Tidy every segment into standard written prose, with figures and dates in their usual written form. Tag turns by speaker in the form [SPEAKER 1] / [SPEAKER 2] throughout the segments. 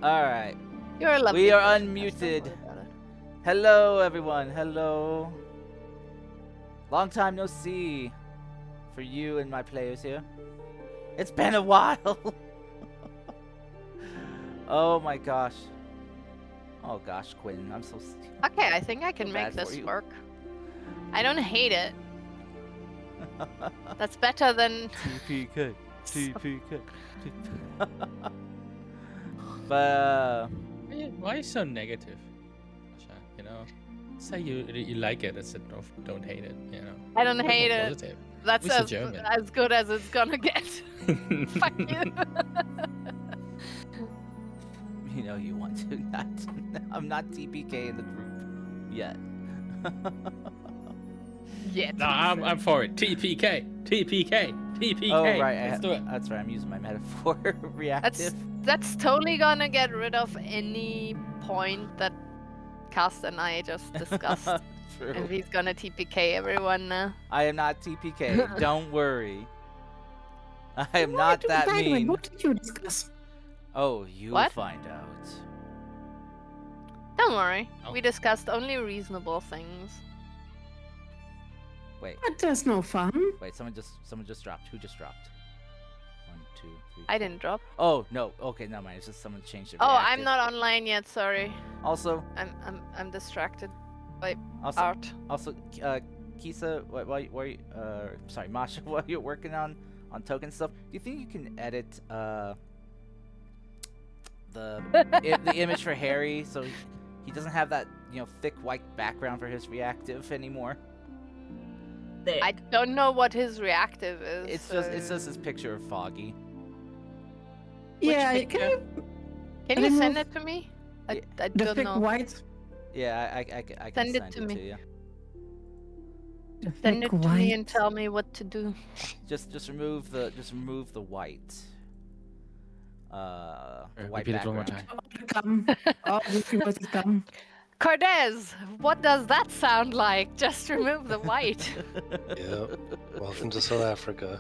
[SPEAKER 1] All right.
[SPEAKER 2] You're a lovely
[SPEAKER 1] We are
[SPEAKER 2] person, Cass, don't
[SPEAKER 1] unmuted.
[SPEAKER 2] worry about it.
[SPEAKER 1] Hello, everyone. Hello. Long time no see for you and my players here. It's been a while. Oh my gosh. Oh gosh, Quinn, I'm so.
[SPEAKER 2] Okay, I think I can
[SPEAKER 1] Feel
[SPEAKER 2] make
[SPEAKER 1] bad for
[SPEAKER 2] this
[SPEAKER 1] you.
[SPEAKER 2] work. I don't hate it. That's better than.
[SPEAKER 1] TPK. TPK. But
[SPEAKER 3] Why are you so negative? Sasha? You know, say you like it instead of don't hate it. You know,
[SPEAKER 2] I don't
[SPEAKER 3] Be more
[SPEAKER 2] hate it.
[SPEAKER 3] positive.
[SPEAKER 2] That's
[SPEAKER 3] Mr.
[SPEAKER 2] as,
[SPEAKER 3] German.
[SPEAKER 2] as good as it's gonna get. Fuck you.
[SPEAKER 1] you know you want to. Not. I'm not TPK in the group yet.
[SPEAKER 2] Yet.
[SPEAKER 3] No, I'm for it. TPK, TPK, TPK.
[SPEAKER 1] Oh right,
[SPEAKER 3] Let's do it.
[SPEAKER 1] that's right. I'm using my metaphor reactive.
[SPEAKER 2] That's totally gonna get rid of any point that Cast and I just discussed.
[SPEAKER 1] True.
[SPEAKER 2] If he's gonna TPK everyone now.
[SPEAKER 1] I am not TPK. Don't worry. I am not that
[SPEAKER 4] By the way,
[SPEAKER 1] mean.
[SPEAKER 4] what did you discuss?
[SPEAKER 1] Oh, you'll
[SPEAKER 2] What?
[SPEAKER 1] find out.
[SPEAKER 2] Don't worry.
[SPEAKER 3] Oh.
[SPEAKER 2] We discussed only reasonable things.
[SPEAKER 1] Wait,
[SPEAKER 4] But there's no fun.
[SPEAKER 1] wait. Someone just dropped. Who just dropped? 1, 2, 3.
[SPEAKER 2] I didn't drop.
[SPEAKER 1] Oh no. Okay, never mind. It's just someone changed their
[SPEAKER 2] Oh,
[SPEAKER 1] reactive.
[SPEAKER 2] I'm not online yet. Sorry.
[SPEAKER 1] Also,
[SPEAKER 2] I'm distracted by
[SPEAKER 1] also,
[SPEAKER 2] art.
[SPEAKER 1] Kisa, sorry, Masha, while you're working on token stuff, do you think you can edit the image for Harry so he doesn't have that thick white background for his reactive anymore?
[SPEAKER 5] There.
[SPEAKER 2] I don't know what his reactive is.
[SPEAKER 1] It's just his picture of Foggy.
[SPEAKER 4] Yeah,
[SPEAKER 2] picture?
[SPEAKER 4] can you
[SPEAKER 2] Can you send
[SPEAKER 4] remove
[SPEAKER 2] it to me?
[SPEAKER 1] Yeah.
[SPEAKER 2] I
[SPEAKER 4] the
[SPEAKER 2] don't
[SPEAKER 4] thick
[SPEAKER 2] know.
[SPEAKER 4] white?
[SPEAKER 1] Yeah, I can
[SPEAKER 2] Send it
[SPEAKER 1] send
[SPEAKER 2] to
[SPEAKER 1] it
[SPEAKER 2] me.
[SPEAKER 1] to you.
[SPEAKER 4] The
[SPEAKER 2] Send
[SPEAKER 4] thick
[SPEAKER 2] it to
[SPEAKER 4] white.
[SPEAKER 2] me and tell me what to do.
[SPEAKER 1] Just remove the white. The white
[SPEAKER 3] Repeat it one more
[SPEAKER 1] background.
[SPEAKER 3] time.
[SPEAKER 4] Oh, the gum. Oh, the was the gum.
[SPEAKER 2] Cortez, what does that sound like? Just remove the white.
[SPEAKER 6] Yep. Welcome to South Africa.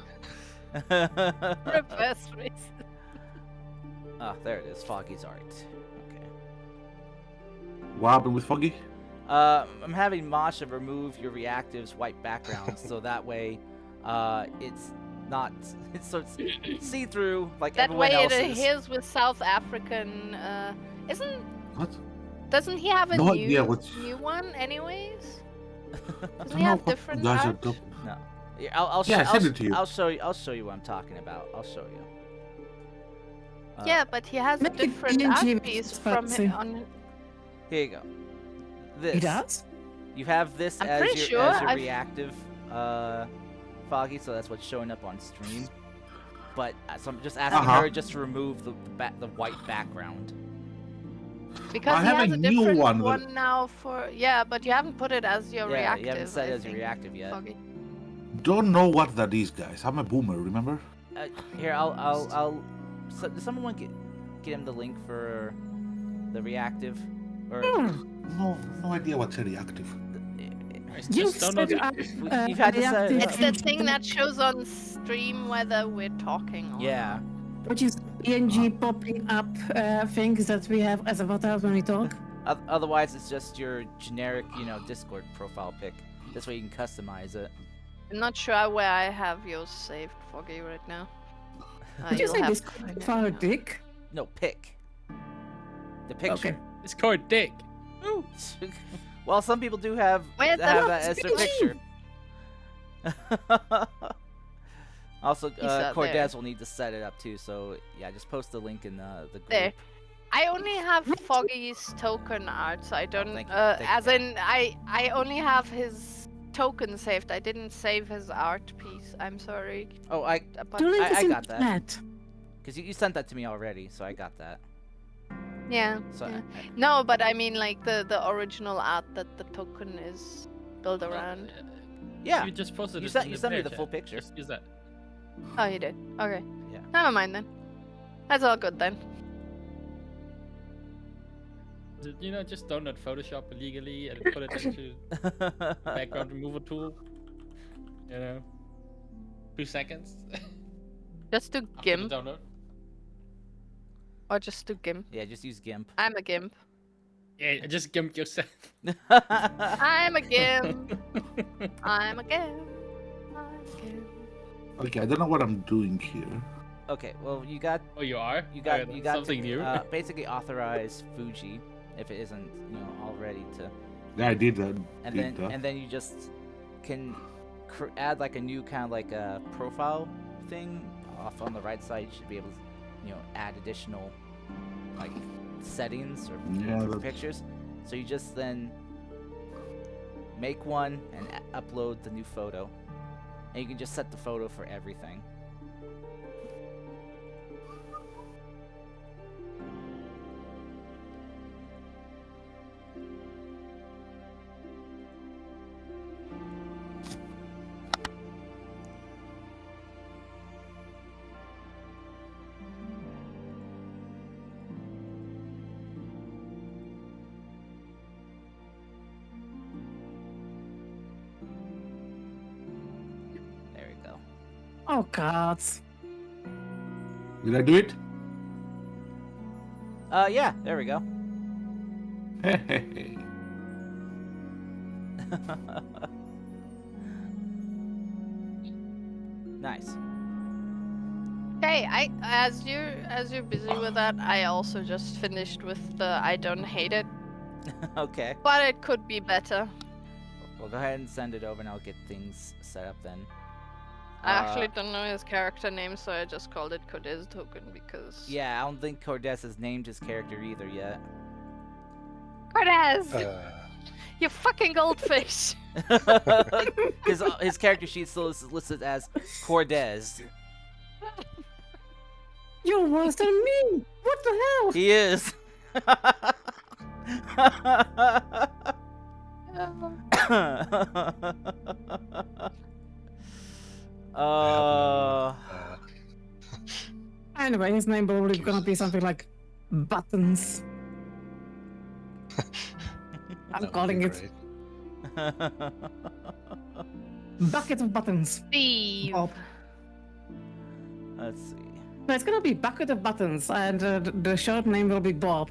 [SPEAKER 2] Reverse race.
[SPEAKER 1] Ah, there it is. Foggy's art. Okay.
[SPEAKER 7] What happened with Foggy?
[SPEAKER 1] I'm having Masha remove your reactive's white background so that way, it's not it's see-through like
[SPEAKER 2] That
[SPEAKER 1] everyone
[SPEAKER 2] way it
[SPEAKER 1] else's.
[SPEAKER 2] is with South African. Isn't
[SPEAKER 7] What?
[SPEAKER 2] doesn't he have a
[SPEAKER 7] No
[SPEAKER 2] new
[SPEAKER 7] idea what-
[SPEAKER 2] new one anyways?
[SPEAKER 7] I
[SPEAKER 2] Doesn't
[SPEAKER 7] don't
[SPEAKER 2] he
[SPEAKER 7] know
[SPEAKER 2] have
[SPEAKER 7] what
[SPEAKER 2] different
[SPEAKER 7] you guys are
[SPEAKER 2] art?
[SPEAKER 7] talking.
[SPEAKER 1] No. Yeah, I'll
[SPEAKER 7] Yeah,
[SPEAKER 1] I'll
[SPEAKER 7] send it to you.
[SPEAKER 1] I'll show you what I'm talking about. I'll show you.
[SPEAKER 2] Yeah, but he has a
[SPEAKER 4] Make it
[SPEAKER 2] different
[SPEAKER 4] PNG
[SPEAKER 2] art piece from
[SPEAKER 4] fancy.
[SPEAKER 2] him on.
[SPEAKER 1] Here you go. This.
[SPEAKER 4] He does?
[SPEAKER 1] You have this
[SPEAKER 2] I'm
[SPEAKER 1] as
[SPEAKER 2] pretty
[SPEAKER 1] your
[SPEAKER 2] sure
[SPEAKER 1] as your
[SPEAKER 2] I've-
[SPEAKER 1] reactive, Foggy. So that's what's showing up on stream. But so I'm just asking
[SPEAKER 7] Uh-huh.
[SPEAKER 1] her just to remove the white background.
[SPEAKER 2] Because
[SPEAKER 7] I
[SPEAKER 2] he
[SPEAKER 7] have
[SPEAKER 2] has
[SPEAKER 7] a
[SPEAKER 2] a
[SPEAKER 7] new
[SPEAKER 2] different
[SPEAKER 7] one,
[SPEAKER 2] one,
[SPEAKER 7] but-
[SPEAKER 2] now for but you haven't put it as your
[SPEAKER 1] Yeah,
[SPEAKER 2] reactive.
[SPEAKER 1] you haven't set it
[SPEAKER 2] I
[SPEAKER 1] as your
[SPEAKER 2] think,
[SPEAKER 1] reactive yet.
[SPEAKER 2] Foggy.
[SPEAKER 7] Don't know what that is, guys. I'm a boomer, remember?
[SPEAKER 1] Here, does someone want to get him the link for the reactive? Or
[SPEAKER 7] No idea what's a reactive.
[SPEAKER 4] You
[SPEAKER 3] Just
[SPEAKER 4] set
[SPEAKER 3] download
[SPEAKER 4] up
[SPEAKER 1] You've had to set it
[SPEAKER 4] reactive
[SPEAKER 1] up.
[SPEAKER 2] It's the
[SPEAKER 4] into
[SPEAKER 2] thing that shows on stream whether we're talking. Or
[SPEAKER 1] Yeah.
[SPEAKER 4] Which is PNG popping up things that we have as avatars when we talk.
[SPEAKER 1] Otherwise, it's just your generic, Discord profile pic. This way you can customize it.
[SPEAKER 2] I'm not sure where I have yours saved, Foggy, right now.
[SPEAKER 4] Did you
[SPEAKER 2] You'll
[SPEAKER 4] say
[SPEAKER 2] have
[SPEAKER 4] this
[SPEAKER 2] to find it.
[SPEAKER 4] for a dick?
[SPEAKER 1] No, pic. The picture.
[SPEAKER 4] Okay.
[SPEAKER 3] It's called Dick.
[SPEAKER 1] Well, some people do have
[SPEAKER 2] Wait,
[SPEAKER 1] that
[SPEAKER 2] that's
[SPEAKER 1] as their
[SPEAKER 4] PNG.
[SPEAKER 1] picture. Also,
[SPEAKER 2] there.
[SPEAKER 1] Cortez will need to set it up too. So yeah, just post the link in the group.
[SPEAKER 2] There. I only have Foggy's token art, so I don't.
[SPEAKER 1] thank you, thank you,
[SPEAKER 2] as
[SPEAKER 1] Kat.
[SPEAKER 2] in, I only have his token saved. I didn't save his art piece. I'm sorry.
[SPEAKER 1] Oh, I
[SPEAKER 2] But
[SPEAKER 4] Do link
[SPEAKER 1] I
[SPEAKER 4] is in
[SPEAKER 1] got
[SPEAKER 4] the
[SPEAKER 1] that.
[SPEAKER 4] chat.
[SPEAKER 1] because you sent that to me already, so I got that.
[SPEAKER 2] yeah.
[SPEAKER 1] So
[SPEAKER 2] yeah. No, but I mean like the original art that the token is built around.
[SPEAKER 1] yeah,
[SPEAKER 3] You just posted
[SPEAKER 1] You
[SPEAKER 3] it
[SPEAKER 1] sent-
[SPEAKER 3] in
[SPEAKER 1] you
[SPEAKER 3] the
[SPEAKER 1] sent me
[SPEAKER 3] player
[SPEAKER 1] the full
[SPEAKER 3] chat.
[SPEAKER 1] picture.
[SPEAKER 3] Just use that.
[SPEAKER 2] Oh, you did. Okay.
[SPEAKER 1] Yeah.
[SPEAKER 2] Never mind then. That's all good then.
[SPEAKER 3] Just download Photoshop illegally and put it into background remover tool. 2 seconds.
[SPEAKER 2] Just do
[SPEAKER 3] after the
[SPEAKER 2] GIMP.
[SPEAKER 3] download.
[SPEAKER 2] Or just do GIMP.
[SPEAKER 1] Yeah, just use GIMP.
[SPEAKER 2] I'm a GIMP.
[SPEAKER 3] Yeah, just gimp yourself.
[SPEAKER 2] I'm a GIMP. I'm a GIMP. I'm a GIMp.
[SPEAKER 7] Okay, I don't know what I'm doing here.
[SPEAKER 1] Okay, well you got
[SPEAKER 3] Oh, you are?
[SPEAKER 1] you got
[SPEAKER 3] Okay,
[SPEAKER 1] you got
[SPEAKER 3] something
[SPEAKER 1] to,
[SPEAKER 3] new.
[SPEAKER 1] basically authorize Fuji if it isn't already to,
[SPEAKER 7] Yeah, I did that.
[SPEAKER 1] and then you just can add like a new kind of like a profile thing off on the right side. You should be able to add additional like settings or
[SPEAKER 7] Yeah,
[SPEAKER 1] for
[SPEAKER 7] that's-
[SPEAKER 1] pictures. So you just then make one and upload the new photo, and you can just set the photo for everything. There we go.
[SPEAKER 4] Oh God.
[SPEAKER 7] Did I do it?
[SPEAKER 1] Yeah, there we go.
[SPEAKER 7] Hey.
[SPEAKER 1] Nice.
[SPEAKER 2] Okay, as you're busy with that, I also just finished with the I don't hate it,
[SPEAKER 1] Okay.
[SPEAKER 2] but it could be better.
[SPEAKER 1] Well, go ahead and send it over, and I'll get things set up then.
[SPEAKER 2] I actually don't know his character name, so I just called it Cordes Token because.
[SPEAKER 1] Yeah, I don't think Cordes has named his character either yet.
[SPEAKER 2] Cordes! You fucking goldfish!
[SPEAKER 1] His character sheet still is listed as Cordes.
[SPEAKER 4] You're worse than me. What the hell?
[SPEAKER 1] He is.
[SPEAKER 4] Anyway, his name probably gonna be something like Buttons. I'm calling it Bucket of Buttons.
[SPEAKER 2] Steve!
[SPEAKER 4] Bob.
[SPEAKER 1] Let's see.
[SPEAKER 4] No, it's gonna be Bucket of Buttons, and the short name will be Bob.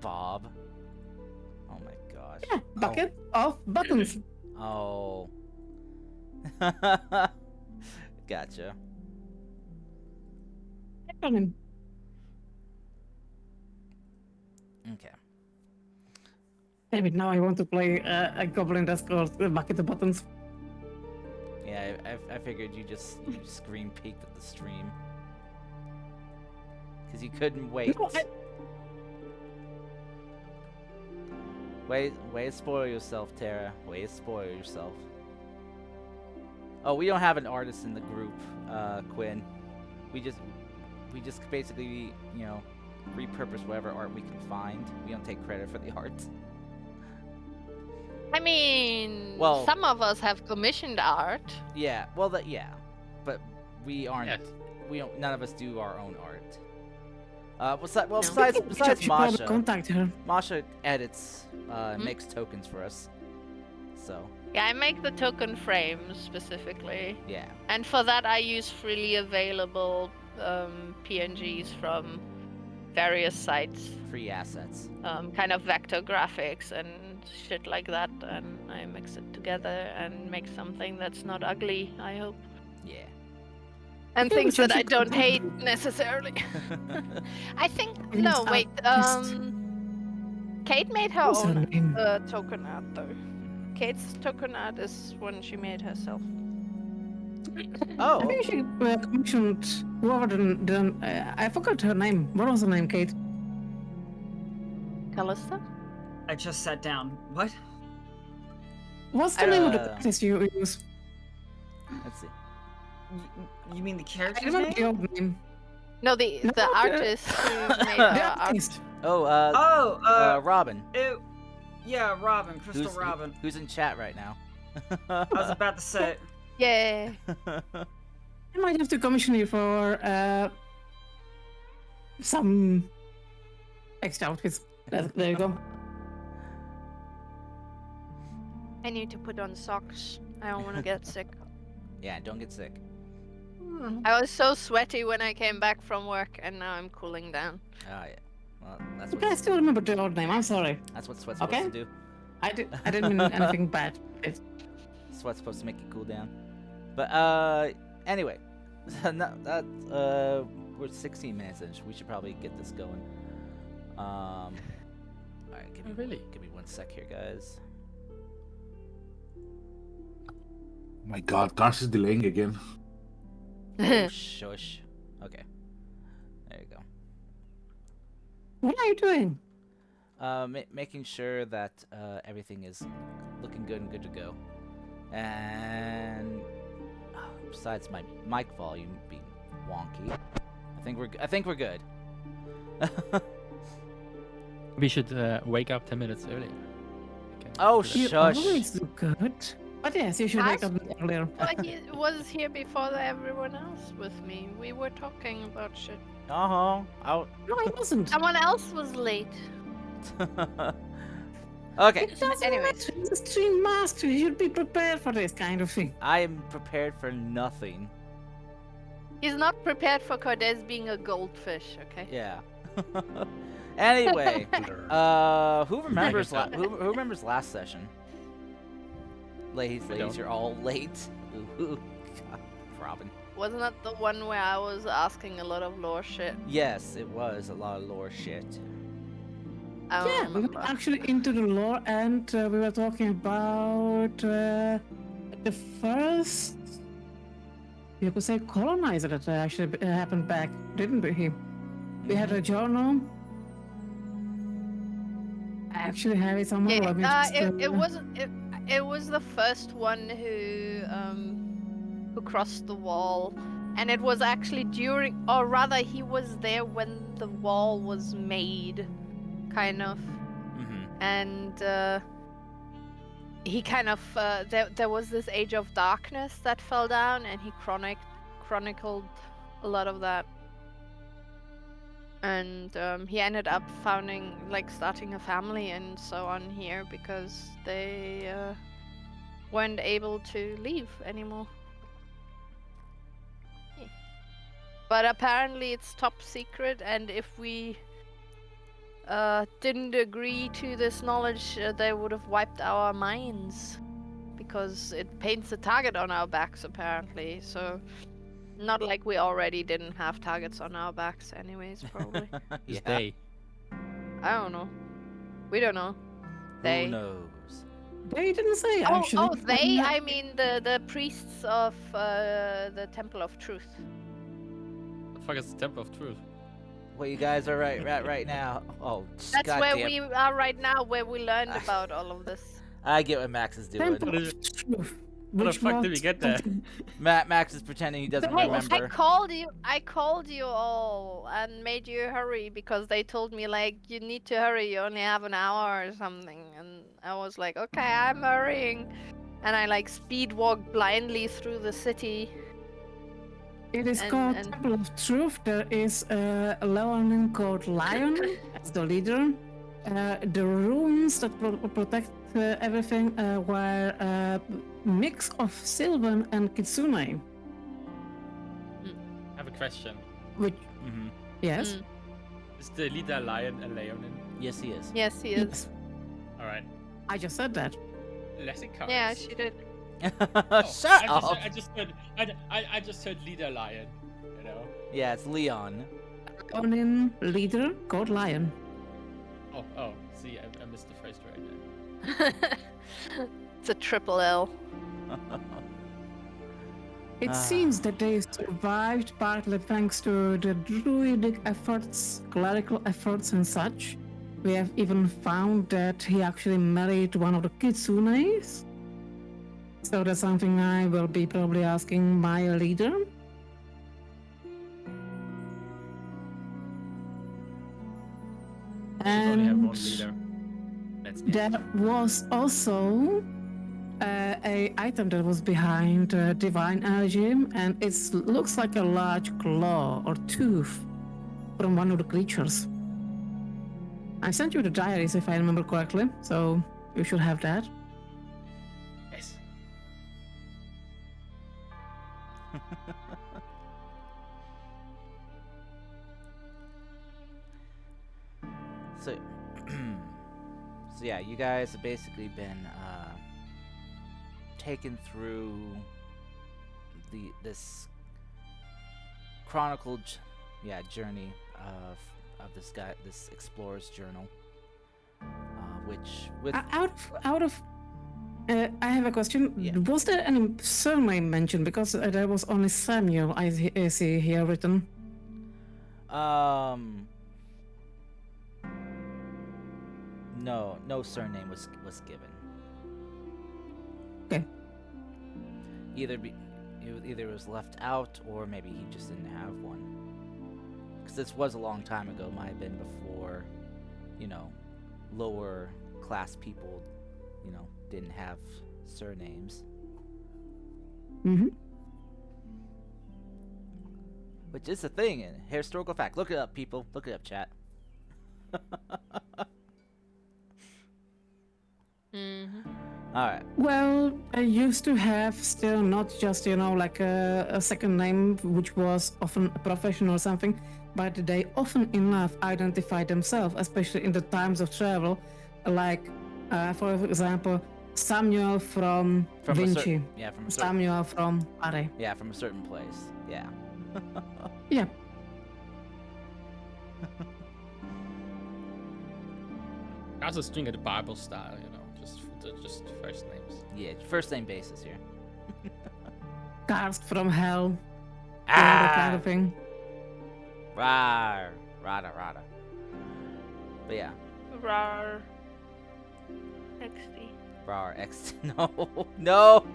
[SPEAKER 1] Bob. Oh my gosh.
[SPEAKER 4] Yeah, Bucket of Buttons.
[SPEAKER 1] Oh. Gotcha.
[SPEAKER 4] Acronym.
[SPEAKER 1] Okay.
[SPEAKER 4] Maybe now I want to play a goblin that's called Bucket of Buttons.
[SPEAKER 1] Yeah, I figured you screen peeked at the stream. Because you couldn't wait.
[SPEAKER 4] No,
[SPEAKER 1] Way to spoil yourself, Tara. Way to spoil yourself. Oh, we don't have an artist in the group, Quinn. We just basically, repurpose whatever art we can find. We don't take credit for the art.
[SPEAKER 2] I mean,
[SPEAKER 1] Well-
[SPEAKER 2] some of us have commissioned art.
[SPEAKER 1] Yeah, well, but we aren't.
[SPEAKER 3] Yes.
[SPEAKER 1] We don't. None of us do our own art.
[SPEAKER 4] we
[SPEAKER 1] Besides
[SPEAKER 4] should probably
[SPEAKER 1] Masha.
[SPEAKER 4] contact her.
[SPEAKER 1] Masha edits, makes tokens for us. So
[SPEAKER 2] Yeah, I make the token frames specifically.
[SPEAKER 1] yeah.
[SPEAKER 2] And for that, I use freely available PNGs from various sites,
[SPEAKER 1] Free assets.
[SPEAKER 2] kind of vector graphics and shit like that. And I mix it together and make something that's not ugly, I hope.
[SPEAKER 1] Yeah.
[SPEAKER 2] And
[SPEAKER 4] Yeah,
[SPEAKER 2] things
[SPEAKER 4] we should
[SPEAKER 2] that I
[SPEAKER 4] keep
[SPEAKER 2] don't
[SPEAKER 4] going.
[SPEAKER 2] hate necessarily. I think,
[SPEAKER 4] Yes,
[SPEAKER 2] no, wait,
[SPEAKER 4] artist.
[SPEAKER 2] Kate made her
[SPEAKER 4] What's her
[SPEAKER 2] own
[SPEAKER 4] name?
[SPEAKER 2] token art though. Kate's token art is one she made herself.
[SPEAKER 1] Oh.
[SPEAKER 4] I think she commissioned whoever I forgot her name. What was her name, Kate?
[SPEAKER 2] Callista?
[SPEAKER 5] I just sat down. What?
[SPEAKER 4] What's the name of the
[SPEAKER 1] Uh,
[SPEAKER 4] artist you use?
[SPEAKER 1] Let's see.
[SPEAKER 5] You mean the
[SPEAKER 4] I
[SPEAKER 5] character's
[SPEAKER 4] remember the
[SPEAKER 5] name?
[SPEAKER 4] old name.
[SPEAKER 2] No, the
[SPEAKER 4] No,
[SPEAKER 2] artist who made
[SPEAKER 4] The
[SPEAKER 2] her art.
[SPEAKER 4] artist.
[SPEAKER 1] Oh,
[SPEAKER 5] Oh,
[SPEAKER 1] Robin.
[SPEAKER 5] yeah, Robin, Crystal
[SPEAKER 1] Who's,
[SPEAKER 5] Robin.
[SPEAKER 1] Who's in chat right now?
[SPEAKER 5] I was about to say,
[SPEAKER 2] Yeah.
[SPEAKER 4] I might have to commission you for some extra outfits. There you go.
[SPEAKER 2] I need to put on socks. I don't want to get sick.
[SPEAKER 1] Yeah, don't get sick.
[SPEAKER 2] I was so sweaty when I came back from work, and now I'm cooling down.
[SPEAKER 1] Oh yeah. Well, that's
[SPEAKER 4] Okay, I
[SPEAKER 1] what
[SPEAKER 4] still remember the old name. I'm sorry.
[SPEAKER 1] that's what sweat's
[SPEAKER 4] Okay.
[SPEAKER 1] supposed to do.
[SPEAKER 4] I didn't mean anything bad.
[SPEAKER 1] Sweat's supposed to make you cool down. But anyway, we're 16 minutes in. We should probably get this going. All right, give me
[SPEAKER 3] really?
[SPEAKER 1] give me 1 sec here, guys.
[SPEAKER 7] My God, Cars is delaying again.
[SPEAKER 1] Oh, shush. Okay. There you go.
[SPEAKER 4] What are you doing?
[SPEAKER 1] Making sure that everything is looking good and good to go. And besides my mic volume being wonky, I think we're good.
[SPEAKER 3] We should wake up 10 minutes earlier. Okay,
[SPEAKER 1] Oh,
[SPEAKER 3] do that.
[SPEAKER 4] You
[SPEAKER 1] Shush.
[SPEAKER 4] always look good. But yes, you should wake up earlier.
[SPEAKER 2] But he was here before everyone else with me. We were talking about shit.
[SPEAKER 1] Uh-huh.
[SPEAKER 4] No, I wasn't.
[SPEAKER 2] Someone else was late.
[SPEAKER 1] Okay.
[SPEAKER 4] It doesn't
[SPEAKER 2] Anyways.
[SPEAKER 4] matter. He's a stream master. You should be prepared for this kind of thing.
[SPEAKER 1] I am prepared for nothing.
[SPEAKER 2] He's not prepared for Cordes being a goldfish, okay?
[SPEAKER 1] Yeah. Anyway, who remembers
[SPEAKER 3] don't.
[SPEAKER 1] who remembers last session? Ladies,
[SPEAKER 3] don't.
[SPEAKER 1] you're all late. Ooh, God, Robin.
[SPEAKER 2] Wasn't that the one where I was asking a lot of lore shit?
[SPEAKER 1] Yes, it was a lot of lore shit.
[SPEAKER 2] I don't
[SPEAKER 4] Yeah, we went
[SPEAKER 2] remember.
[SPEAKER 4] actually into the lore, and we were talking about the first, you could say, colonizer that actually happened back, didn't we? We had a journal. I actually have it somewhere. Let me just,
[SPEAKER 2] It was the first one who crossed the wall, and it was actually during, or rather, he was there when the wall was made, kind of,
[SPEAKER 1] Mm-hmm.
[SPEAKER 2] and he kind of there was this age of darkness that fell down, and he chronicled a lot of that. And he ended up starting a family and so on here because they weren't able to leave anymore. Yeah. But apparently it's top secret, and if we didn't agree to this knowledge, they would have wiped our minds because it paints a target on our backs apparently. So not like we already didn't have targets on our backs anyways, probably.
[SPEAKER 3] It's
[SPEAKER 1] Yeah.
[SPEAKER 3] they.
[SPEAKER 2] I don't know. We don't know. They.
[SPEAKER 1] Who knows?
[SPEAKER 4] they didn't say
[SPEAKER 2] Oh,
[SPEAKER 4] actually.
[SPEAKER 2] they. I mean the priests of the Temple of Truth.
[SPEAKER 3] The fuck is the Temple of Truth?
[SPEAKER 1] Well, you guys are right now. Oh,
[SPEAKER 2] That's where
[SPEAKER 1] goddamn.
[SPEAKER 2] we are right now, where we learned about all of this.
[SPEAKER 1] I get what Max is doing.
[SPEAKER 4] Temple
[SPEAKER 3] What
[SPEAKER 4] of Truth.
[SPEAKER 3] How the
[SPEAKER 4] which
[SPEAKER 3] fuck did we
[SPEAKER 4] was
[SPEAKER 3] get there?
[SPEAKER 4] something-
[SPEAKER 1] Max is pretending he doesn't
[SPEAKER 2] Hey,
[SPEAKER 1] remember.
[SPEAKER 2] I called you all and made you hurry because they told me like you need to hurry. You only have an hour or something, and I was like, okay, I'm hurrying, and I like speed walked blindly through the city.
[SPEAKER 4] It is
[SPEAKER 2] And-
[SPEAKER 4] called
[SPEAKER 2] and-
[SPEAKER 4] Temple of Truth. There is a Leonin called Lion as the leader. The runes that protect everything were a mix of Sylvan and Kitsune.
[SPEAKER 3] I have a question.
[SPEAKER 4] Which,
[SPEAKER 1] Mm-hmm.
[SPEAKER 4] yes?
[SPEAKER 2] Mm.
[SPEAKER 3] Is the leader lion a leonin?
[SPEAKER 1] Yes, he is.
[SPEAKER 2] Yes, he is.
[SPEAKER 4] Yes.
[SPEAKER 3] Alright.
[SPEAKER 4] I just said that.
[SPEAKER 3] Lesson cards.
[SPEAKER 2] Yeah, she did.
[SPEAKER 1] Shut up.
[SPEAKER 3] I just heard leader lion. You know.
[SPEAKER 1] Yeah, it's Leon.
[SPEAKER 4] Leonin leader called Lion.
[SPEAKER 3] Oh. See, I missed the phrase right there.
[SPEAKER 2] It's a triple L.
[SPEAKER 4] It
[SPEAKER 1] Ah.
[SPEAKER 4] seems that they survived partly thanks to the druidic efforts, clerical efforts, and such. We have even found that he actually married one of the kitsunes. So that's something I will be probably asking my leader.
[SPEAKER 3] We only have one
[SPEAKER 4] And
[SPEAKER 3] leader. That's it.
[SPEAKER 4] there was also a item that was behind divine energy, and it looks like a large claw or tooth from one of the creatures. I sent you the diaries if I remember correctly, so you should have that.
[SPEAKER 3] Yes.
[SPEAKER 1] So, so yeah, you guys have basically been taken through this chronicled, journey of this explorer's journal, which with
[SPEAKER 4] Out of I have a question.
[SPEAKER 1] Yeah.
[SPEAKER 4] Was there any surname mentioned? Because there was only Samuel I see here written.
[SPEAKER 1] no surname was given.
[SPEAKER 4] Okay.
[SPEAKER 1] Either it was left out, or maybe he just didn't have one. Because this was a long time ago. Might have been before, lower class people, didn't have surnames.
[SPEAKER 4] Mm-hmm.
[SPEAKER 1] Which is a thing, and historical fact. Look it up, people. Look it up, chat. Alright.
[SPEAKER 4] Well, I used to have still not just, like a second name, which was often a profession or something, but they often enough identify themselves, especially in the times of travel, like, for example, Samuel from Vinci,
[SPEAKER 1] From a certain
[SPEAKER 4] Samuel from Are.
[SPEAKER 1] from a certain place. Yeah.
[SPEAKER 4] Yeah.
[SPEAKER 3] Also string of the Bible style, just first names.
[SPEAKER 1] Yeah, first name basis here.
[SPEAKER 4] Cast from hell. That kind of thing.
[SPEAKER 1] Rar. Rada. But yeah.
[SPEAKER 2] Rar. XD.
[SPEAKER 1] Rar X. No.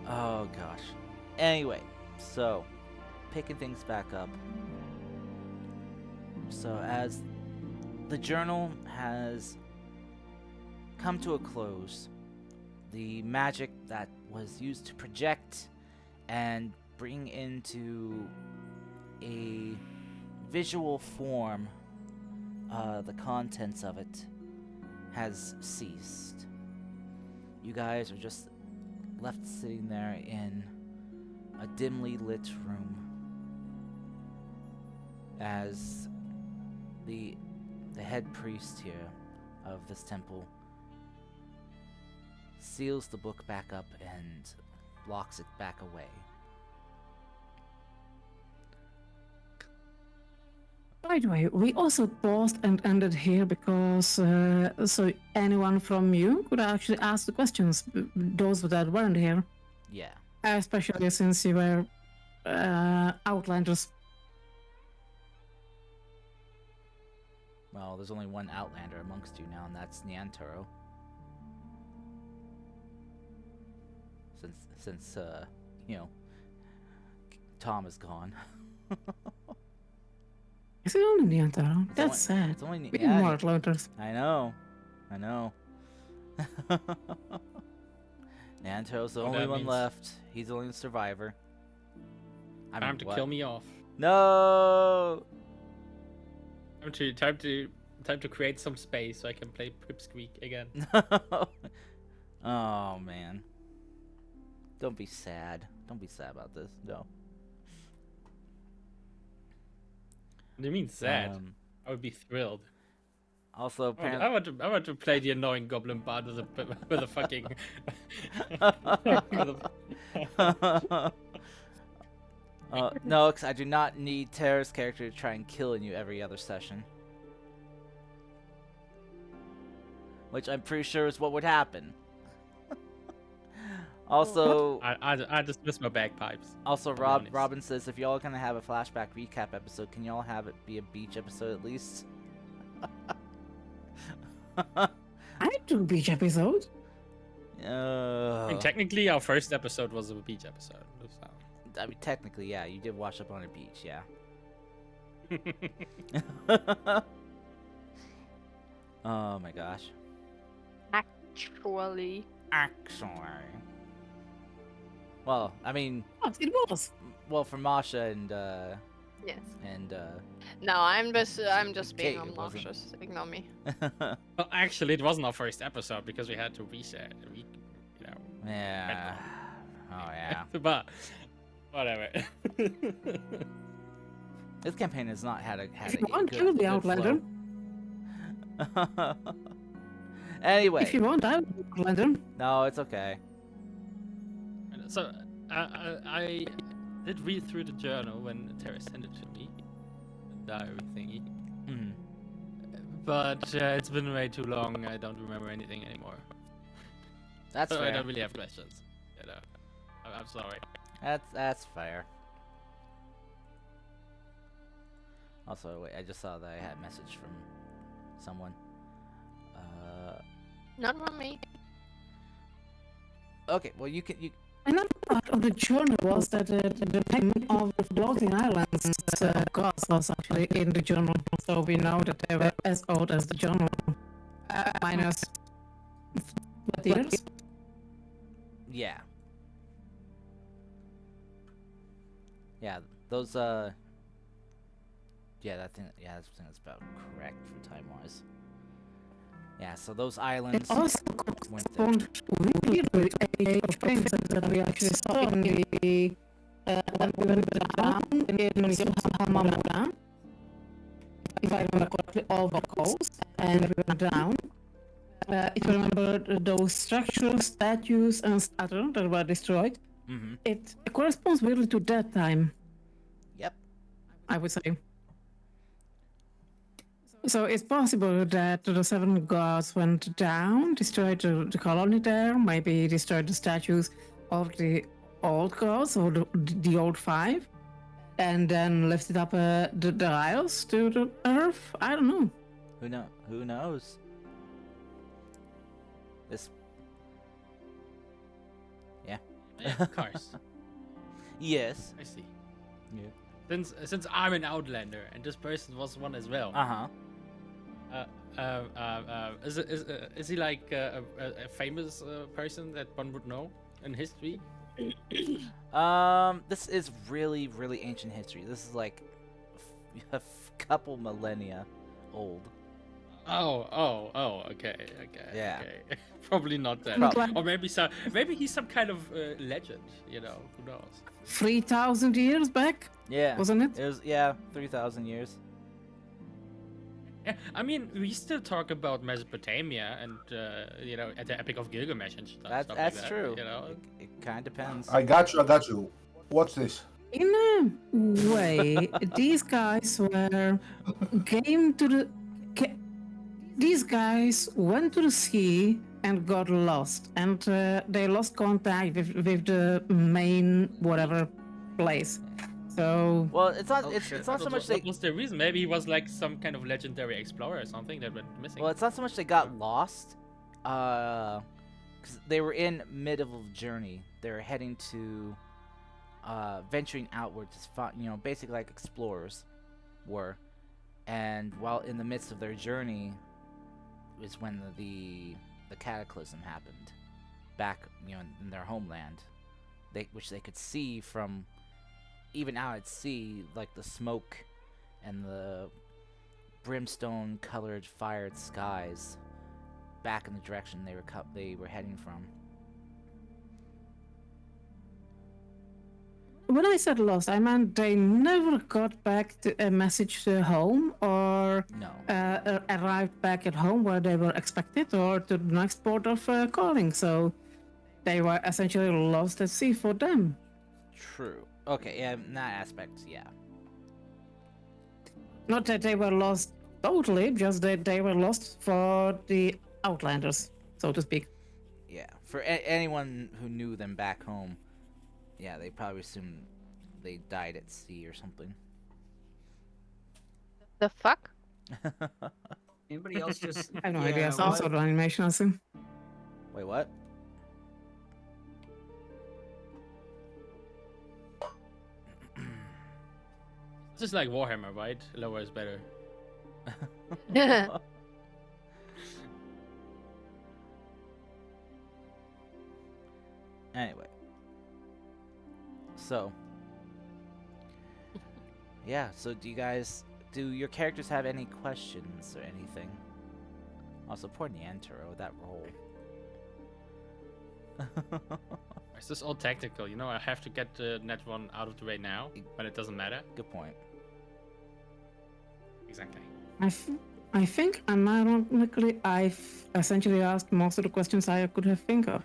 [SPEAKER 1] Oh gosh. Anyway, so picking things back up. So as the journal has come to a close, the magic that was used to project and bring into a visual form the contents of it has ceased. You guys are just left sitting there in a dimly lit room as the head priest here of this temple seals the book back up and locks it back away.
[SPEAKER 4] By the way, we also paused and ended here because so anyone from you could actually ask the questions, those that weren't here,
[SPEAKER 1] Yeah.
[SPEAKER 4] especially since you were Outlanders.
[SPEAKER 1] Well, there's only one Outlander amongst you now, and that's Nyantaro. Since Tom is gone.
[SPEAKER 4] Is it only Nyantaro?
[SPEAKER 1] It's
[SPEAKER 4] That's
[SPEAKER 1] only-
[SPEAKER 4] sad.
[SPEAKER 1] it's only-
[SPEAKER 4] We
[SPEAKER 1] yeah,
[SPEAKER 4] need more Outlanders.
[SPEAKER 1] I know. Nyantaro's the
[SPEAKER 3] Oh,
[SPEAKER 1] only
[SPEAKER 3] that
[SPEAKER 1] one
[SPEAKER 3] means-
[SPEAKER 1] left. He's the only survivor. I
[SPEAKER 3] Time
[SPEAKER 1] mean,
[SPEAKER 3] to
[SPEAKER 1] what?
[SPEAKER 3] kill me off.
[SPEAKER 1] No.
[SPEAKER 3] Time to create some space so I can play Pipsqueak again.
[SPEAKER 1] Oh man. Don't be sad. Don't be sad about this. No.
[SPEAKER 3] What do you mean sad? I would be thrilled.
[SPEAKER 1] Also,
[SPEAKER 3] I
[SPEAKER 1] apparently,
[SPEAKER 3] want to play the annoying goblin bard with a fucking.
[SPEAKER 1] no, 'cause I do not need Terra's character to try and kill you every other session. Which I'm pretty sure is what would happen. Also,
[SPEAKER 3] I just miss my bagpipes.
[SPEAKER 1] also,
[SPEAKER 3] be honest.
[SPEAKER 1] Robin says if y'all are gonna have a flashback recap episode, can y'all have it be a beach episode at least?
[SPEAKER 4] I do beach episode.
[SPEAKER 3] I mean, technically, our first episode was a beach episode. So.
[SPEAKER 1] I mean, technically, yeah, you did wash up on a beach, yeah. Oh my gosh.
[SPEAKER 2] Actually.
[SPEAKER 1] Well, I mean,
[SPEAKER 4] What? It was.
[SPEAKER 1] well, for Masha and
[SPEAKER 2] Yes.
[SPEAKER 1] and
[SPEAKER 2] No, I'm just being
[SPEAKER 1] Okay, it wasn't.
[SPEAKER 2] obnoxious. Ignore me.
[SPEAKER 3] Well, actually, it wasn't our first episode because we had to reset.
[SPEAKER 1] yeah. Oh yeah.
[SPEAKER 3] But whatever.
[SPEAKER 1] It's This campaign has not had a
[SPEAKER 4] If you want, kill the Outlander.
[SPEAKER 1] flow. Anyway,
[SPEAKER 4] If you want, I will be Outlander.
[SPEAKER 1] no, it's okay.
[SPEAKER 3] So I did read through the journal when Terra sent it to me, the diary thingy.
[SPEAKER 1] Mhm.
[SPEAKER 3] But it's been way too long. I don't remember anything anymore.
[SPEAKER 1] That's
[SPEAKER 3] So I
[SPEAKER 1] fair.
[SPEAKER 3] don't really have questions. You know, I'm sorry.
[SPEAKER 1] That's fair. Also, wait, I just saw that I had a message from someone.
[SPEAKER 2] Not from me.
[SPEAKER 1] Okay, well you.
[SPEAKER 4] Another part of the journal was that the name of the floating islands gods was actually in the journal, so we know that they were as old as the journal, minus what years?
[SPEAKER 1] Yeah. Yeah, those yeah, I think that's about correct for time wise. Yeah, so those islands
[SPEAKER 4] It also
[SPEAKER 1] went there.
[SPEAKER 4] corresponds weirdly a things that we actually saw in the when we went down in Yokohama, if I remember correctly, all the coast, and we went down. If you remember those structures, statues, and other that were destroyed,
[SPEAKER 1] Mm-hmm.
[SPEAKER 4] it corresponds weirdly to that time,
[SPEAKER 1] Yep.
[SPEAKER 4] I would say. So it's possible that the seven gods went down, destroyed the colony there, maybe destroyed the statues of the old gods or the old five, and then lifted up the isles to the earth. I don't know.
[SPEAKER 1] Who knows? This. Yeah.
[SPEAKER 3] Yeah, of course.
[SPEAKER 1] Yes.
[SPEAKER 3] I see.
[SPEAKER 1] Yeah.
[SPEAKER 3] Since I'm an Outlander and this person was one as well. Is he like a famous person that one would know in history?
[SPEAKER 1] This is really, really ancient history. This is like a couple millennia old.
[SPEAKER 3] Oh, okay.
[SPEAKER 1] Yeah.
[SPEAKER 3] Okay. Probably not that.
[SPEAKER 4] Prob-
[SPEAKER 3] Or maybe he's some kind of legend, you know, who knows?
[SPEAKER 4] 3,000 years back,
[SPEAKER 1] Yeah.
[SPEAKER 4] wasn't it?
[SPEAKER 1] It was 3,000 years.
[SPEAKER 3] Yeah, I mean, we still talk about Mesopotamia and, you know, at the Epic of Gilgamesh and stuff.
[SPEAKER 1] That's
[SPEAKER 3] stuff like that,
[SPEAKER 1] true.
[SPEAKER 3] You know?
[SPEAKER 1] It kind of depends.
[SPEAKER 7] I got you. What's this?
[SPEAKER 4] In a way, these guys were came to the. These guys went to the sea and got lost, and they lost contact with the main whatever place. So
[SPEAKER 1] Well, it's not.
[SPEAKER 3] Oh,
[SPEAKER 1] it's
[SPEAKER 3] shit.
[SPEAKER 1] not so much they.
[SPEAKER 3] What was the reason? Maybe he was like some kind of legendary explorer or something that went missing.
[SPEAKER 1] Well, it's not so much they got lost. Because they were in mid of a journey. They were heading to, venturing outward to find, basically like explorers were. And while in the midst of their journey, is when the cataclysm happened, back in their homeland, which they could see from, even out at sea, like the smoke and the brimstone-colored fired skies, back in the direction they were heading from.
[SPEAKER 4] when I said lost, I meant they never got back to a message to home or
[SPEAKER 1] No.
[SPEAKER 4] arrived back at home where they were expected or to the next port of calling. So they were essentially lost at sea for them.
[SPEAKER 1] True. Okay, yeah, in that aspect, yeah.
[SPEAKER 4] Not that they were lost totally, just that they were lost for the Outlanders, so to speak.
[SPEAKER 1] Yeah. For anyone who knew them back home, yeah, they probably assumed they died at sea or something.
[SPEAKER 2] The fuck?
[SPEAKER 5] Anybody else just?
[SPEAKER 4] I have no
[SPEAKER 5] yeah,
[SPEAKER 4] idea, some
[SPEAKER 5] what?
[SPEAKER 4] sort of animation, I assume.
[SPEAKER 1] Wait, what?
[SPEAKER 3] It's just like Warhammer, right? Lower is better.
[SPEAKER 1] Anyway. So. Yeah, so do your characters have any questions or anything? Also, poor Niantaro, that role.
[SPEAKER 3] It's just all tactical, you know. I have to get the net one out of the way now, but it doesn't matter.
[SPEAKER 1] Good point.
[SPEAKER 3] Exactly.
[SPEAKER 4] I think, unironically, I've essentially asked most of the questions I could have think of.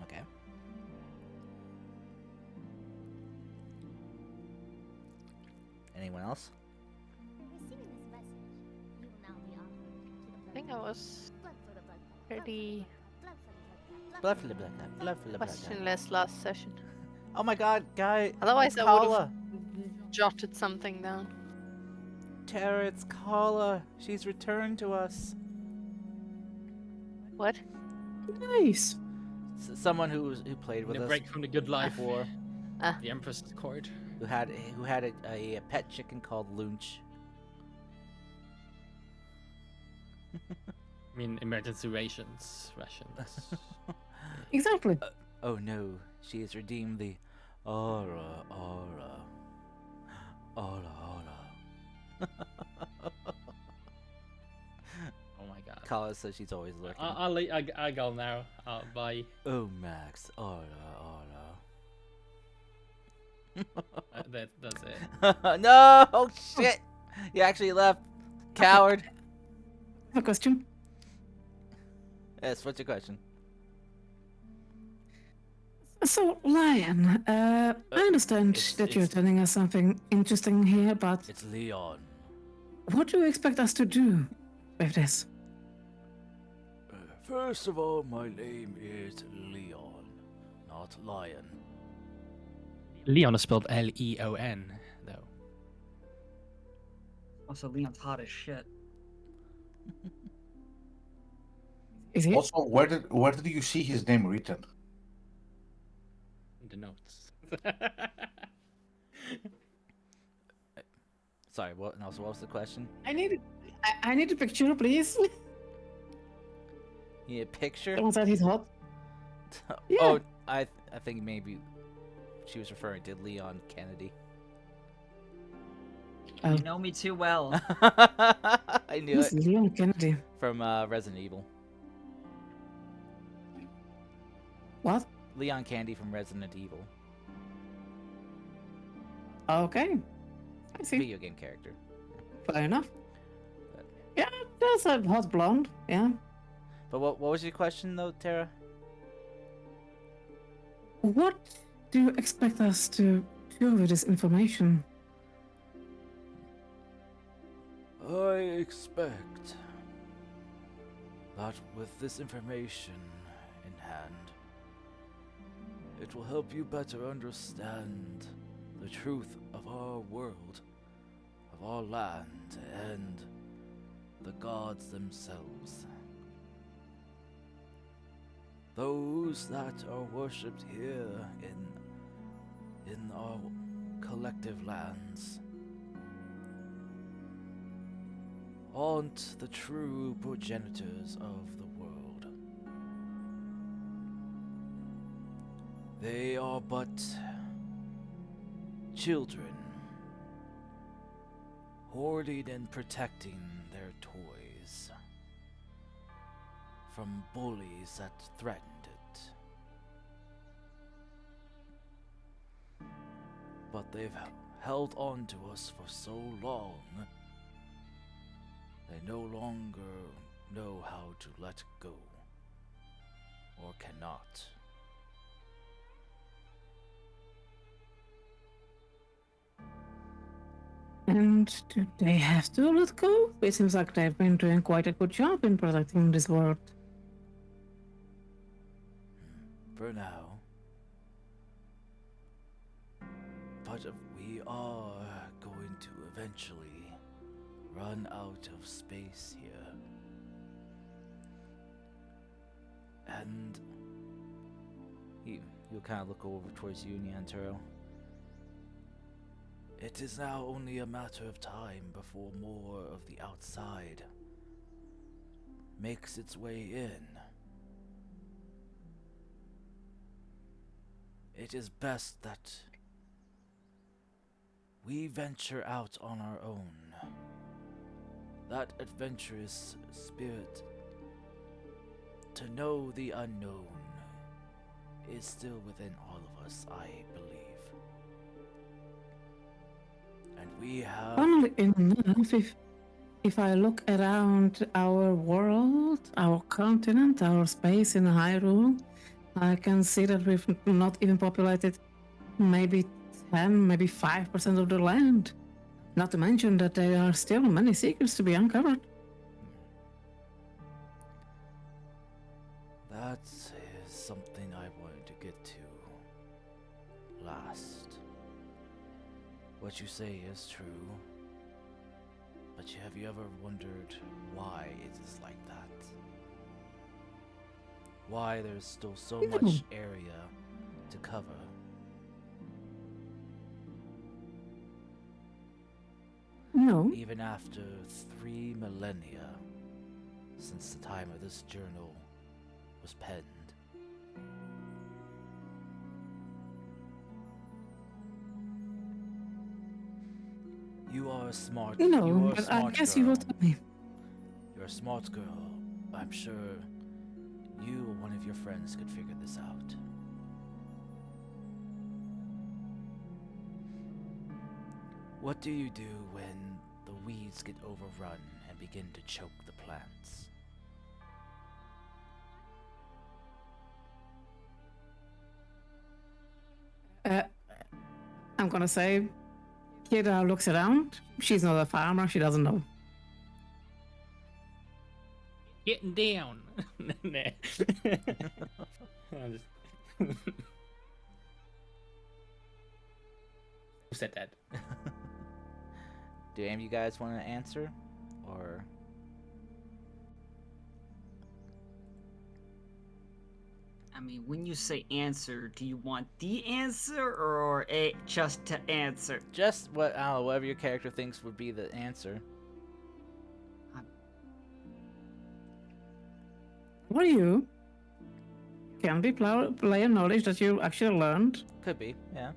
[SPEAKER 1] Okay. Anyone else?
[SPEAKER 8] Receiving this message, you will now be offered to the
[SPEAKER 2] I think I was
[SPEAKER 8] blood for the blood pact,
[SPEAKER 2] pretty
[SPEAKER 1] Blah, blah, blah, blah, blah, blah, blah.
[SPEAKER 2] questionless last session.
[SPEAKER 1] Oh my god, guy.
[SPEAKER 2] Otherwise,
[SPEAKER 1] it's
[SPEAKER 2] I would
[SPEAKER 1] Kala.
[SPEAKER 2] have jotted something down.
[SPEAKER 1] Tara, it's Kala. She's returned to us.
[SPEAKER 2] What?
[SPEAKER 4] Nice.
[SPEAKER 1] Someone who played with
[SPEAKER 3] In a
[SPEAKER 1] us
[SPEAKER 3] break from the good life,
[SPEAKER 1] before,
[SPEAKER 3] the Empress's Court.
[SPEAKER 1] who had a pet chicken called Lunch.
[SPEAKER 3] I mean, emergency rations.
[SPEAKER 4] Exactly.
[SPEAKER 1] Oh no, she has redeemed the aura.
[SPEAKER 3] Oh my god.
[SPEAKER 1] Kala says she's always looking.
[SPEAKER 3] I go now. Bye.
[SPEAKER 1] Oh Max, aura.
[SPEAKER 3] That's it.
[SPEAKER 1] No! Oh shit! You actually left. Coward.
[SPEAKER 4] I have a question.
[SPEAKER 1] Yes, what's your question?
[SPEAKER 4] So, Lion, I understand that you're
[SPEAKER 1] it's-
[SPEAKER 4] telling us something interesting here, but
[SPEAKER 1] It's Leon.
[SPEAKER 4] what do you expect us to do with this?
[SPEAKER 1] First of all, my name is Leon, not Lion.
[SPEAKER 3] Leon is spelled Leon, though.
[SPEAKER 5] Also, Leon's hot as shit.
[SPEAKER 4] Is it?
[SPEAKER 7] Also, where did you see his name written?
[SPEAKER 3] In the notes.
[SPEAKER 1] Sorry, what? No, so what was the question?
[SPEAKER 4] I need a picture, please.
[SPEAKER 1] You need a picture?
[SPEAKER 4] Someone said he's hot. Yeah.
[SPEAKER 1] Oh, I think maybe she was referring to Leon Kennedy.
[SPEAKER 5] You know me too well.
[SPEAKER 1] I knew
[SPEAKER 4] Who's
[SPEAKER 1] it
[SPEAKER 4] Leon Kennedy?
[SPEAKER 1] from Resident Evil.
[SPEAKER 4] What?
[SPEAKER 1] Leon Candy from Resident Evil.
[SPEAKER 4] Okay. I see.
[SPEAKER 1] Video game character.
[SPEAKER 4] Fair enough. Yeah, there's a hot blonde. Yeah.
[SPEAKER 1] But what was your question though, Tara?
[SPEAKER 4] What do you expect us to do with this information?
[SPEAKER 1] I expect that with this information in hand, it will help you better understand the truth of our world, of our land, and the gods themselves. Those that are worshipped here in our collective lands aren't the true progenitors of the world. They are but children, hoarding and protecting their toys from bullies that threatened it. But they've held on to us for so long, they no longer know how to let go, or cannot.
[SPEAKER 4] And do they have to let go? It seems like they've been doing quite a good job in protecting this world.
[SPEAKER 1] For now. But we are going to eventually run out of space here. And you'll kind of look over towards you, Nyantaro. It is now only a matter of time before more of the outside makes its way in. It is best that we venture out on our own. That adventurous spirit to know the unknown is still within all of us, I believe. And we have.
[SPEAKER 4] Funnily enough, if I look around our world, our continent, our space in Hyrule, I can see that we've not even populated maybe 10, maybe 5% of the land. Not to mention that there are still many secrets to be uncovered.
[SPEAKER 1] That is something I wanted to get to last. What you say is true. But have you ever wondered why it is like that? Why there's still so much area to cover?
[SPEAKER 4] No.
[SPEAKER 1] Even after 3 millennia since the time of this journal was penned. You are a smart. You
[SPEAKER 4] No,
[SPEAKER 1] are a
[SPEAKER 4] but I
[SPEAKER 1] smart
[SPEAKER 4] guess
[SPEAKER 1] girl.
[SPEAKER 4] you will tell me.
[SPEAKER 1] You're a smart girl. I'm sure you or one of your friends could figure this out. What do you do when the weeds get overrun and begin to choke the plants?
[SPEAKER 4] I'm gonna say, Kira looks around. She's not a farmer. She doesn't know.
[SPEAKER 3] Getting down. Nah. I'm just... Who said that?
[SPEAKER 1] Do any of you guys want to answer? Or...
[SPEAKER 5] I mean, when you say answer, do you want the answer or just to answer?
[SPEAKER 1] Just what, I don't know, whatever your character thinks would be the answer.
[SPEAKER 4] What are you? Can be player knowledge that you actually learned.
[SPEAKER 1] Could be, yeah.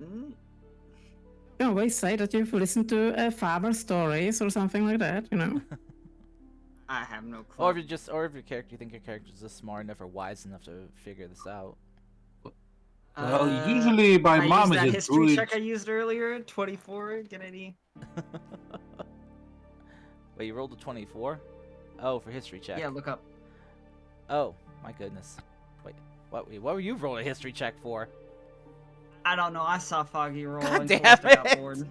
[SPEAKER 5] Mm,
[SPEAKER 4] You can always say that you've listened to farmer stories or something like that, you know.
[SPEAKER 5] I have no clue.
[SPEAKER 1] Or if you think your character's just smart enough or wise enough to figure this out.
[SPEAKER 7] Well, usually my
[SPEAKER 5] I
[SPEAKER 7] mom
[SPEAKER 5] used that
[SPEAKER 7] is a
[SPEAKER 5] history
[SPEAKER 7] druid.
[SPEAKER 5] check I used earlier. 24. Get any?
[SPEAKER 1] Wait, you rolled a 24? Oh, for history check.
[SPEAKER 5] Yeah, look up.
[SPEAKER 1] Oh, my goodness. Wait, what were you rolling a history check for?
[SPEAKER 5] I don't know. I saw Foggy roll
[SPEAKER 1] God
[SPEAKER 5] and
[SPEAKER 1] damn
[SPEAKER 5] Calista got
[SPEAKER 1] it.
[SPEAKER 5] bored.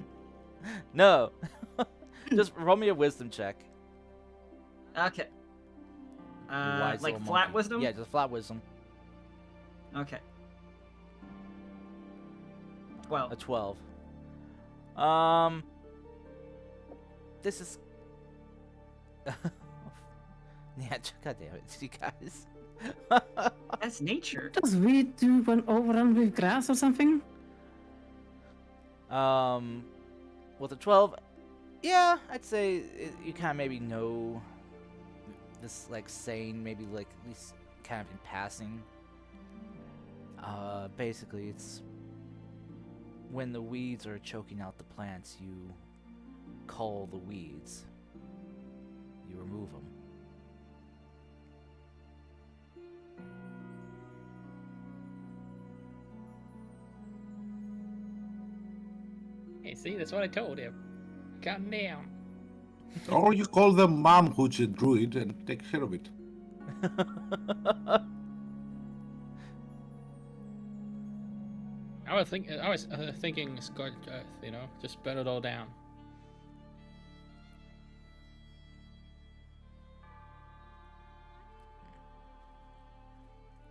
[SPEAKER 1] No. Just roll me a wisdom check.
[SPEAKER 5] Okay.
[SPEAKER 1] You wise
[SPEAKER 5] Like
[SPEAKER 1] little
[SPEAKER 5] flat
[SPEAKER 1] monkey.
[SPEAKER 5] wisdom?
[SPEAKER 1] Yeah, just flat wisdom.
[SPEAKER 5] Okay. 12.
[SPEAKER 1] A 12. This is... Yeah, god damn it, you guys.
[SPEAKER 5] That's nature.
[SPEAKER 4] Does we do an overrun with grass or something?
[SPEAKER 1] With a 12, yeah, I'd say you kind of maybe know this, like, saying, maybe, like, at least kind of in passing. Basically, it's when the weeds are choking out the plants, you cull the weeds. You remove them.
[SPEAKER 3] Hey, see, that's what I told him. Calm down.
[SPEAKER 7] Or you call them mom, who's a druid, and take care of it.
[SPEAKER 3] I was thinking Scorched Earth, you know, just burn it all down.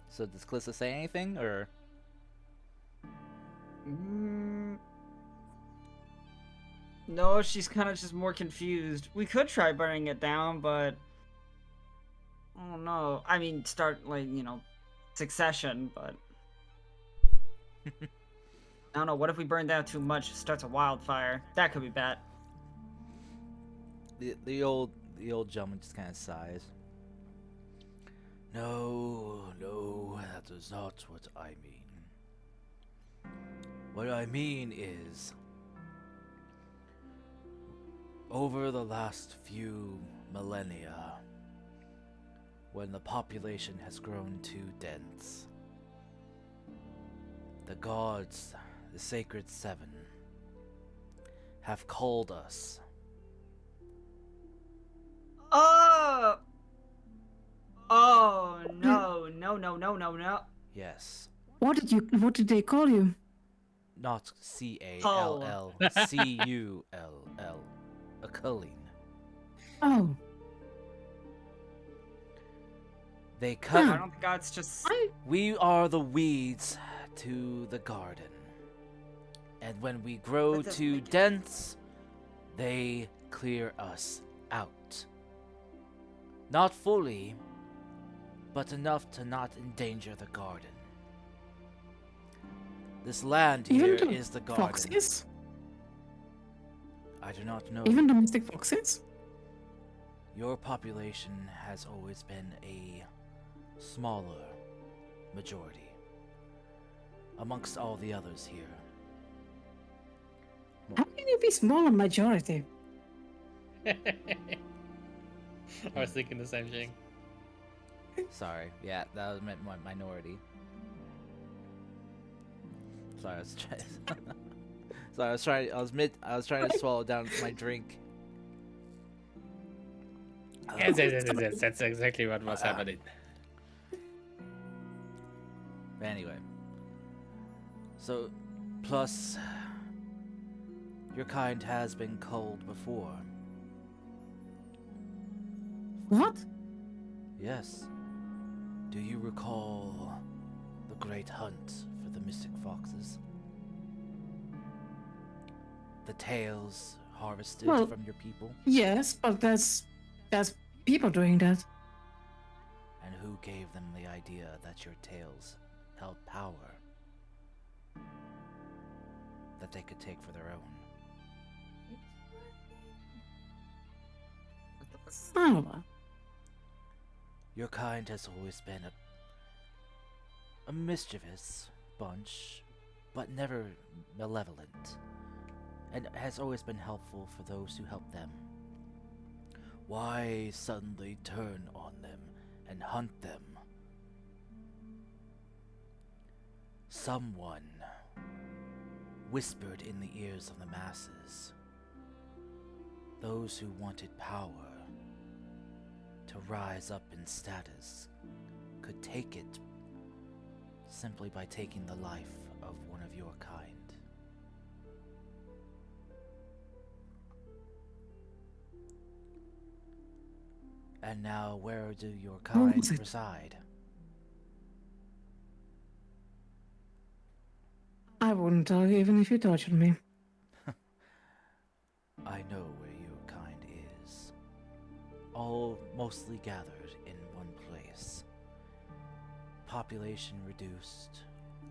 [SPEAKER 1] So does Calista say anything, or?
[SPEAKER 5] No, she's kind of just more confused. We could try burning it down, but... Oh no. I mean, start, like, you know, succession, but... I don't know, what if we burn down too much, it starts a wildfire? That could be bad.
[SPEAKER 1] The old gentleman just kind of sighs. No, that is not what I mean. What I mean is, over the last few millennia, when the population has grown too dense. The gods, the Sacred Seven, have called us.
[SPEAKER 5] Oh! Oh, no, no, no, no, no, no.
[SPEAKER 1] Yes,
[SPEAKER 4] What did they call you?
[SPEAKER 1] not Call, Cull, a culling.
[SPEAKER 4] Oh,
[SPEAKER 1] They
[SPEAKER 5] I
[SPEAKER 1] cut.
[SPEAKER 5] don't think gods just...
[SPEAKER 1] We are the weeds to the garden. And when we grow
[SPEAKER 5] That doesn't
[SPEAKER 1] too
[SPEAKER 5] make it-
[SPEAKER 1] dense, they clear us out. Not fully, but enough to not endanger the garden. This land here
[SPEAKER 4] even
[SPEAKER 1] is
[SPEAKER 4] the
[SPEAKER 1] the garden.
[SPEAKER 4] foxes?
[SPEAKER 1] I do not know.
[SPEAKER 4] Even domestic foxes?
[SPEAKER 1] Your population has always been a smaller majority amongst all the others here.
[SPEAKER 4] How can you be smaller majority?
[SPEAKER 3] I was thinking the same thing.
[SPEAKER 1] Sorry, yeah, that was my minority. Sorry, I was trying. Sorry, I was trying to swallow down my drink.
[SPEAKER 3] Yes, that's exactly what was happening.
[SPEAKER 1] Anyway, so plus your kind has been culled before.
[SPEAKER 4] What?
[SPEAKER 1] Yes. Do you recall the great hunt for the mystic foxes? The tails harvested
[SPEAKER 4] Well-
[SPEAKER 1] from your people?
[SPEAKER 4] Yes, but that's people doing that.
[SPEAKER 1] And who gave them the idea that your tails held power that they could take for their own?
[SPEAKER 4] Oh,
[SPEAKER 1] Your kind has always been a mischievous bunch, but never malevolent, and has always been helpful for those who help them. Why suddenly turn on them and hunt them? Someone whispered in the ears of the masses, those who wanted power to rise up in status could take it simply by taking the life of one of your kind. And now, where do your kind
[SPEAKER 4] was it?
[SPEAKER 1] reside?
[SPEAKER 4] I wouldn't tell you even if you tortured me.
[SPEAKER 1] I know where your kind is. All mostly gathered in one place. Population reduced,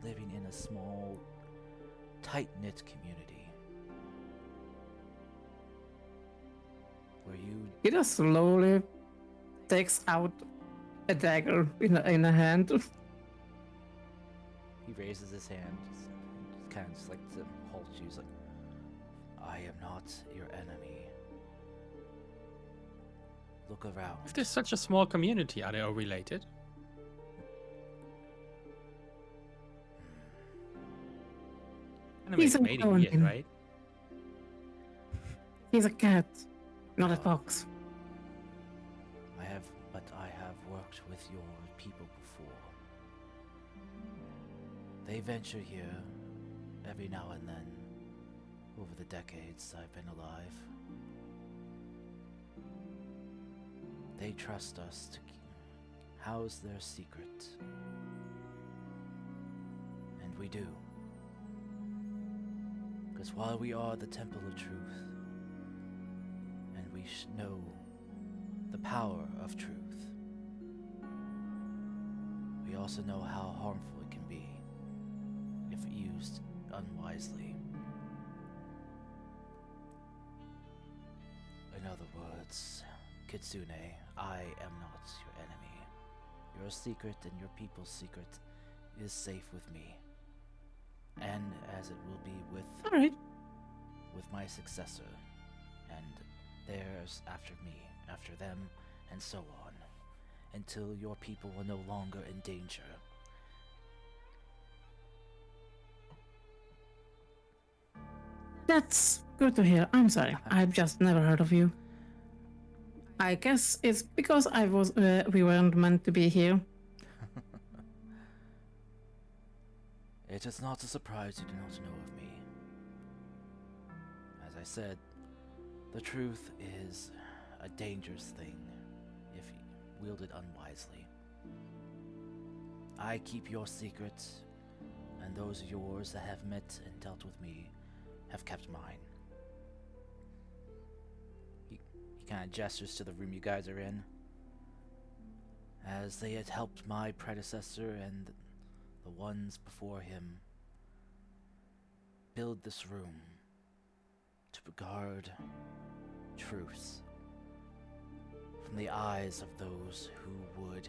[SPEAKER 1] living in a small, tight-knit community. Where you
[SPEAKER 4] He just slowly takes out a dagger in a hand.
[SPEAKER 1] He raises his hand, just kind of just like to halt you. He's like, I am not your enemy. Look around.
[SPEAKER 3] If there's such a small community, are they all related?
[SPEAKER 4] He's
[SPEAKER 3] Animated
[SPEAKER 4] a
[SPEAKER 3] mating
[SPEAKER 4] clone.
[SPEAKER 3] weird, right?
[SPEAKER 4] He's a cat, not a fox.
[SPEAKER 1] I have worked with your people before. They venture here every now and then over the decades I've been alive. They trust us to house their secret. And we do. Because while we are the Temple of Truth, and we know the power of truth, we also know how harmful it can be if used unwisely. In other words, Kitsune, I am not your enemy. Your secret and your people's secret is safe with me. And as it will be
[SPEAKER 4] Alright.
[SPEAKER 1] with my successor, and theirs after me, after them, and so on. until your people are no longer in danger.
[SPEAKER 4] That's good to hear. I'm sorry. I've just never heard of you. I guess it's because we weren't meant to be here.
[SPEAKER 1] It is not a surprise you do not know of me. As I said, the truth is a dangerous thing if wielded unwisely. I keep your secrets, and those of yours that have met and dealt with me have kept mine. He kind of gestures to the room you guys are in. As they had helped my predecessor and the ones before him build this room to guard truths from the eyes of those who would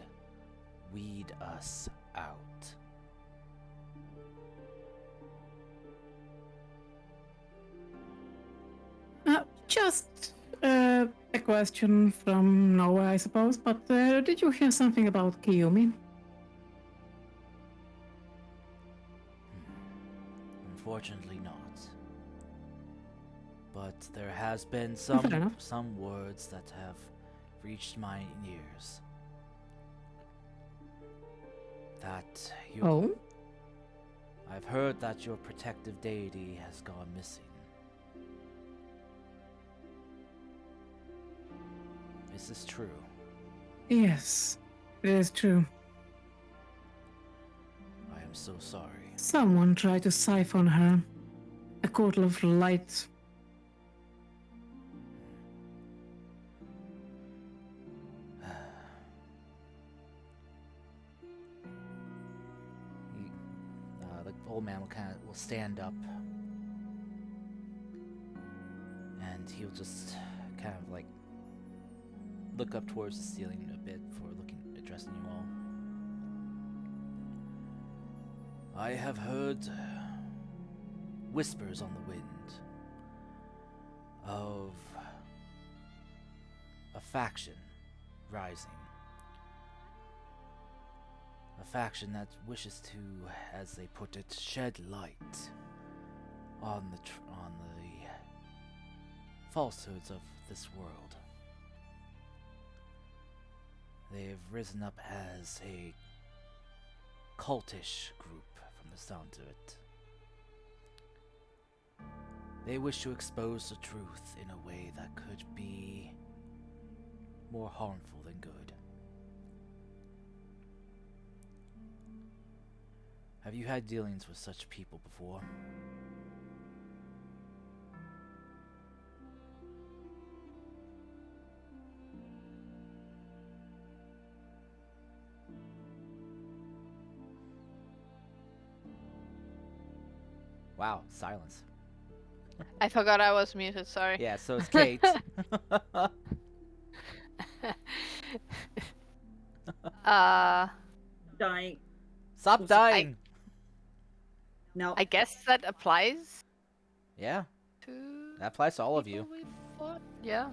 [SPEAKER 1] weed us out.
[SPEAKER 4] Just a question from nowhere, I suppose, but did you hear something about Kiyumi?
[SPEAKER 1] Unfortunately not. But there has been
[SPEAKER 4] Fair enough.
[SPEAKER 1] some words that have reached my ears. That you
[SPEAKER 4] Oh?
[SPEAKER 1] I've heard that your protective deity has gone missing. Is this true?
[SPEAKER 4] Yes, it is true.
[SPEAKER 1] I am so sorry.
[SPEAKER 4] Someone tried to siphon her. A Court of Light.
[SPEAKER 1] The old man will stand up, and he'll just kind of like look up towards the ceiling a bit before addressing you all. I have heard whispers on the wind of a faction rising. A faction that wishes to, as they put it, shed light on the falsehoods of this world. They have risen up as a cultish group from the sound of it. They wish to expose the truth in a way that could be more harmful than good. Have you had dealings with such people before? Wow, silence.
[SPEAKER 2] I forgot I was muted, sorry.
[SPEAKER 1] Yeah, so it's Kate.
[SPEAKER 5] Dying.
[SPEAKER 1] Stop dying!
[SPEAKER 5] No.
[SPEAKER 2] I guess that applies
[SPEAKER 1] Yeah,
[SPEAKER 2] to
[SPEAKER 1] that applies to all of you.
[SPEAKER 2] people we fought. Yeah.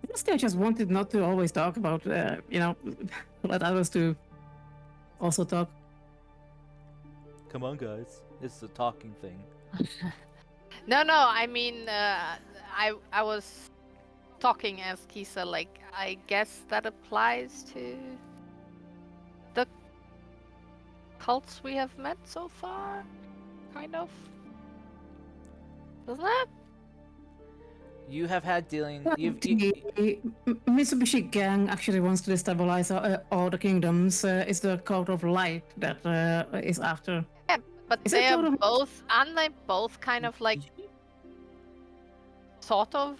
[SPEAKER 4] Honestly, I just wanted not to always talk about, let others to also talk.
[SPEAKER 1] Come on, guys. This is a talking thing.
[SPEAKER 2] No, I mean, I was talking as Kisa, like, I guess that applies to the cults we have met so far, kind of. Doesn't it?
[SPEAKER 1] You have had dealing.
[SPEAKER 4] The Mitsubishi gang actually wants to destabilize all the kingdoms. It's the Code of Light that is after.
[SPEAKER 2] But
[SPEAKER 4] Is
[SPEAKER 2] they
[SPEAKER 4] it
[SPEAKER 2] are
[SPEAKER 4] Totem-
[SPEAKER 2] both, aren't they both kind of like, sort of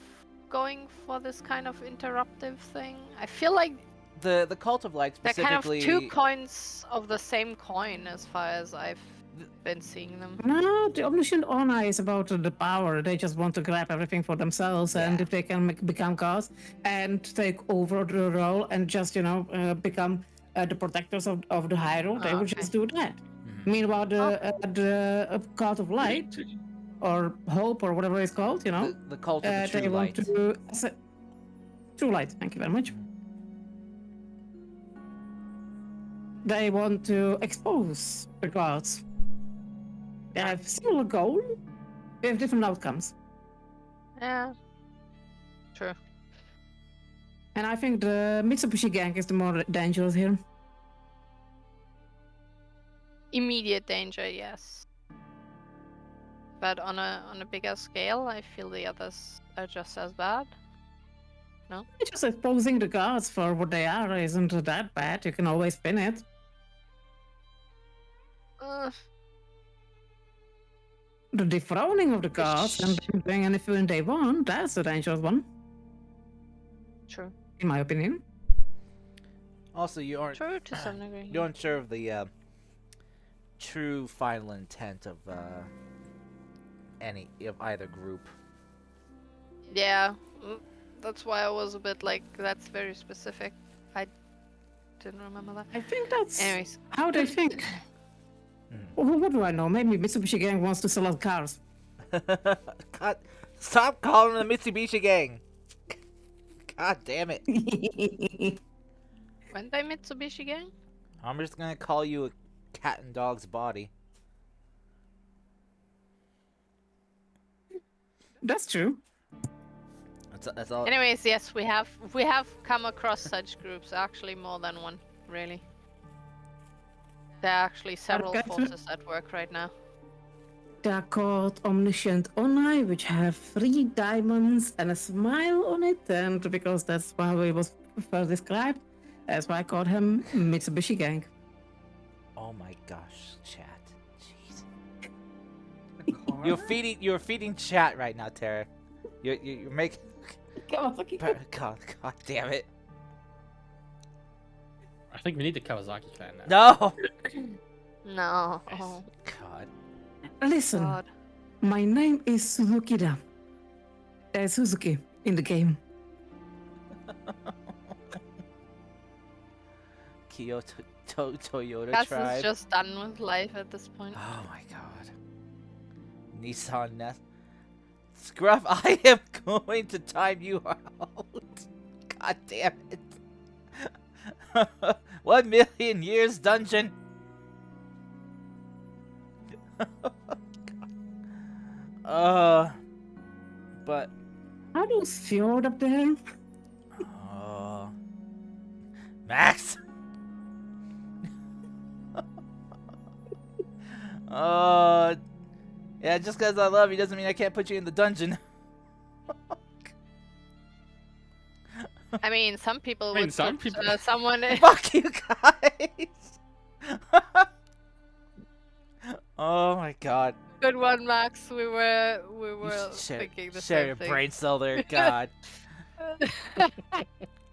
[SPEAKER 2] going for this kind of interruptive thing? I feel like
[SPEAKER 1] the Cult of Light
[SPEAKER 2] they're kind of
[SPEAKER 1] specifically.
[SPEAKER 2] two coins of the same coin as far as I've been seeing them.
[SPEAKER 4] No, the Omniscient Ona is about the power. They just want to grab everything for themselves, and
[SPEAKER 1] Yeah.
[SPEAKER 4] if they can become gods and take over the role and just, become the protectors of the Hyrule, they
[SPEAKER 2] Oh,
[SPEAKER 4] would
[SPEAKER 2] okay.
[SPEAKER 4] just do that.
[SPEAKER 1] Mhm.
[SPEAKER 4] Meanwhile, the God of Light, or Hope, or whatever it's called,
[SPEAKER 1] The Cult of the
[SPEAKER 4] they
[SPEAKER 1] True
[SPEAKER 4] want
[SPEAKER 1] Light.
[SPEAKER 4] to. True Light, thank you very much. they want to expose the gods. They have similar goal. They have different outcomes.
[SPEAKER 2] Yeah. True.
[SPEAKER 4] And I think the Mitsubishi gang is the more dangerous here.
[SPEAKER 2] Immediate danger, yes. But on a bigger scale, I feel the others are just as bad.
[SPEAKER 4] Just exposing the gods for what they are isn't that bad. You can always spin it. The dethroning of the gods and them doing anything they want, that's the dangerous one,
[SPEAKER 2] True.
[SPEAKER 4] in my opinion.
[SPEAKER 1] Also, you aren't
[SPEAKER 2] True to some degree.
[SPEAKER 1] you aren't sure of the true final intent of either group.
[SPEAKER 2] Yeah. That's why I was a bit like, that's very specific. I didn't remember that.
[SPEAKER 4] I think that's
[SPEAKER 2] Anyways.
[SPEAKER 4] how they think. Well, what do I know? Maybe Mitsubishi gang wants to sell us cars.
[SPEAKER 1] God, stop calling them the Mitsubishi gang. God damn it.
[SPEAKER 2] Went by Mitsubishi gang?
[SPEAKER 1] I'm just gonna call you a cat and dog's body.
[SPEAKER 4] That's true.
[SPEAKER 1] That's all.
[SPEAKER 2] Anyways, yes, we have come across such groups, actually more than one, really. There are actually several
[SPEAKER 4] Okay, so-
[SPEAKER 2] forces at work right now.
[SPEAKER 4] They are called Omniscient Onai, which have 3 diamonds and a smile on it, and because that's how it was first described, that's why I called him Mitsubishi gang.
[SPEAKER 1] Oh my gosh, chat. Jeez. You're feeding chat right now, Tara. You're making. God damn it.
[SPEAKER 3] I think we need the Kawasaki clan now.
[SPEAKER 1] No.
[SPEAKER 2] No.
[SPEAKER 3] Yes.
[SPEAKER 2] Oh,
[SPEAKER 1] God.
[SPEAKER 4] Listen,
[SPEAKER 2] God.
[SPEAKER 4] my name is Suzukida. There's Suzuki in the game.
[SPEAKER 1] Kyoto Toyota
[SPEAKER 2] Gus
[SPEAKER 1] tribe.
[SPEAKER 2] is just done with life at this point.
[SPEAKER 1] Oh my god. Nissan Nest. Scruff, I am going to time you out. God damn it. 1 million years dungeon. But
[SPEAKER 4] How do you fjord up there?
[SPEAKER 1] Max. Yeah, just because I love you doesn't mean I can't put you in the dungeon.
[SPEAKER 2] I mean, some people
[SPEAKER 3] I mean,
[SPEAKER 2] would
[SPEAKER 3] some
[SPEAKER 2] put,
[SPEAKER 3] people-
[SPEAKER 2] someone.
[SPEAKER 1] Fuck you guys. Oh my god.
[SPEAKER 2] Good one, Max. We were
[SPEAKER 1] Share
[SPEAKER 2] thinking the
[SPEAKER 1] your
[SPEAKER 2] same thing.
[SPEAKER 1] brain cell there, god.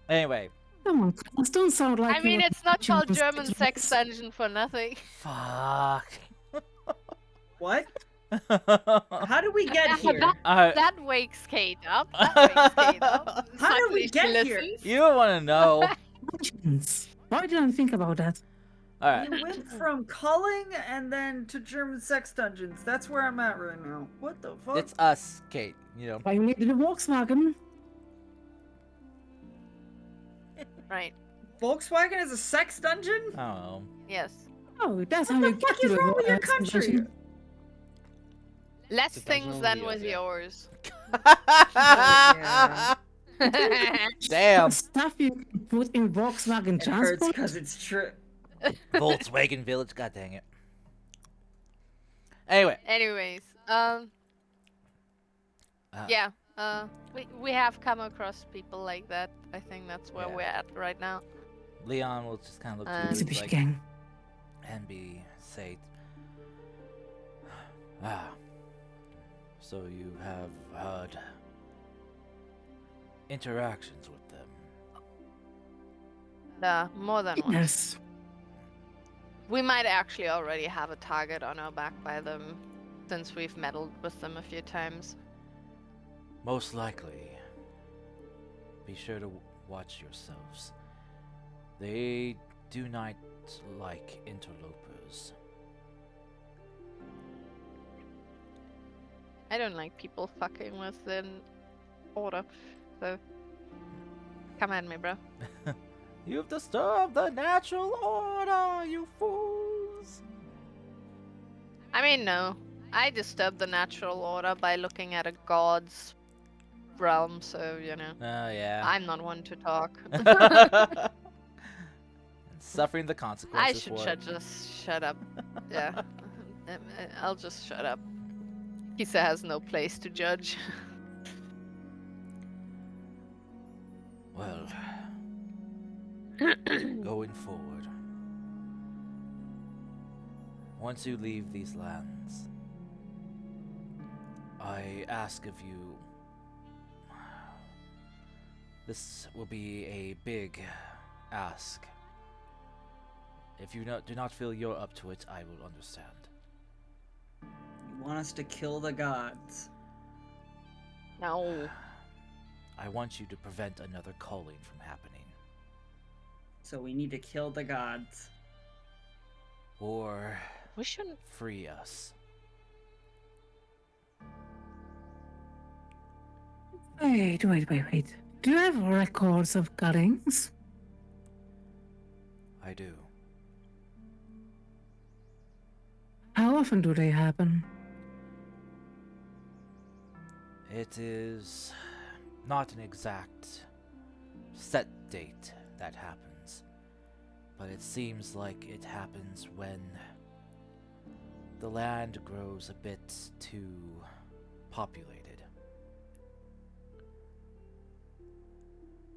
[SPEAKER 1] Anyway,
[SPEAKER 4] Come on, Carlos, don't sound like
[SPEAKER 2] I mean,
[SPEAKER 4] you're
[SPEAKER 2] it's not called
[SPEAKER 4] German
[SPEAKER 2] German sex dungeon for nothing.
[SPEAKER 1] fuck.
[SPEAKER 5] What? How did we get here?
[SPEAKER 2] That wakes Kate up. That wakes Kate up.
[SPEAKER 5] How did we
[SPEAKER 2] Suddenly
[SPEAKER 5] get
[SPEAKER 2] she
[SPEAKER 5] here?
[SPEAKER 2] listens.
[SPEAKER 1] You don't want to know.
[SPEAKER 4] Dungeons. Why didn't I think about that?
[SPEAKER 1] Alright.
[SPEAKER 5] We went from culling and then to German sex dungeons. That's where I'm at right now. What the fuck?
[SPEAKER 1] It's us, Kate. You know.
[SPEAKER 4] Why you needed a Volkswagen?
[SPEAKER 2] Right.
[SPEAKER 5] Volkswagen is a sex dungeon?
[SPEAKER 1] I don't know.
[SPEAKER 2] Yes.
[SPEAKER 4] Oh, that's how
[SPEAKER 5] What
[SPEAKER 4] you
[SPEAKER 5] the fuck
[SPEAKER 4] get to
[SPEAKER 5] is
[SPEAKER 4] the
[SPEAKER 5] wrong with your
[SPEAKER 4] Volkswagen
[SPEAKER 5] country?
[SPEAKER 4] dungeon.
[SPEAKER 2] Less
[SPEAKER 3] Depends
[SPEAKER 2] things
[SPEAKER 3] on
[SPEAKER 2] than
[SPEAKER 3] the,
[SPEAKER 2] with
[SPEAKER 3] yeah.
[SPEAKER 2] yours.
[SPEAKER 5] Yeah.
[SPEAKER 1] Damn.
[SPEAKER 4] Stuff you can put in Volkswagen
[SPEAKER 5] It hurts
[SPEAKER 4] transport.
[SPEAKER 5] because it's true.
[SPEAKER 1] Volkswagen Village. God dang it. Anyway.
[SPEAKER 2] Anyways, yeah, we have come across people like that. I think that's where
[SPEAKER 1] Yeah.
[SPEAKER 2] we're at right now.
[SPEAKER 1] Leon will just kind of look
[SPEAKER 2] And-
[SPEAKER 1] to you
[SPEAKER 4] Mitsubishi
[SPEAKER 1] like,
[SPEAKER 4] gang.
[SPEAKER 1] and say, so you have had interactions with them.
[SPEAKER 2] More than one.
[SPEAKER 4] Yes.
[SPEAKER 2] We might actually already have a target on our back by them, since we've meddled with them a few times.
[SPEAKER 1] Most likely. Be sure to watch yourselves. They do not like interlopers.
[SPEAKER 2] I don't like people fucking with the order, so come at me, bro.
[SPEAKER 1] You've disturbed the natural order, you fools!
[SPEAKER 2] I mean, no. I disturb the natural order by looking at a god's realm, so, you know.
[SPEAKER 1] Oh, yeah.
[SPEAKER 2] I'm not one to talk.
[SPEAKER 1] And suffering the
[SPEAKER 2] I
[SPEAKER 1] consequences
[SPEAKER 2] should
[SPEAKER 1] for it.
[SPEAKER 2] just shut up. Yeah. I'll just shut up. Kisa has no place to judge.
[SPEAKER 1] Well, going forward, once you leave these lands, I ask of you. This will be a big ask. If you do not feel you're up to it, I will understand.
[SPEAKER 5] You want us to kill the gods?
[SPEAKER 2] No.
[SPEAKER 1] I want you to prevent another culling from happening.
[SPEAKER 5] So we need to kill the gods.
[SPEAKER 1] Or
[SPEAKER 2] We shouldn't.
[SPEAKER 1] free us.
[SPEAKER 4] Wait. Do you have records of cuttings?
[SPEAKER 1] I do.
[SPEAKER 4] How often do they happen?
[SPEAKER 1] It is not an exact set date that happens, but it seems like it happens when the land grows a bit too populated.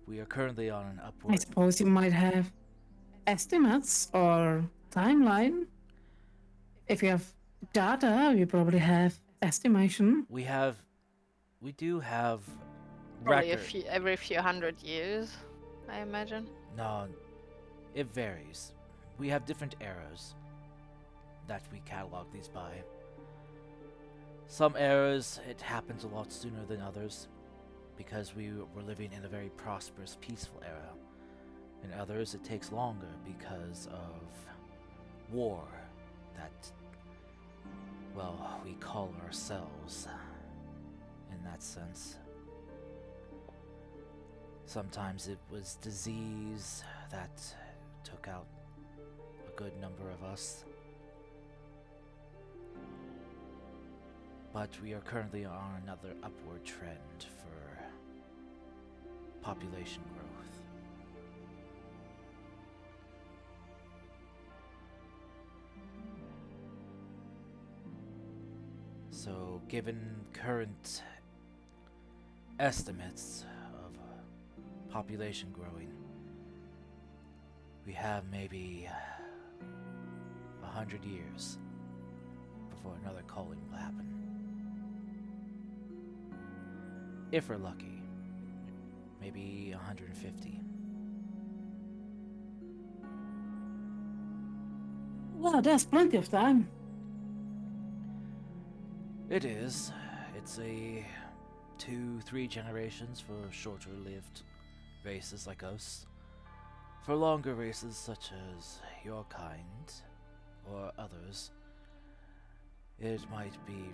[SPEAKER 1] We are currently on an
[SPEAKER 4] I
[SPEAKER 1] upward.
[SPEAKER 4] suppose you might have estimates or timeline. If you have data, you probably have estimation.
[SPEAKER 1] We do have
[SPEAKER 2] Probably
[SPEAKER 1] record.
[SPEAKER 2] every few hundred years, I imagine.
[SPEAKER 1] No, it varies. We have different eras that we catalog these by. Some eras, it happens a lot sooner than others, because we were living in a very prosperous, peaceful era. In others, it takes longer because of war that, well, we call ourselves in that sense. Sometimes it was disease that took out a good number of us. But we are currently on another upward trend for population growth. So, given current estimates of population growing, we have maybe 100 years before another culling will happen. If we're lucky, maybe 150.
[SPEAKER 4] Well, there's plenty of time.
[SPEAKER 1] It is. It's a 2-3 generations for shorter-lived races like us. For longer races such as your kind, or others, it might be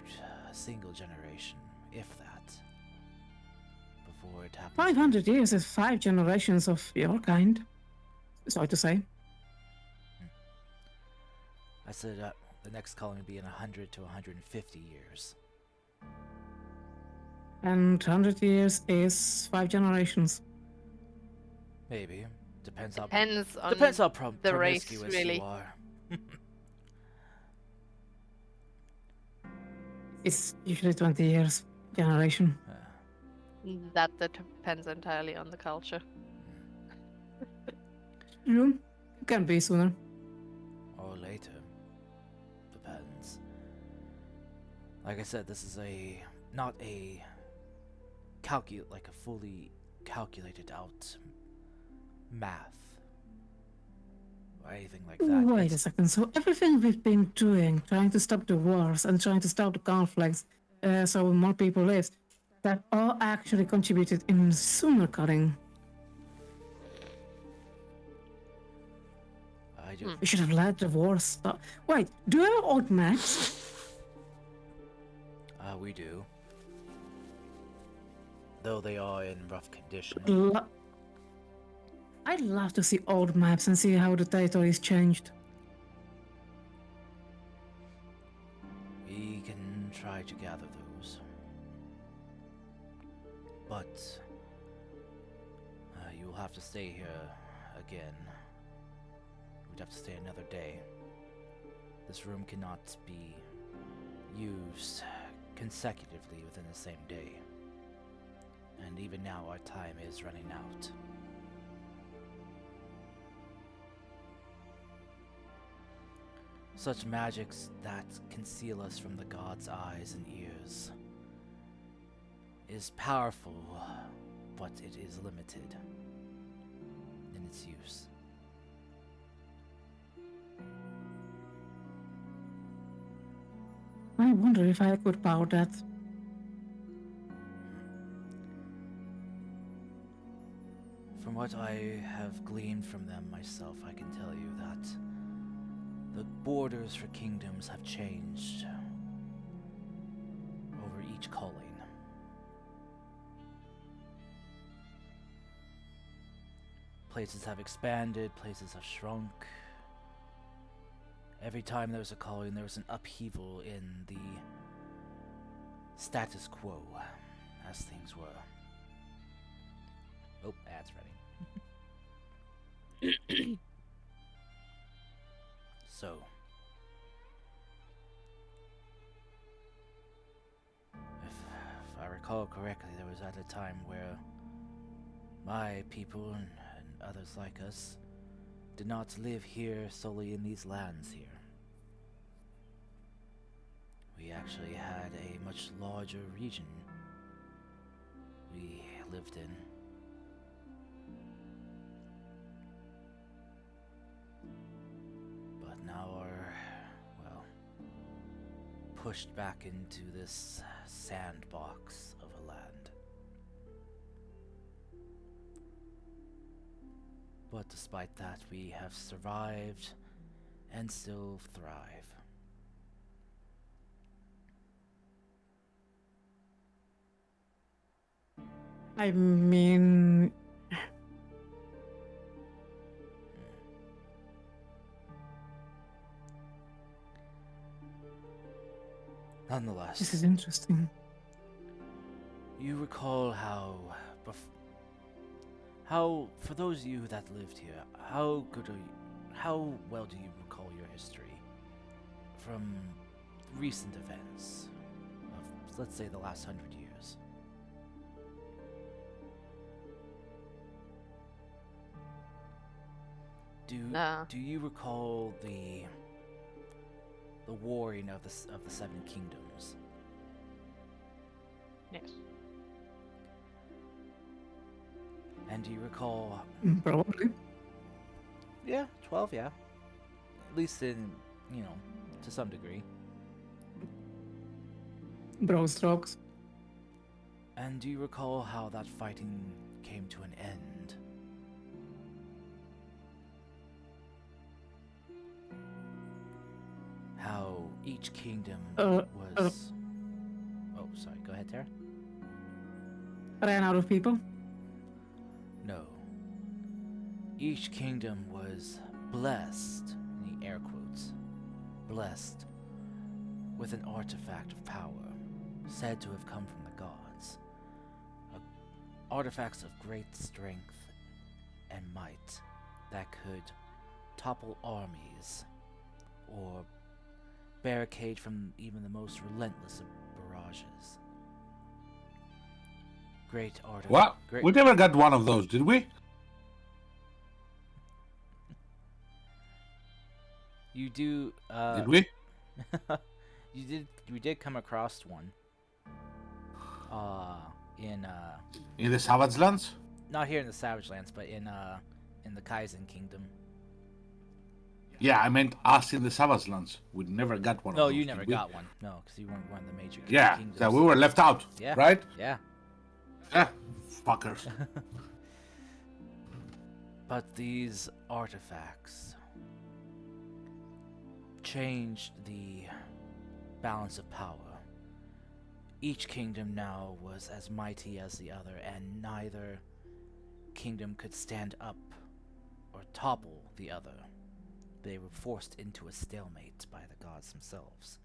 [SPEAKER 1] a single generation, if that, before it happens.
[SPEAKER 4] 500 years is 5 generations of your kind. Sorry to say.
[SPEAKER 1] I said the next colony would be in 100 to 150 years.
[SPEAKER 4] And 100 years is 5 generations.
[SPEAKER 1] Maybe. Depends how
[SPEAKER 2] Depends on
[SPEAKER 1] the
[SPEAKER 2] the race,
[SPEAKER 1] promiscuous
[SPEAKER 2] really.
[SPEAKER 1] you are.
[SPEAKER 4] It's usually 20 years generation.
[SPEAKER 2] That depends entirely on the culture.
[SPEAKER 4] True. Can be sooner.
[SPEAKER 1] Or later. Depends. Like I said, this is not a fully calculated out math or anything like that.
[SPEAKER 4] Wait a
[SPEAKER 1] It's-
[SPEAKER 4] second. So everything we've been doing, trying to stop the wars and trying to stop the conflicts, so more people live, that all actually contributed in sooner cutting.
[SPEAKER 1] I just
[SPEAKER 4] We should have let the war stop. Wait, do you have old maps?
[SPEAKER 1] we do. Though they are in rough condition.
[SPEAKER 4] I'd love to see old maps and see how the territory's changed.
[SPEAKER 1] We can try to gather those. But you'll have to stay here again. We'd have to stay another day. This room cannot be used consecutively within the same day. And even now our time is running out. Such magics that conceal us from the gods' eyes and ears is powerful, but it is limited in its use.
[SPEAKER 4] I wonder if I could power that.
[SPEAKER 1] From what I have gleaned from them myself, I can tell you that the borders for kingdoms have changed over each calling. Places have expanded, places have shrunk. Every time there was a calling, there was an upheaval in the status quo as things were. Oh, ad's ready. So, if I recall correctly, there was at a time where my people and others like us did not live here solely in these lands here. We actually had a much larger region we lived in. But now are, well, pushed back into this sandbox of a land. But despite that, we have survived and still thrive.
[SPEAKER 4] I mean,
[SPEAKER 1] Nonetheless,
[SPEAKER 4] this is interesting.
[SPEAKER 1] you recall how, for those of you that lived here, how well do you recall your history from recent events of, let's say, the last 100 years? Do you recall the warring of the Seven Kingdoms?
[SPEAKER 2] Yes.
[SPEAKER 1] And do you recall?
[SPEAKER 4] Probably.
[SPEAKER 1] Yeah, 12. Yeah, at least in to some degree.
[SPEAKER 4] Broad strokes.
[SPEAKER 1] And do you recall how that fighting came to an end? How each kingdom was... Oh, sorry. Go ahead, Tara.
[SPEAKER 4] Ran out of people.
[SPEAKER 1] No. Each kingdom was blessed, in the air quotes, blessed with an artifact of power, said to have come from the gods. Artifacts of great strength and might that could topple armies or barricade from even the most relentless of barrages. Great artifacts.
[SPEAKER 7] What? We never got one of those, did we?
[SPEAKER 1] You do.
[SPEAKER 7] Did we?
[SPEAKER 1] We did come across one.
[SPEAKER 7] In the Savage Lands?
[SPEAKER 1] Not here in the Savage Lands, but in the Kaizen Kingdom.
[SPEAKER 7] Yeah, I meant us in the Savage Lands. We never got one of
[SPEAKER 1] No,
[SPEAKER 7] those.
[SPEAKER 1] you never
[SPEAKER 7] did we?
[SPEAKER 1] got one. No, because you weren't one of the major
[SPEAKER 7] Yeah,
[SPEAKER 1] kingdoms.
[SPEAKER 7] that we were left out.
[SPEAKER 1] Yeah.
[SPEAKER 7] Right?
[SPEAKER 1] Yeah.
[SPEAKER 7] Yeah. Fuckers.
[SPEAKER 1] But these artifacts changed the balance of power. Each kingdom now was as mighty as the other, and neither kingdom could stand up topple the other. They were forced into a stalemate by the gods themselves.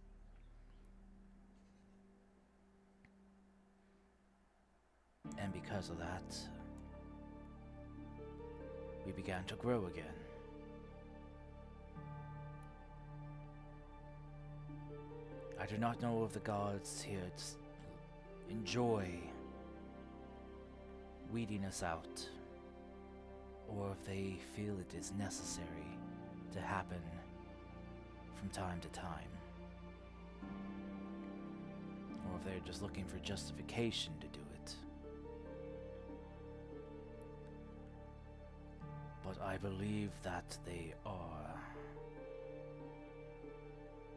[SPEAKER 1] And because of that, we began to grow again. I do not know if the gods here enjoy weeding us out, or if they feel it is necessary to happen from time to time, or if they're just looking for justification to do it. But I believe that they are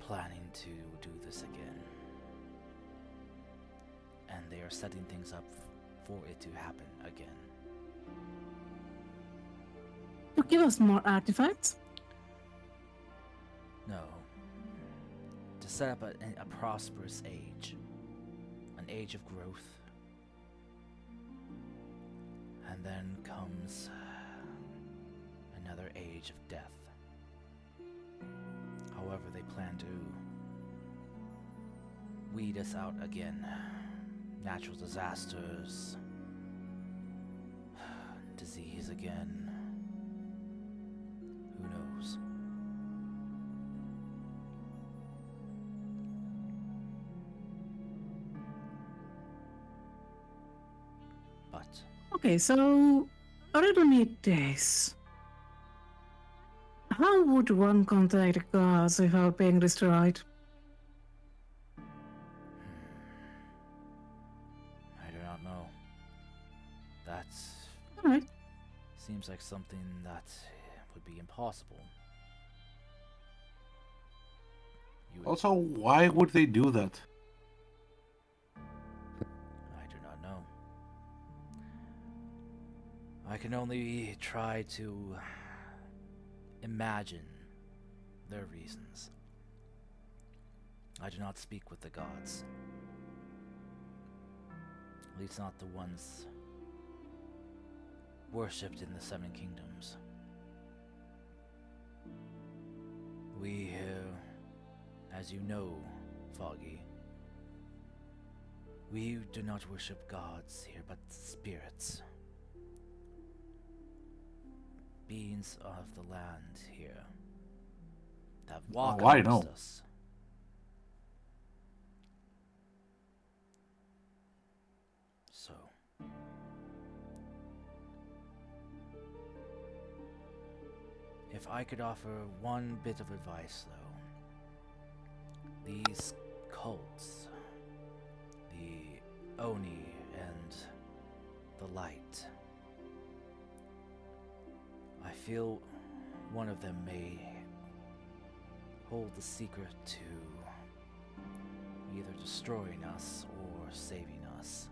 [SPEAKER 1] planning to do this again. And they are setting things up for it to happen again.
[SPEAKER 4] Give us more artifacts.
[SPEAKER 1] No. To set up a prosperous age. An age of growth. And then comes another age of death. However, they plan to weed us out again. Natural disasters, disease again. Who knows? But
[SPEAKER 4] Okay, so riddle me this. How would one contact the gods without being destroyed?
[SPEAKER 1] I do not know. That
[SPEAKER 4] Alright.
[SPEAKER 1] seems like something that would be impossible. You would-
[SPEAKER 7] Also, why would they do that?
[SPEAKER 1] I do not know. I can only try to imagine their reasons. I do not speak with the gods. At least not the ones worshipped in the Seven Kingdoms. We here, as you know, Foggy, we do not worship gods here, but spirits. Beings of the land here that walk
[SPEAKER 7] I
[SPEAKER 1] amongst
[SPEAKER 7] know.
[SPEAKER 1] us. So, if I could offer one bit of advice, though, these cults, the Oni and the Light, I feel one of them may hold the secret to either destroying us or saving us.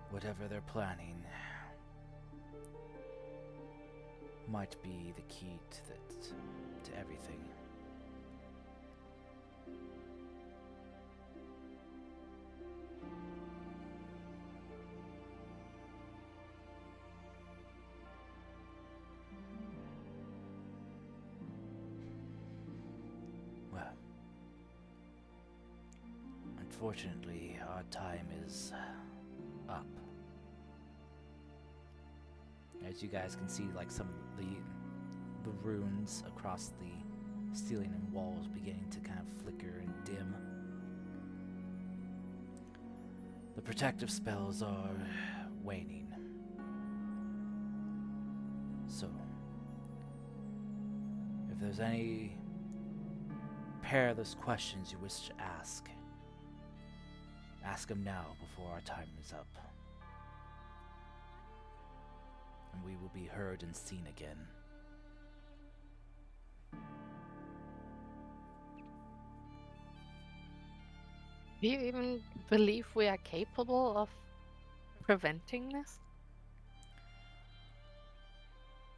[SPEAKER 1] Whatever they're planning might be the key to everything. Well, unfortunately, our time is up. As you guys can see, like some of the runes across the ceiling and walls beginning to kind of flicker and dim. The protective spells are waning. So, if there's any perilous questions you wish to ask them now before our time is up. And we will be heard and seen again.
[SPEAKER 2] Do you even believe we are capable of preventing this?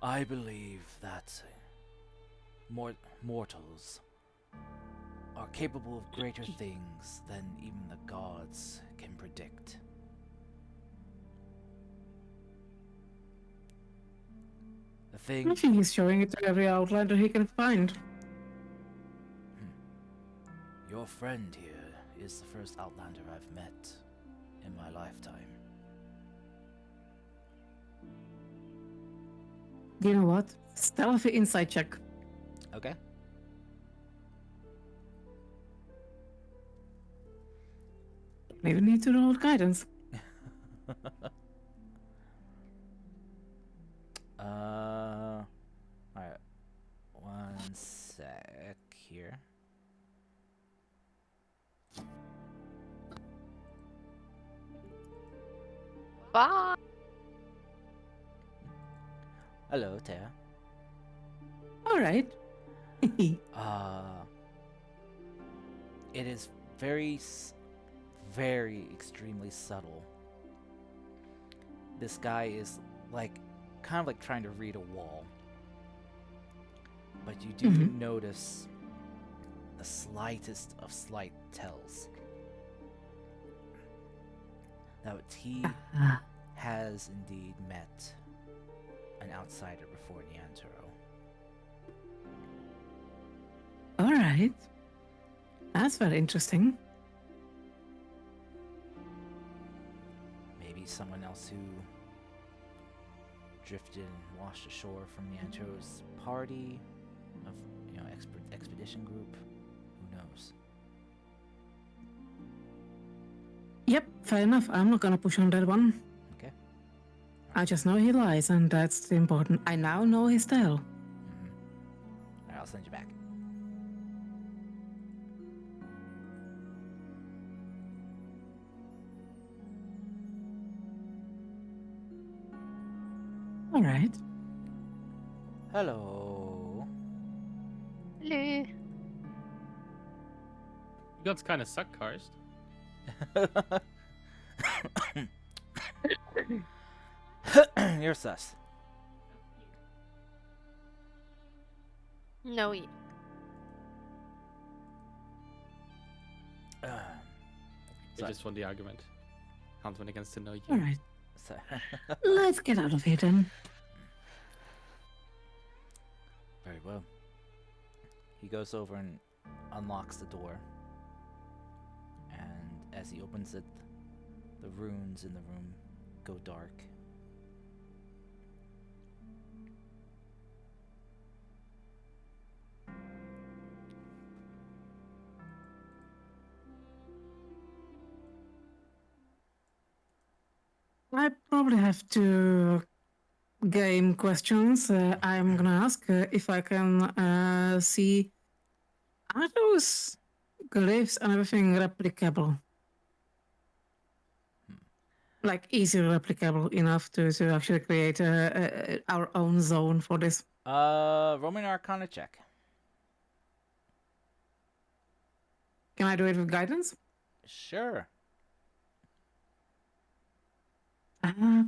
[SPEAKER 1] I believe that mortals are capable of greater things than even the gods can predict. thing.
[SPEAKER 4] I think he's showing it to every outlander he can find.
[SPEAKER 1] Your friend here is the first outlander I've met in my lifetime.
[SPEAKER 4] You know what? Stealthy insight check.
[SPEAKER 1] Okay.
[SPEAKER 4] Don't even need to roll guidance.
[SPEAKER 1] Alright. One sec here.
[SPEAKER 2] Bye.
[SPEAKER 1] Hello, Tara.
[SPEAKER 4] All right.
[SPEAKER 1] It is very, very extremely subtle. This guy is like, kind of like trying to read a wall. But you do
[SPEAKER 4] Mhm.
[SPEAKER 1] notice the slightest of slight tells that he
[SPEAKER 4] Ah,
[SPEAKER 1] has indeed met an outsider before Neantero.
[SPEAKER 4] all right. That's very interesting.
[SPEAKER 1] Maybe someone else who drifted and washed ashore from Neantero's party of, expedition group. Who knows?
[SPEAKER 4] Yep, fair enough. I'm not gonna push on that one.
[SPEAKER 1] Okay.
[SPEAKER 4] I just know he lies, and that's the important. I now know his style.
[SPEAKER 1] Alright, I'll send you back.
[SPEAKER 4] All right.
[SPEAKER 1] Hello.
[SPEAKER 2] Hello.
[SPEAKER 3] You guys kind of suck, Karst.
[SPEAKER 1] You're sus.
[SPEAKER 2] No.
[SPEAKER 3] I
[SPEAKER 1] So-
[SPEAKER 3] just won the argument. Can't win against to know you.
[SPEAKER 4] All right.
[SPEAKER 1] so-
[SPEAKER 4] Let's get out of here then.
[SPEAKER 1] Very well. He goes over and unlocks the door. And as he opens it, the runes in the room go dark.
[SPEAKER 4] I probably have to game questions. I'm gonna ask if I can see, are those glyphs and everything replicable? Like easily replicable enough to actually create our own zone for this?
[SPEAKER 1] Roman Arcana check.
[SPEAKER 4] Can I do it with guidance?
[SPEAKER 1] Sure.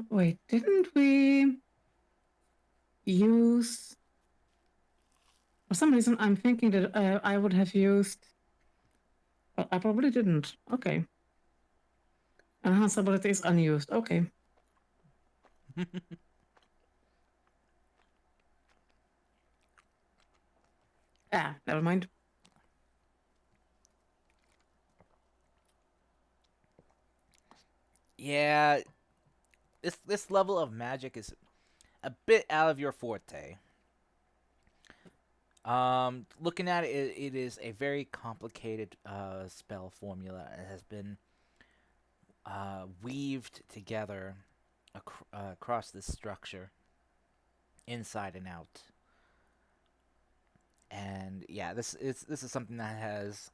[SPEAKER 4] Wait, didn't we use... For some reason, I'm thinking that I would have used... But I probably didn't. Okay. Enhanced ability is unused. Okay. Never mind.
[SPEAKER 1] Yeah, this level of magic is a bit out of your forte. Looking at it, it is a very complicated spell formula. It has been weaved together across this structure, inside and out. And yeah, this is something that has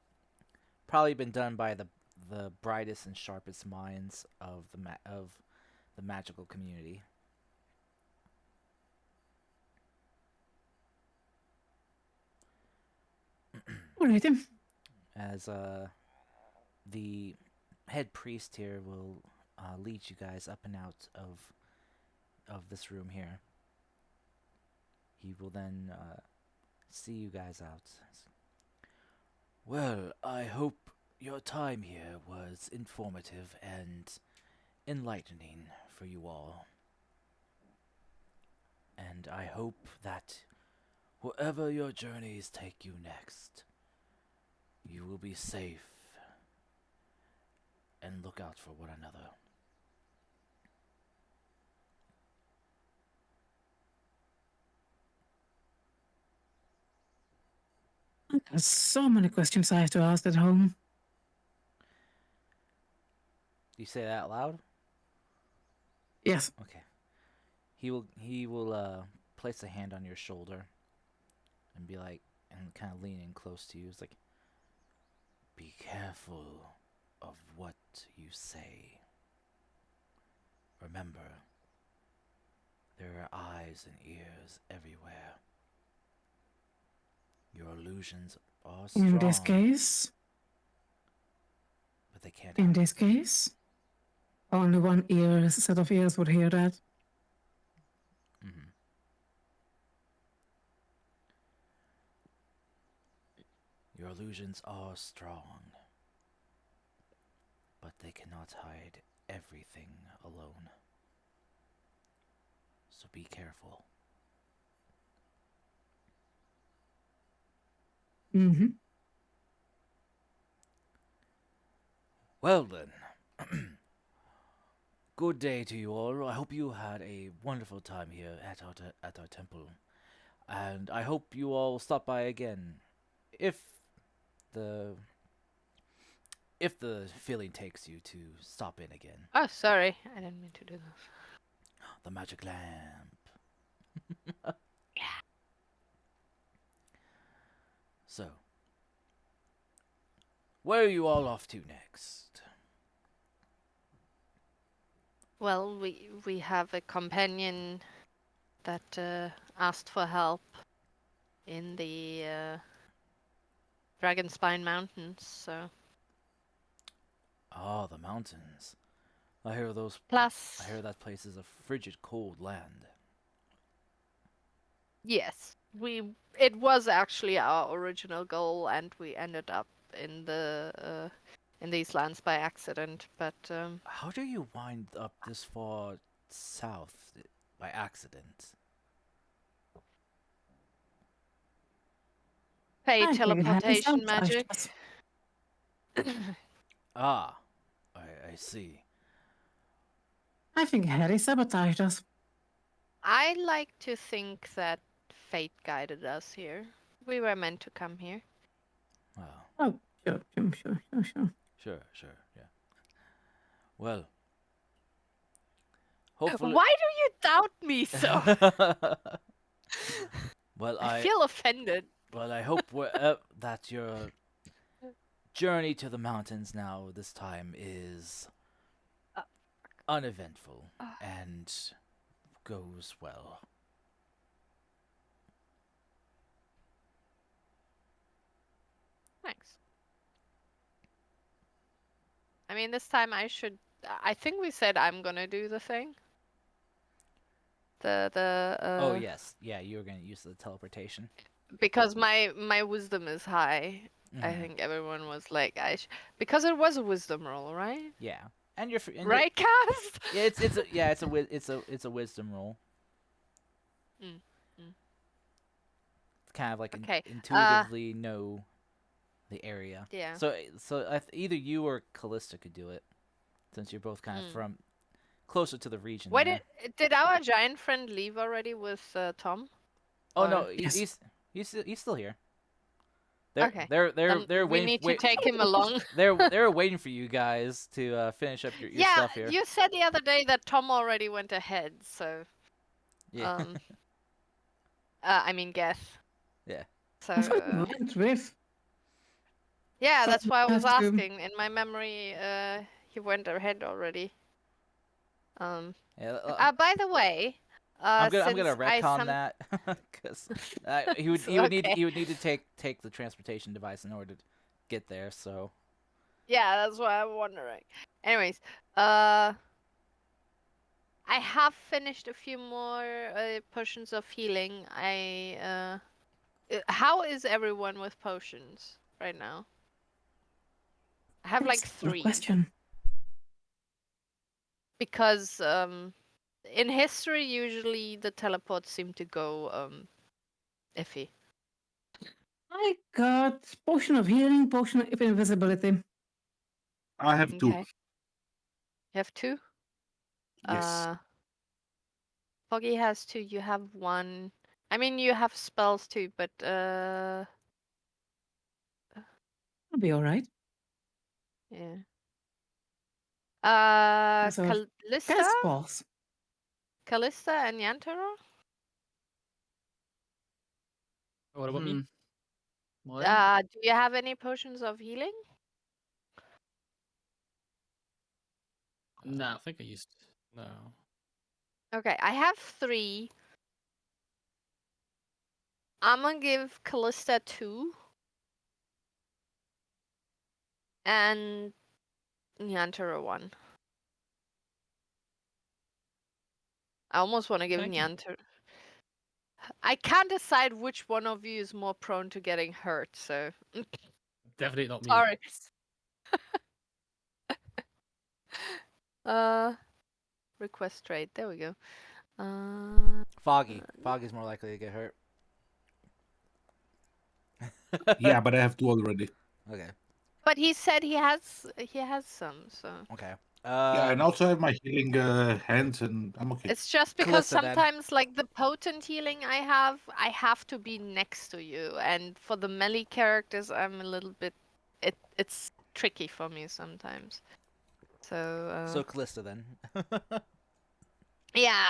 [SPEAKER 1] probably been done by the brightest and sharpest minds of the magical community.
[SPEAKER 4] Alrighty.
[SPEAKER 1] As the head priest here will lead you guys up and out of this room here. He will then see you guys out. Well, I hope your time here was informative and enlightening for you all. And I hope that wherever your journeys take you next, you will be safe and look out for one another.
[SPEAKER 4] There's so many questions I have to ask at home.
[SPEAKER 1] You say that out loud?
[SPEAKER 4] Yes.
[SPEAKER 1] Okay. He will place a hand on your shoulder and be like, and kind of lean in close to you. It's like, be careful of what you say. Remember, there are eyes and ears everywhere. Your illusions are strong,
[SPEAKER 4] In this case,
[SPEAKER 1] but they can't.
[SPEAKER 4] in this case, only one set of ears would hear that.
[SPEAKER 1] Mhm. Your illusions are strong, but they cannot hide everything alone. So be careful.
[SPEAKER 4] Mm-hmm.
[SPEAKER 1] Well then, good day to you all. I hope you had a wonderful time here at our temple, and I hope you all stop by again, if the feeling takes you to stop in again.
[SPEAKER 2] Oh, sorry. I didn't mean to do that.
[SPEAKER 1] The magic lamp.
[SPEAKER 2] Yeah.
[SPEAKER 1] So, where are you all off to next?
[SPEAKER 2] Well, we have a companion that asked for help in the Dragonspine Mountains, so...
[SPEAKER 1] Ah, the mountains. I hear
[SPEAKER 2] Plus,
[SPEAKER 1] I hear that place is a frigid, cold land.
[SPEAKER 2] yes, it was actually our original goal, and we ended up in these lands by accident. But
[SPEAKER 1] How do you wind up this far south by accident?
[SPEAKER 2] hey,
[SPEAKER 4] I think it has
[SPEAKER 2] teleportation
[SPEAKER 4] sabotaged
[SPEAKER 2] magic.
[SPEAKER 4] us.
[SPEAKER 1] Ah, I see.
[SPEAKER 4] I think Harry sabotaged us.
[SPEAKER 2] I like to think that fate guided us here. We were meant to come here.
[SPEAKER 1] Well,
[SPEAKER 4] Oh, sure.
[SPEAKER 1] sure, yeah. Well, hopefully.
[SPEAKER 2] Why do you doubt me so?
[SPEAKER 1] Well,
[SPEAKER 2] I feel offended.
[SPEAKER 1] well, I hope that your journey to the mountains now this time is uneventful and goes well.
[SPEAKER 2] Thanks. I mean, this time I think we said I'm gonna do the thing.
[SPEAKER 1] Oh yes, yeah, you were gonna use the teleportation.
[SPEAKER 2] Because my wisdom is high. I
[SPEAKER 1] Mhm.
[SPEAKER 2] think everyone was like, because it was a wisdom roll, right?
[SPEAKER 1] Yeah, and you're
[SPEAKER 2] Right, Cast?
[SPEAKER 1] Yeah, it's a wisdom roll.
[SPEAKER 2] Mm,
[SPEAKER 1] It's kind of like
[SPEAKER 2] Okay,
[SPEAKER 1] intuitively know the area.
[SPEAKER 2] Yeah.
[SPEAKER 1] So either you or Callista could do it, since you're both kind of from closer to the region.
[SPEAKER 2] Wait,
[SPEAKER 1] there.
[SPEAKER 2] did our giant friend leave already with Tom?
[SPEAKER 1] Oh
[SPEAKER 2] or-
[SPEAKER 1] no,
[SPEAKER 4] Yes.
[SPEAKER 1] he's still here.
[SPEAKER 2] Okay,
[SPEAKER 1] They're
[SPEAKER 2] we
[SPEAKER 1] waiting.
[SPEAKER 2] need to take him along.
[SPEAKER 1] They're waiting for you guys to finish up your
[SPEAKER 2] Yeah,
[SPEAKER 1] stuff here.
[SPEAKER 2] you said the other day that Tom already went ahead, so
[SPEAKER 1] Yeah.
[SPEAKER 2] I mean Geth.
[SPEAKER 1] Yeah.
[SPEAKER 2] So
[SPEAKER 4] I thought you went with.
[SPEAKER 2] yeah,
[SPEAKER 4] So
[SPEAKER 2] that's why I
[SPEAKER 4] we
[SPEAKER 2] was
[SPEAKER 4] have to-
[SPEAKER 2] asking. In my memory, he went ahead already.
[SPEAKER 1] Yeah,
[SPEAKER 2] By the way,
[SPEAKER 1] I'm gonna
[SPEAKER 2] since I
[SPEAKER 1] retcon that because he would
[SPEAKER 2] Okay.
[SPEAKER 1] need to take the transportation device in order to get there. So
[SPEAKER 2] Yeah, that's why I'm wondering. Anyways, I have finished a few more potions of healing. How is everyone with potions right now? I have like
[SPEAKER 4] That's a good
[SPEAKER 2] 3
[SPEAKER 4] question.
[SPEAKER 2] because in history, usually the teleports seem to go iffy.
[SPEAKER 4] I got potion of healing, potion of invisibility.
[SPEAKER 7] I have two.
[SPEAKER 2] Okay. You have two?
[SPEAKER 7] Yes.
[SPEAKER 2] Foggy has two, you have one. I mean, you have spells too, but
[SPEAKER 4] I'll be all right.
[SPEAKER 2] yeah.
[SPEAKER 4] So,
[SPEAKER 2] Callista?
[SPEAKER 4] cast balls.
[SPEAKER 2] Callista and Yantaro?
[SPEAKER 3] What about me?
[SPEAKER 5] What?
[SPEAKER 2] Do you have any potions of healing?
[SPEAKER 3] I
[SPEAKER 5] No.
[SPEAKER 3] think I used. No.
[SPEAKER 2] Okay, I have 3. I'm gonna give Callista 2. And Nyantaro 1. I almost want to give
[SPEAKER 3] Thank you.
[SPEAKER 2] Nyantaro. I can't decide which one of you is more prone to getting hurt, so.
[SPEAKER 3] Definitely not me.
[SPEAKER 2] Sorry. Request trade. There we go.
[SPEAKER 1] Foggy. Foggy's more likely to get hurt.
[SPEAKER 7] Yeah, but I have two already.
[SPEAKER 1] Okay.
[SPEAKER 2] But he said he has some, so.
[SPEAKER 1] Okay.
[SPEAKER 7] Yeah, and also I have my healing hands, and I'm okay.
[SPEAKER 2] It's just because
[SPEAKER 1] Callista, then.
[SPEAKER 2] sometimes, like the potent healing I have to be next to you, and for the melee characters, I'm a little bit. It's tricky for me sometimes. So.
[SPEAKER 1] So Callista then.
[SPEAKER 2] Yeah.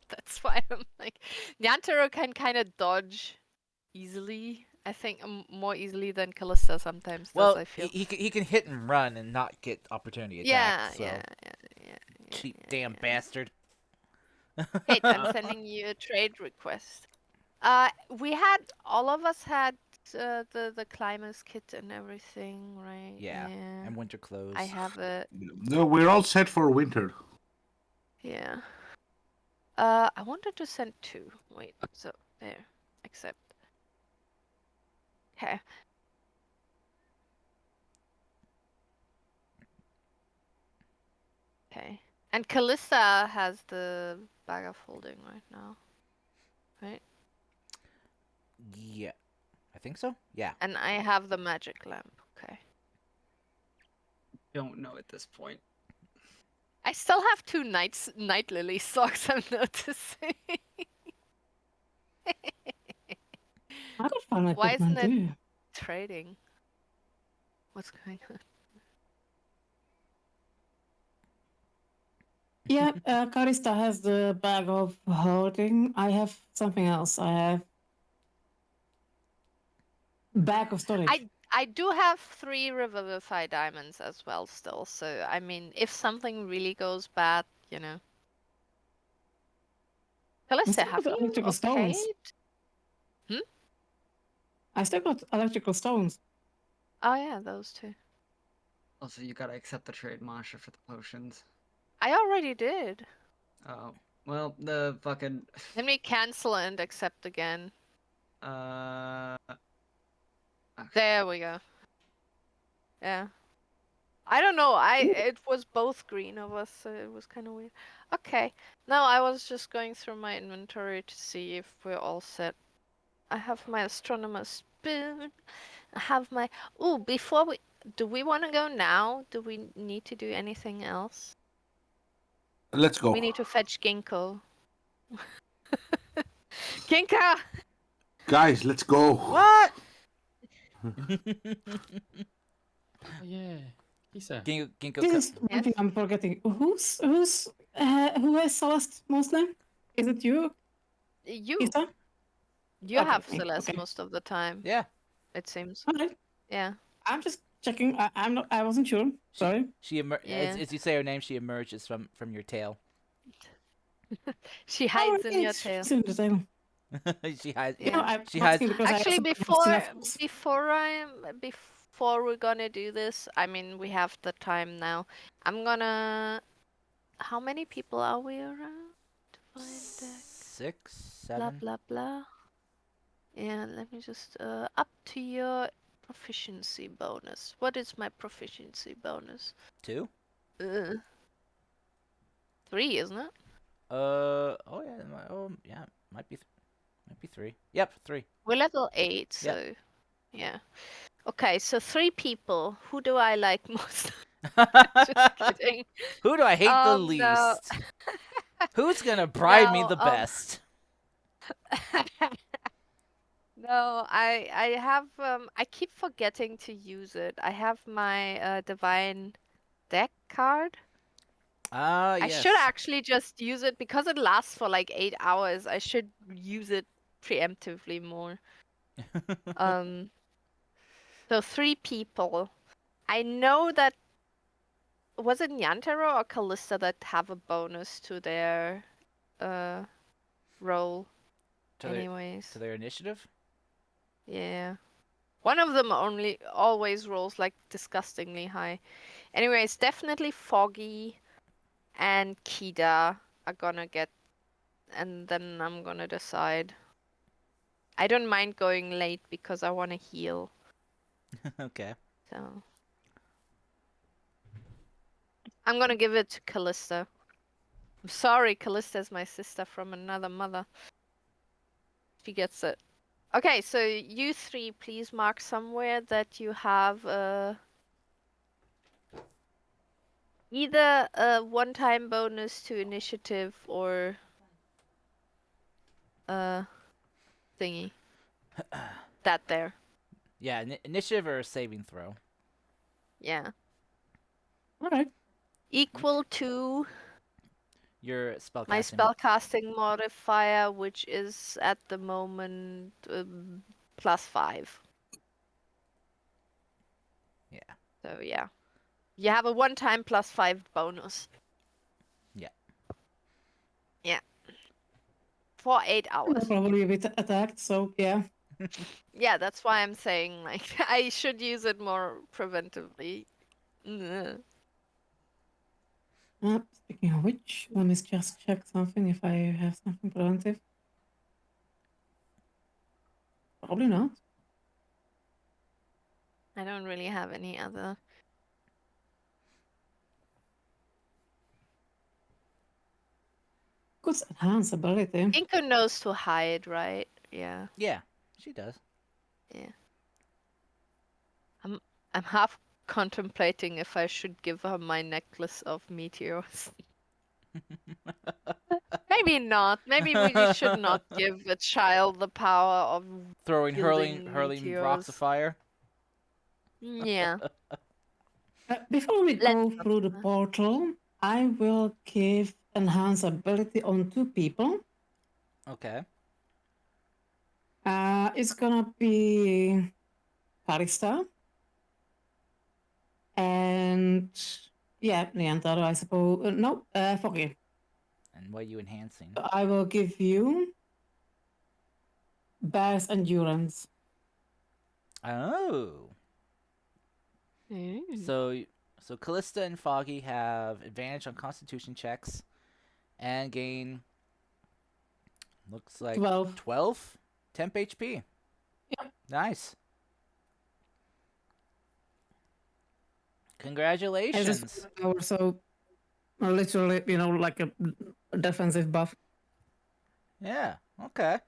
[SPEAKER 2] That's why I'm like, Nyantaro can kind of dodge easily. I think more easily than Callista sometimes
[SPEAKER 1] Well,
[SPEAKER 2] does. I feel.
[SPEAKER 1] he can hit and run and not get opportunity
[SPEAKER 2] Yeah,
[SPEAKER 1] attacks. So.
[SPEAKER 2] yeah.
[SPEAKER 1] Cheap
[SPEAKER 2] yeah,
[SPEAKER 1] damn
[SPEAKER 2] yeah.
[SPEAKER 1] bastard.
[SPEAKER 2] Hey, I'm sending you a trade request. We had all of us had the climbers kit and everything, right?
[SPEAKER 1] Yeah. And winter clothes.
[SPEAKER 2] I have it.
[SPEAKER 7] No, we're all set for winter.
[SPEAKER 2] Yeah. I wanted to send 2. Wait, so there. Accept. Okay. Okay. And Callista has the bag of holding right now. Right?
[SPEAKER 1] Yeah. I think so. Yeah.
[SPEAKER 2] And I have the magic lamp. Okay.
[SPEAKER 5] Don't know at this point.
[SPEAKER 2] I still have 2 night lily socks, I'm noticing.
[SPEAKER 4] I don't find my
[SPEAKER 2] Why isn't
[SPEAKER 4] equipment,
[SPEAKER 2] it
[SPEAKER 4] do you?
[SPEAKER 2] trading? What's going on?
[SPEAKER 4] Yeah, Karista has the bag of holding. I have something else. I have bag of storage.
[SPEAKER 2] I do have 3 Revivify diamonds as well still, so I mean, if something really goes bad, you know. Callista,
[SPEAKER 4] still
[SPEAKER 2] have
[SPEAKER 4] got
[SPEAKER 2] you
[SPEAKER 4] electrical stones.
[SPEAKER 2] okayed?
[SPEAKER 4] I still got electrical stones.
[SPEAKER 2] Oh yeah, those 2.
[SPEAKER 5] Also, you gotta accept the trade, Masha, for the potions.
[SPEAKER 2] I already did.
[SPEAKER 5] Oh, well, the fucking.
[SPEAKER 2] Let me cancel and accept again.
[SPEAKER 5] Okay.
[SPEAKER 2] There we go. Yeah. I don't know. It was both green of us, so it was kind of weird. Okay. Now I was just going through my inventory to see if we're all set. I have my astronomer's spoon. I have my. Ooh, before we. Do we want to go now? Do we need to do anything else?
[SPEAKER 7] Let's go.
[SPEAKER 2] We need to fetch Ginkgo. Ginkgo!
[SPEAKER 7] Guys, let's go.
[SPEAKER 1] What?
[SPEAKER 3] Oh yeah. Lisa.
[SPEAKER 1] Ginkgo.
[SPEAKER 4] This is one
[SPEAKER 2] Yes?
[SPEAKER 4] thing I'm forgetting. Who has Celeste most name? Is it you,
[SPEAKER 2] You.
[SPEAKER 4] Isa?
[SPEAKER 2] You
[SPEAKER 4] Okay,
[SPEAKER 2] have
[SPEAKER 4] me,
[SPEAKER 2] Celeste
[SPEAKER 4] okay.
[SPEAKER 2] most of the time,
[SPEAKER 1] Yeah.
[SPEAKER 2] it seems.
[SPEAKER 4] All right.
[SPEAKER 2] Yeah.
[SPEAKER 4] I'm just checking. I'm not. I wasn't sure. Sorry.
[SPEAKER 2] Yeah.
[SPEAKER 1] As you say her name, she emerges from your tail.
[SPEAKER 2] She hides
[SPEAKER 4] Oh,
[SPEAKER 2] in your
[SPEAKER 4] it's
[SPEAKER 2] tail.
[SPEAKER 4] in the tail.
[SPEAKER 1] She hides.
[SPEAKER 2] Yeah.
[SPEAKER 4] No, I'm
[SPEAKER 1] She hides.
[SPEAKER 4] asking because
[SPEAKER 2] Actually,
[SPEAKER 4] I
[SPEAKER 2] before we're gonna do this, I mean, we have the time now. I'm gonna. How many people are we around? Divine deck.
[SPEAKER 1] 6,
[SPEAKER 2] Blah
[SPEAKER 1] 7.
[SPEAKER 2] blah blah. Yeah, let me just up to your proficiency bonus. What is my proficiency bonus?
[SPEAKER 1] 2.
[SPEAKER 2] 3, isn't it?
[SPEAKER 1] Oh yeah. Oh yeah. Might be 3. Yep, 3.
[SPEAKER 2] We're level 8, so yeah. Okay, so 3 people. Who do I like most? Just kidding.
[SPEAKER 1] Who do I hate the
[SPEAKER 2] No.
[SPEAKER 1] least? Who's gonna bribe me
[SPEAKER 2] No,
[SPEAKER 1] the best?
[SPEAKER 2] No, I have I keep forgetting to use it. I have my divine deck card.
[SPEAKER 1] Ah,
[SPEAKER 2] I
[SPEAKER 1] yes.
[SPEAKER 2] should actually just use it because it lasts for like 8 hours. I should use it preemptively more. Um, so 3 people. I know that was it Nyantero or Callista that have a bonus to their roll
[SPEAKER 1] to their
[SPEAKER 2] anyways.
[SPEAKER 1] to their initiative.
[SPEAKER 2] Yeah. One of them only always rolls like disgustingly high. Anyways, definitely Foggy and Kida are gonna get, and then I'm gonna decide. I don't mind going late because I want to heal.
[SPEAKER 1] Okay.
[SPEAKER 2] So I'm gonna give it to Callista. I'm sorry, Callista's my sister from another mother. She gets it. Okay, so you 3, please mark somewhere that you have either a one-time bonus to initiative or thingy. That there.
[SPEAKER 1] Yeah, initiative or saving throw.
[SPEAKER 2] Yeah.
[SPEAKER 4] All right.
[SPEAKER 2] Equal to
[SPEAKER 1] Your spellcasting.
[SPEAKER 2] my spellcasting modifier, which is at the moment +5.
[SPEAKER 1] Yeah.
[SPEAKER 2] So yeah. You have a one-time +5 bonus.
[SPEAKER 1] Yeah.
[SPEAKER 2] Yeah. For 8
[SPEAKER 4] I'll
[SPEAKER 2] hours.
[SPEAKER 4] probably be attacked, so yeah.
[SPEAKER 2] Yeah, that's why I'm saying like I should use it more preventively.
[SPEAKER 4] Speaking of which, let me just check something if I have something preventive. Probably not.
[SPEAKER 2] I don't really have any other.
[SPEAKER 4] Good enhance ability.
[SPEAKER 2] Inko knows to hide, right? Yeah.
[SPEAKER 1] Yeah, she does.
[SPEAKER 2] Yeah. I'm half contemplating if I should give her my necklace of meteors. Maybe not. Maybe we should not give a child the power of
[SPEAKER 1] hurling
[SPEAKER 2] meteors.
[SPEAKER 1] rocks of fire.
[SPEAKER 2] Yeah.
[SPEAKER 4] Before we
[SPEAKER 2] Let's
[SPEAKER 4] go
[SPEAKER 2] not
[SPEAKER 4] through
[SPEAKER 2] do
[SPEAKER 4] the
[SPEAKER 2] that.
[SPEAKER 4] portal, I will give enhance ability on 2 people.
[SPEAKER 1] Okay.
[SPEAKER 4] It's gonna be Karista. And yeah, Leandro, I suppose. No, Foggy.
[SPEAKER 1] And what are you enhancing?
[SPEAKER 4] So I will give you Bear's Endurance.
[SPEAKER 1] Oh. So Callista and Foggy have advantage on Constitution checks, and gain. Looks like
[SPEAKER 4] 12.
[SPEAKER 1] temp HP.
[SPEAKER 4] Yep.
[SPEAKER 1] Nice. Congratulations.
[SPEAKER 4] So literally, like a defensive buff.
[SPEAKER 1] Yeah. Okay.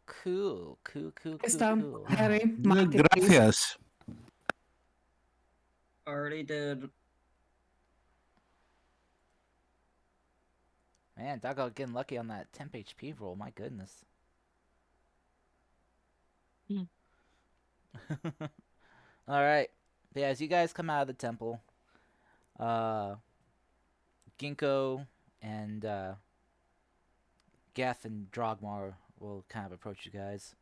[SPEAKER 1] Cool.
[SPEAKER 4] Harry, mark it, please.
[SPEAKER 7] Gracias.
[SPEAKER 5] Already did.
[SPEAKER 1] Man, Doggo getting lucky on that temp HP roll. My goodness. All right. Yeah, as you guys come out of the temple, Ginkgo and Geth and Drogmar will kind of approach you guys.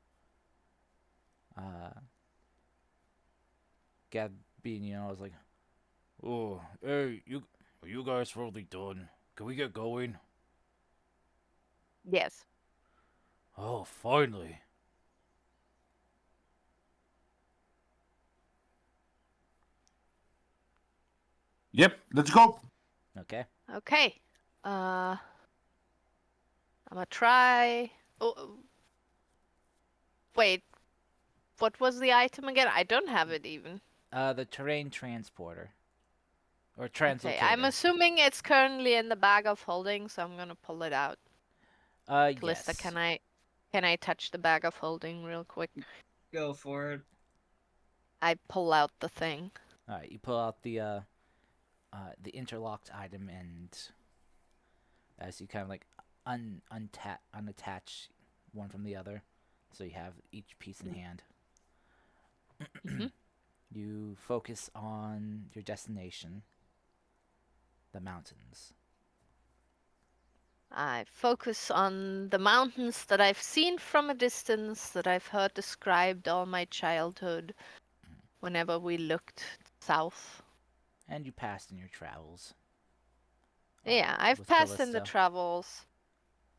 [SPEAKER 1] Geth being, is like, "Oh, hey, are you guys really done? Can we get going?"
[SPEAKER 2] Yes.
[SPEAKER 1] Oh, finally.
[SPEAKER 7] Yep, let's go.
[SPEAKER 1] Okay.
[SPEAKER 2] Okay. I'm gonna try. Oh, wait. What was the item again? I don't have it even.
[SPEAKER 1] The terrain transporter. Or translocator.
[SPEAKER 2] Okay, I'm assuming it's currently in the bag of holding, so I'm gonna pull it out. Callista,
[SPEAKER 1] Yes.
[SPEAKER 2] can I touch the bag of holding real quick?
[SPEAKER 5] Go for it.
[SPEAKER 2] I pull out the thing.
[SPEAKER 1] Alright, you pull out the interlocked item, and as you kind of like unattach one from the other, so you have each piece in hand.
[SPEAKER 2] Mhm.
[SPEAKER 1] You focus on your destination, the mountains.
[SPEAKER 2] I focus on the mountains that I've seen from a distance, that I've heard described all my childhood whenever we looked south.
[SPEAKER 1] And you passed in your travels.
[SPEAKER 2] Yeah, I've
[SPEAKER 1] with
[SPEAKER 2] passed in the
[SPEAKER 1] Callista.
[SPEAKER 2] travels,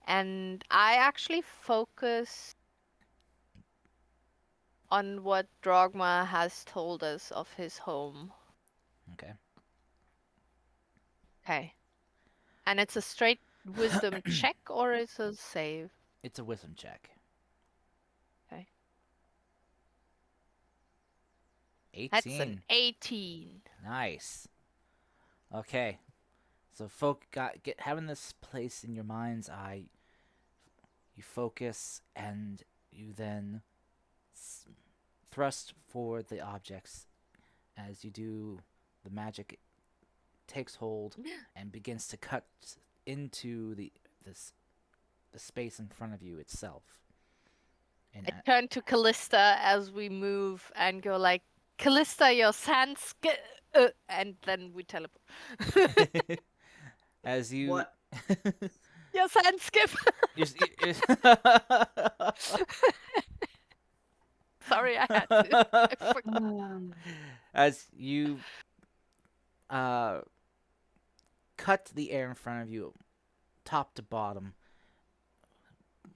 [SPEAKER 2] and I actually focus on what Drogma has told us of his home.
[SPEAKER 1] Okay.
[SPEAKER 2] Okay. And it's a straight wisdom check, or it's a save?
[SPEAKER 1] It's a wisdom check.
[SPEAKER 2] Okay.
[SPEAKER 1] 18.
[SPEAKER 2] That's an 18.
[SPEAKER 1] Nice. Okay. So having this place in your mind's eye, you focus and you then thrust forward the objects. As you do, the magic takes hold and begins to cut into the space in front of you itself. And
[SPEAKER 2] I turn to Callista as we move and go like, Callista, your sands, and then we teleport.
[SPEAKER 1] as you
[SPEAKER 5] What?
[SPEAKER 2] Your sand skip. Sorry, I had to. I forgot.
[SPEAKER 1] As you cut the air in front of you, top to bottom,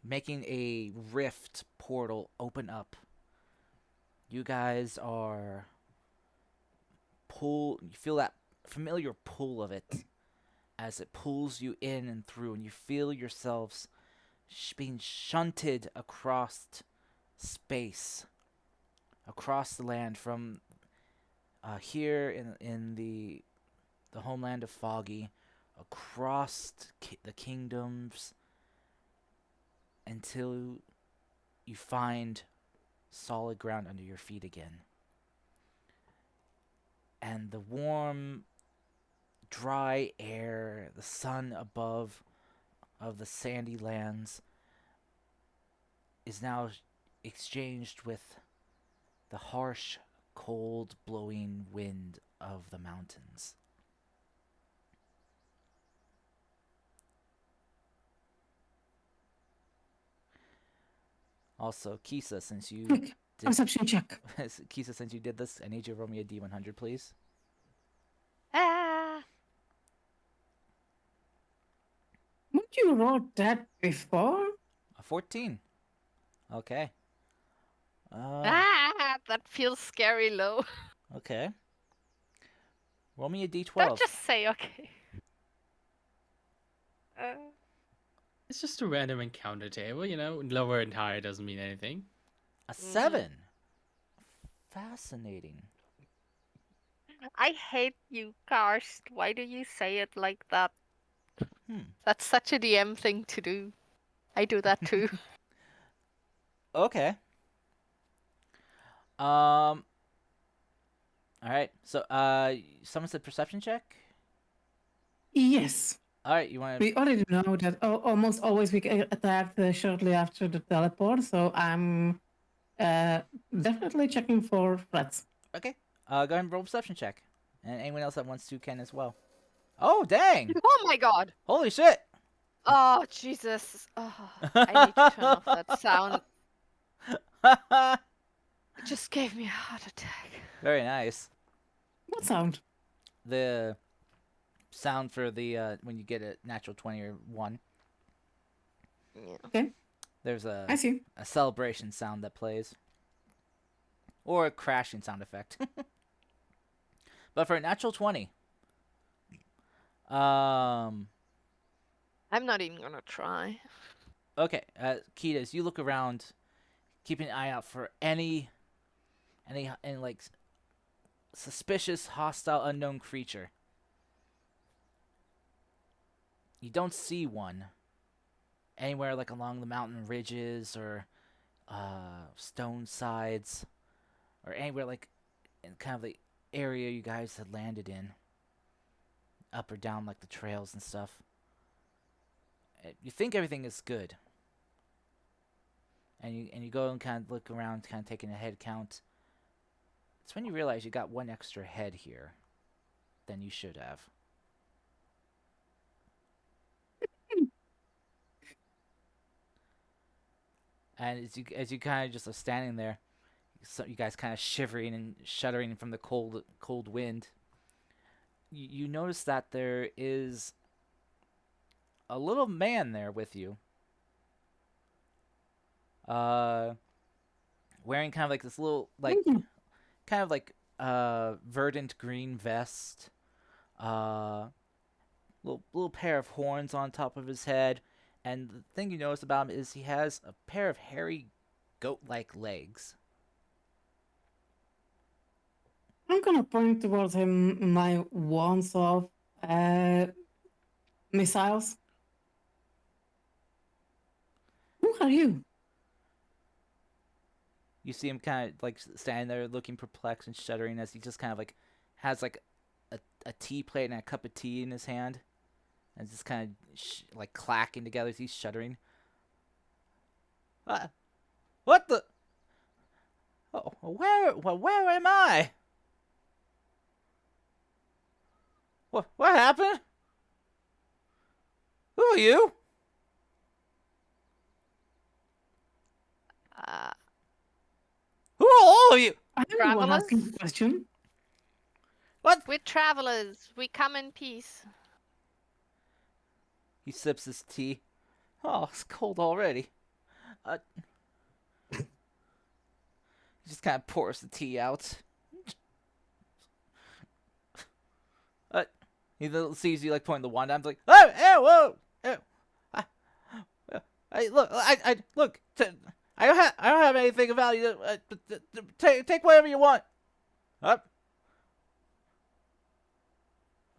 [SPEAKER 1] making a rift portal open up. You guys are you feel that familiar pull of it as it pulls you in and through, and you feel yourselves being shunted across space, across the land, from here in the homeland of Foggy, across the kingdoms, until you find solid ground under your feet again. And the warm, dry air, the sun above of the sandy lands is now exchanged with the harsh, cold blowing wind of the mountains. Also, Kisa, since you
[SPEAKER 4] Quick, perception check.
[SPEAKER 1] Kisa, since you did this, I need you to roll me a D100, please.
[SPEAKER 2] Ah.
[SPEAKER 4] Would you roll that before?
[SPEAKER 1] A 14. Okay.
[SPEAKER 2] That feels scary low.
[SPEAKER 1] Okay. Roll me a D12.
[SPEAKER 2] Don't just say okay.
[SPEAKER 3] It's just a random encounter table, you know. Lower and higher doesn't mean anything.
[SPEAKER 1] A 7. Fascinating.
[SPEAKER 2] I hate you, Karst. Why do you say it like that?
[SPEAKER 1] Hmm.
[SPEAKER 2] That's such a DM thing to do. I do that too.
[SPEAKER 1] Okay. All right. So, someone said perception check.
[SPEAKER 4] Yes.
[SPEAKER 1] All right. You want to?
[SPEAKER 4] We already know that almost always we get attacked shortly after the teleport, so I'm definitely checking for threats.
[SPEAKER 1] Okay. Go ahead and roll perception check, and anyone else that wants to can as well. Oh dang!
[SPEAKER 2] Oh my god!
[SPEAKER 1] Holy shit!
[SPEAKER 2] Oh Jesus! Oh, I need to turn off that sound. It just gave me a heart attack.
[SPEAKER 1] Very nice.
[SPEAKER 4] What sound?
[SPEAKER 1] The sound for the when you get a natural 20 or 1.
[SPEAKER 2] Yeah.
[SPEAKER 4] Okay,
[SPEAKER 1] There's
[SPEAKER 4] I see.
[SPEAKER 1] a celebration sound that plays, or a crashing sound effect. But for a natural 20,
[SPEAKER 2] I'm not even gonna try.
[SPEAKER 1] okay, Kita, as you look around, keeping an eye out for any like suspicious, hostile, unknown creature. You don't see one anywhere like along the mountain ridges or stone sides or anywhere like in kind of the area you guys had landed in, up or down like the trails and stuff. You think everything is good, and you go and kind of look around, kind of taking a head count. It's when you realize you got one extra head here than you should have. And as you kind of just are standing there, so you guys kind of shivering and shuddering from the cold wind, you notice that there is a little man there with you. Wearing kind of like this little kind of like verdant green vest. Little pair of horns on top of his head. And the thing you notice about him is he has a pair of hairy goat-like legs.
[SPEAKER 4] I'm gonna point towards him my wands of missiles. Who are you?
[SPEAKER 1] You see him kind of like standing there looking perplexed and shuddering as he just kind of like has like a tea plate and a cup of tea in his hand. And just kind of like clacking together as he's shuddering. What the? Oh, where am I? What happened? Who are you? Who are all of you?
[SPEAKER 4] I am the one
[SPEAKER 2] Travelers?
[SPEAKER 4] asking the question.
[SPEAKER 1] What?
[SPEAKER 2] We're travelers. We come in peace.
[SPEAKER 1] He sips his tea. Oh, it's cold already. He just kind of pours the tea out. He sees you like pointing the wand out. I'm like, oh, whoa, hey, look, look. I don't have anything of value. Take whatever you want. Up.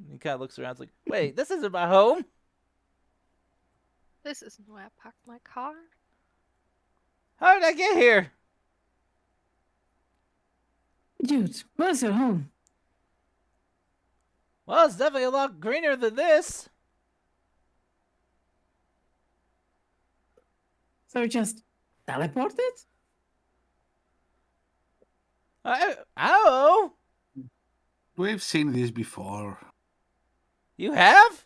[SPEAKER 1] He kind of looks around. It's like, wait, this isn't my home.
[SPEAKER 2] This isn't where I parked my car.
[SPEAKER 1] How did I get here?
[SPEAKER 4] Dude, where's your home?
[SPEAKER 1] Well, it's definitely a lot greener than this.
[SPEAKER 4] So you just teleported?
[SPEAKER 1] I don't know.
[SPEAKER 7] We've seen this before.
[SPEAKER 1] You have?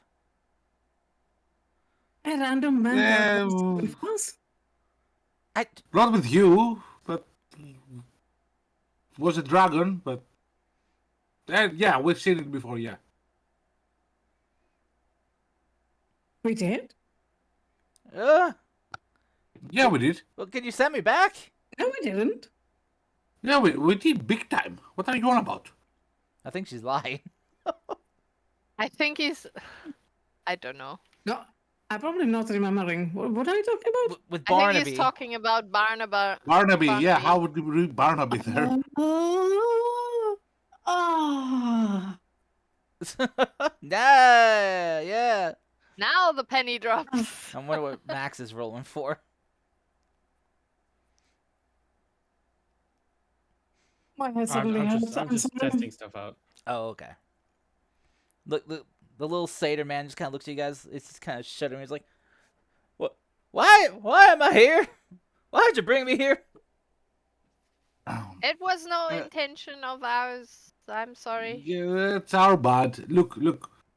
[SPEAKER 4] A random man
[SPEAKER 7] Yeah,
[SPEAKER 4] teleports with us?
[SPEAKER 7] Not with you, but was a dragon, but yeah, we've seen it before, yeah.
[SPEAKER 4] We did?
[SPEAKER 7] Yeah, we did.
[SPEAKER 1] Well, can you send me back?
[SPEAKER 4] No, we didn't.
[SPEAKER 7] Yeah, we did big time. What are you on about?
[SPEAKER 1] I think she's lying.
[SPEAKER 2] I think he's. I don't know.
[SPEAKER 4] No, I'm probably not remembering. What are you talking about?
[SPEAKER 1] With
[SPEAKER 2] I think
[SPEAKER 1] Barnaby.
[SPEAKER 2] he's talking about Barnaba.
[SPEAKER 7] Barnaby, yeah,
[SPEAKER 2] Barnaby.
[SPEAKER 7] how would you read Barnaby there?
[SPEAKER 4] Ah.
[SPEAKER 1] Nah, yeah.
[SPEAKER 2] Now the penny drops.
[SPEAKER 1] I wonder what Max is rolling for.
[SPEAKER 4] My head
[SPEAKER 3] I'm
[SPEAKER 4] suddenly hurts.
[SPEAKER 3] just
[SPEAKER 4] I'm sorry.
[SPEAKER 3] testing stuff out.
[SPEAKER 1] Oh, okay. Look, the little satyr man just kind of looks at you guys. It's just kind of shuddering. He's like, "What? Why am I here? Why'd you bring me here?"
[SPEAKER 2] It was no intention of ours. I'm sorry.
[SPEAKER 7] Yeah, it's our bad. Look,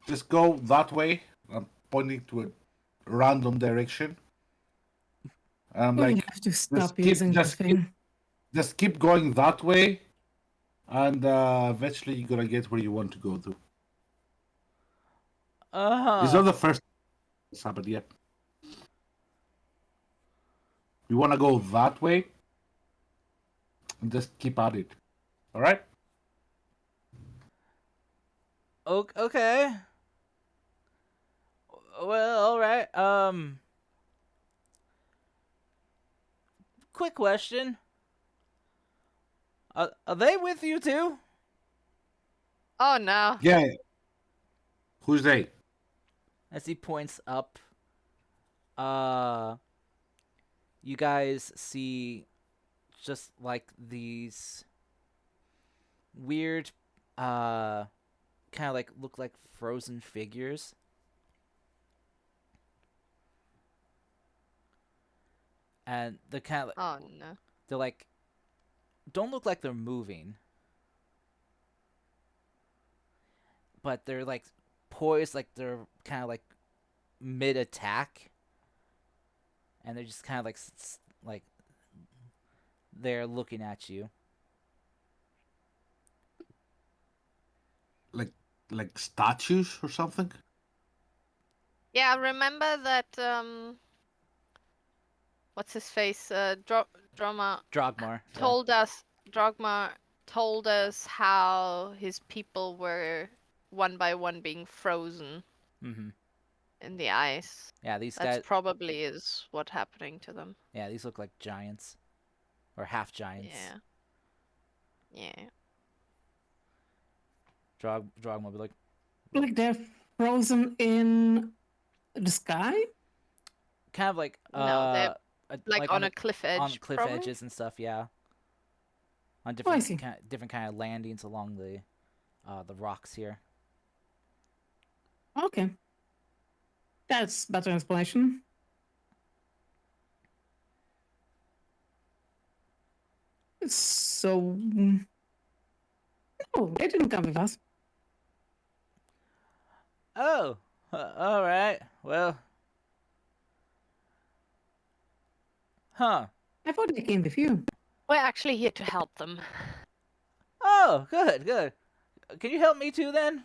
[SPEAKER 7] just go that way. I'm pointing to a random direction. I'm
[SPEAKER 4] We
[SPEAKER 7] like,
[SPEAKER 4] have to stop
[SPEAKER 7] keep-
[SPEAKER 4] using
[SPEAKER 7] just
[SPEAKER 4] the thing.
[SPEAKER 7] just keep going that way, and eventually you're gonna get where you want to go to. It's not the first it's happened yet. You wanna go that way? Just keep at it. All right?
[SPEAKER 1] Okay. Well, all right. Quick question. Are they with you too?
[SPEAKER 2] Oh no.
[SPEAKER 7] Yeah. Who's they?
[SPEAKER 1] As he points up, you guys see just like these weird, kind of like look like frozen figures. And they're kind of like,
[SPEAKER 2] Oh no.
[SPEAKER 1] they're like, don't look like they're moving, but they're like poised, like they're kind of like mid attack, and they're just kind of like like they're looking at you.
[SPEAKER 7] Like statues or something?
[SPEAKER 2] Yeah, remember that what's his face? Drama
[SPEAKER 1] Drogmar. Yeah.
[SPEAKER 2] told us Drogmar told us how his people were one by one being frozen
[SPEAKER 1] Mm-hmm.
[SPEAKER 2] in the ice.
[SPEAKER 1] Yeah, these
[SPEAKER 2] That's
[SPEAKER 1] guys.
[SPEAKER 2] probably is what's happening to them.
[SPEAKER 1] Yeah, these look like giants, or half giants.
[SPEAKER 2] Yeah. Yeah.
[SPEAKER 1] Drogmar will be like,
[SPEAKER 4] Like they're frozen in the sky?
[SPEAKER 1] kind of like
[SPEAKER 2] No, they're like on
[SPEAKER 1] the-
[SPEAKER 2] a cliff edge.
[SPEAKER 1] on cliff
[SPEAKER 2] probably?
[SPEAKER 1] edges and stuff. Yeah, on
[SPEAKER 4] Oh, I
[SPEAKER 1] different
[SPEAKER 4] see.
[SPEAKER 1] different kind of landings along the rocks here.
[SPEAKER 4] Okay. That's better explanation. So, no, they didn't come with us.
[SPEAKER 1] Oh, all right. Well, huh?
[SPEAKER 4] I thought they came with you.
[SPEAKER 2] We're actually here to help them.
[SPEAKER 1] Oh, good, good. Can you help me too then?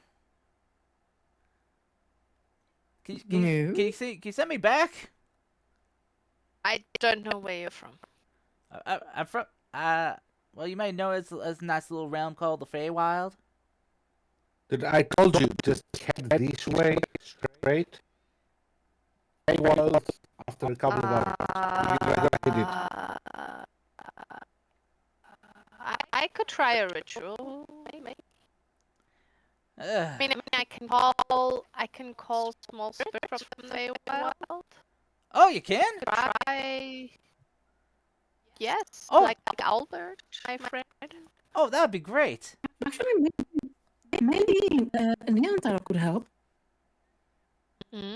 [SPEAKER 4] No.
[SPEAKER 1] Can you send me back?
[SPEAKER 2] I don't know where you're from.
[SPEAKER 1] I'm from. Well, you might know it's a nice little realm called the Feywild.
[SPEAKER 7] Did I told you just head this way straight? Hey, well, after a couple of hours. You guys did it.
[SPEAKER 2] I could try a ritual, maybe.
[SPEAKER 1] Ugh.
[SPEAKER 2] I mean, I can call small spirits from the Feywild.
[SPEAKER 1] Oh, you can?
[SPEAKER 2] Try. Yes,
[SPEAKER 1] Oh.
[SPEAKER 2] like Albert, my friend.
[SPEAKER 1] Oh, that'd be great.
[SPEAKER 4] Actually, maybe Neantar could help.
[SPEAKER 2] Hmm?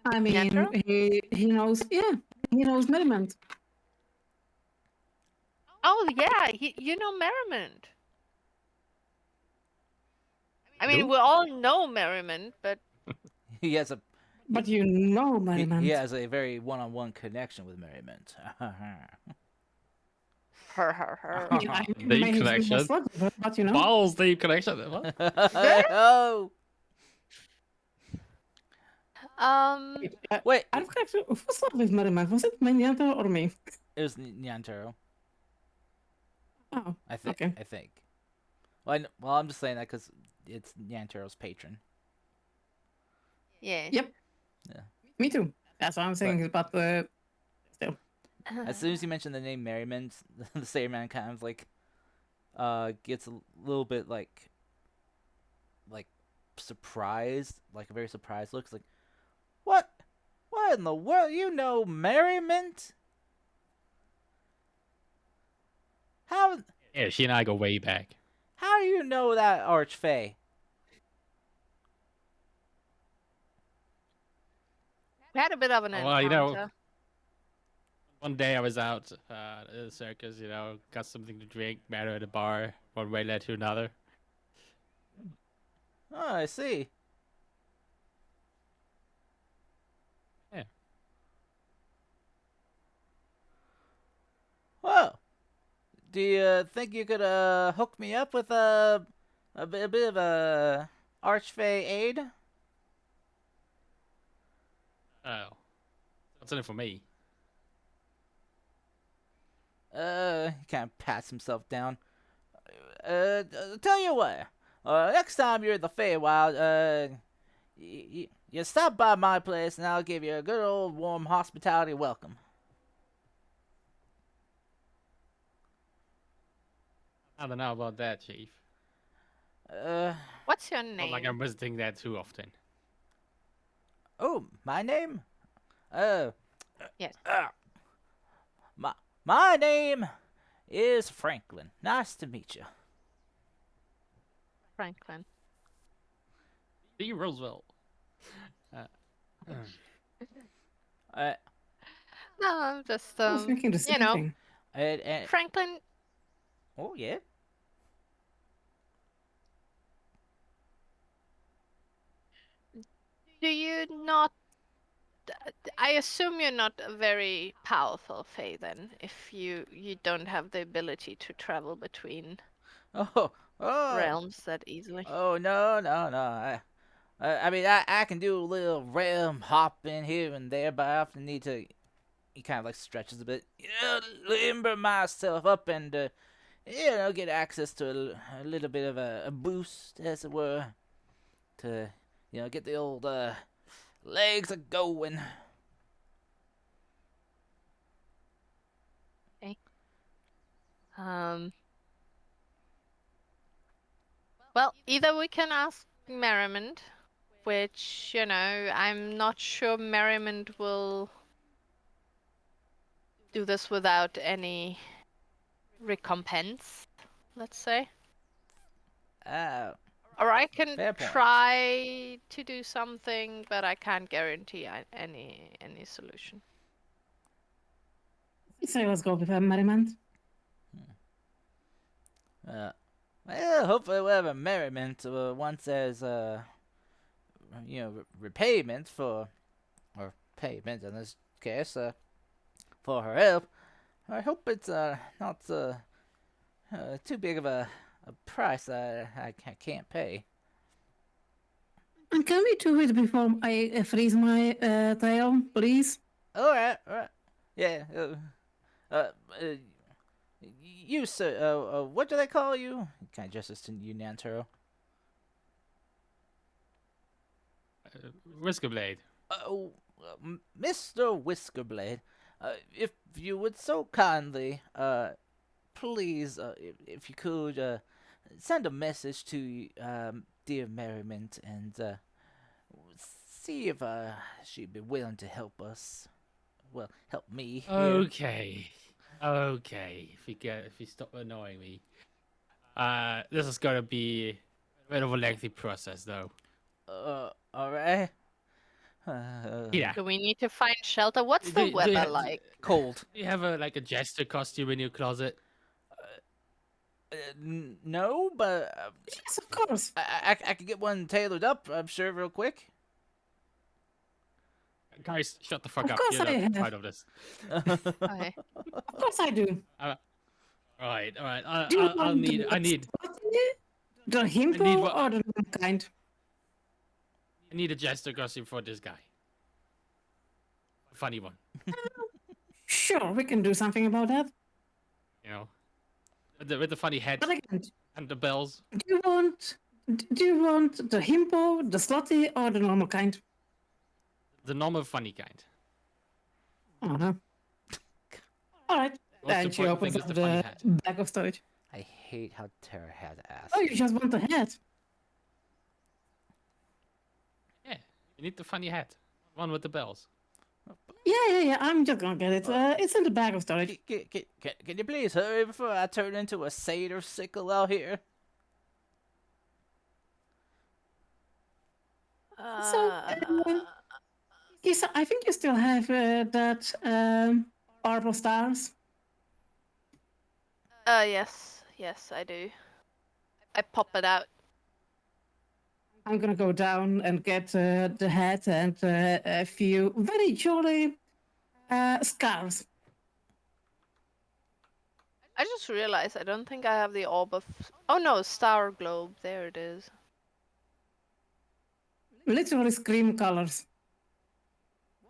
[SPEAKER 4] I mean,
[SPEAKER 2] Neantar?
[SPEAKER 4] he knows, yeah, he knows Merriment.
[SPEAKER 2] Oh yeah, you know Merriment. I mean,
[SPEAKER 3] Do?
[SPEAKER 2] we all know Merriment, but
[SPEAKER 1] He has a
[SPEAKER 4] But you know Merriment.
[SPEAKER 1] he has a very one-on-one connection with Merriment.
[SPEAKER 2] her.
[SPEAKER 4] Yeah, I
[SPEAKER 3] Deep
[SPEAKER 4] may have
[SPEAKER 3] connection.
[SPEAKER 4] been sluggish, but you know.
[SPEAKER 3] Balls deep connection. What?
[SPEAKER 1] Oh, wait.
[SPEAKER 4] I've actually, who slept with Merriment? Was it Neantar or me?
[SPEAKER 1] It was Nyantaro.
[SPEAKER 4] Oh,
[SPEAKER 1] I think.
[SPEAKER 4] okay.
[SPEAKER 1] I think. Well, I'm just saying that because it's Nyantaro's patron.
[SPEAKER 2] Yeah.
[SPEAKER 4] Yep.
[SPEAKER 1] Yeah.
[SPEAKER 4] Me too. That's what I'm saying. But still,
[SPEAKER 1] As soon as you mention the name Merriment, the Sayer Man kind of like gets a little bit like surprised, like a very surprised look. It's like, what in the world? You know Merriment? How
[SPEAKER 3] Yeah, she and I go way back.
[SPEAKER 1] do you know that Archfey?
[SPEAKER 2] We had a bit of an encounter.
[SPEAKER 3] Well, you know, one day I was out at the circus, you know, got something to drink, met her at a bar. One way led to another.
[SPEAKER 1] Oh, I see.
[SPEAKER 3] Yeah.
[SPEAKER 1] Well, do you think you could hook me up with a bit of a Archfey aid?
[SPEAKER 3] Oh. What's in it for me?
[SPEAKER 1] He kind of pats himself down. Tell you what. Next time you're at the Feywild, you stop by my place and I'll give you a good old warm hospitality welcome.
[SPEAKER 3] I don't know about that, Chief.
[SPEAKER 2] What's your
[SPEAKER 3] Not
[SPEAKER 2] name?
[SPEAKER 3] like I'm visiting there too often.
[SPEAKER 1] Oh, my name?
[SPEAKER 2] Yes.
[SPEAKER 1] My name is Franklin. Nice to meet you.
[SPEAKER 2] Franklin.
[SPEAKER 3] Lee Roosevelt.
[SPEAKER 1] Uh,
[SPEAKER 2] No, I'm just
[SPEAKER 4] I was thinking the same
[SPEAKER 2] you know,
[SPEAKER 4] thing.
[SPEAKER 1] and
[SPEAKER 2] Franklin.
[SPEAKER 1] oh yeah.
[SPEAKER 2] Do you not? I assume you're not a very powerful Fae then, if you don't have the ability to travel between
[SPEAKER 1] Oh,
[SPEAKER 2] realms that easily.
[SPEAKER 1] oh no. I mean, I can do a little realm hopping here and there, but I often need to. He kind of like stretches a bit, limber myself up and get access to a little bit of a boost, as it were, to get the old legs a going.
[SPEAKER 2] Um. Well, either we can ask Merriment, which I'm not sure Merriment will do this without any recompense, let's say. Or I can
[SPEAKER 1] Fair point.
[SPEAKER 2] try to do something, but I can't guarantee any solution.
[SPEAKER 4] So let's go with a merriment.
[SPEAKER 1] Well, hopefully we'll have a merriment once there's repayment for, or payment in this case, for her help. I hope it's not too big of a price I can't pay.
[SPEAKER 4] And can we do it before I freeze my tail, please?
[SPEAKER 1] All right. Yeah. You sir, what do they call you? Kind of gestures to you, Nantaro.
[SPEAKER 3] Whiskerblade.
[SPEAKER 1] Mr. Whiskerblade, if you would so kindly, please, if you could, send a message to dear Merriment and see if she'd be willing to help us. Well, help me. Here.
[SPEAKER 3] Okay. If you stop annoying me. This is gonna be a bit of a lengthy process, though.
[SPEAKER 1] All right.
[SPEAKER 3] Yeah.
[SPEAKER 2] Do we need to find shelter? What's the weather like?
[SPEAKER 1] Cold.
[SPEAKER 3] Do you have a jester costume in your closet?
[SPEAKER 1] No, but
[SPEAKER 4] Yes, of course.
[SPEAKER 1] I could get one tailored up. I'm sure, real quick.
[SPEAKER 3] Guys, shut the fuck
[SPEAKER 4] Of
[SPEAKER 3] up.
[SPEAKER 4] course
[SPEAKER 3] You're
[SPEAKER 4] I
[SPEAKER 3] not
[SPEAKER 4] have.
[SPEAKER 3] part of this.
[SPEAKER 2] Okay.
[SPEAKER 4] Of course I do.
[SPEAKER 3] All right.
[SPEAKER 4] Do you
[SPEAKER 3] I
[SPEAKER 4] want
[SPEAKER 3] need
[SPEAKER 4] the himpo
[SPEAKER 3] what-
[SPEAKER 4] or the normal kind?
[SPEAKER 3] I need a jester costume for this guy. A funny one,
[SPEAKER 4] Sure, we can do something about that.
[SPEAKER 3] you know, with the funny head
[SPEAKER 4] But again,
[SPEAKER 3] and the bells.
[SPEAKER 4] do you want the himpo, the slutty, or the normal kind?
[SPEAKER 3] The normal funny kind.
[SPEAKER 4] I don't know. All right.
[SPEAKER 3] Most
[SPEAKER 4] And she
[SPEAKER 3] important
[SPEAKER 4] opens
[SPEAKER 3] thing
[SPEAKER 4] up
[SPEAKER 3] is the funny
[SPEAKER 4] the
[SPEAKER 3] hat.
[SPEAKER 4] bag of storage.
[SPEAKER 1] I hate how Tara has asked.
[SPEAKER 4] Oh, you just want the hat?
[SPEAKER 3] Yeah, you need the funny hat. One with the bells.
[SPEAKER 4] Yeah. I'm just gonna get it. It's in the bag of storage.
[SPEAKER 1] Can you please hurry before I turn into a satyr sickle out here?
[SPEAKER 4] Yes, I think you still have that Orb of Stars.
[SPEAKER 2] Yes, I do. I pop it out.
[SPEAKER 4] I'm gonna go down and get the hat and a few very jolly scarves.
[SPEAKER 2] I just realized I don't think I have the orb of. Oh no, star globe. There it is.
[SPEAKER 4] Literally scream colors.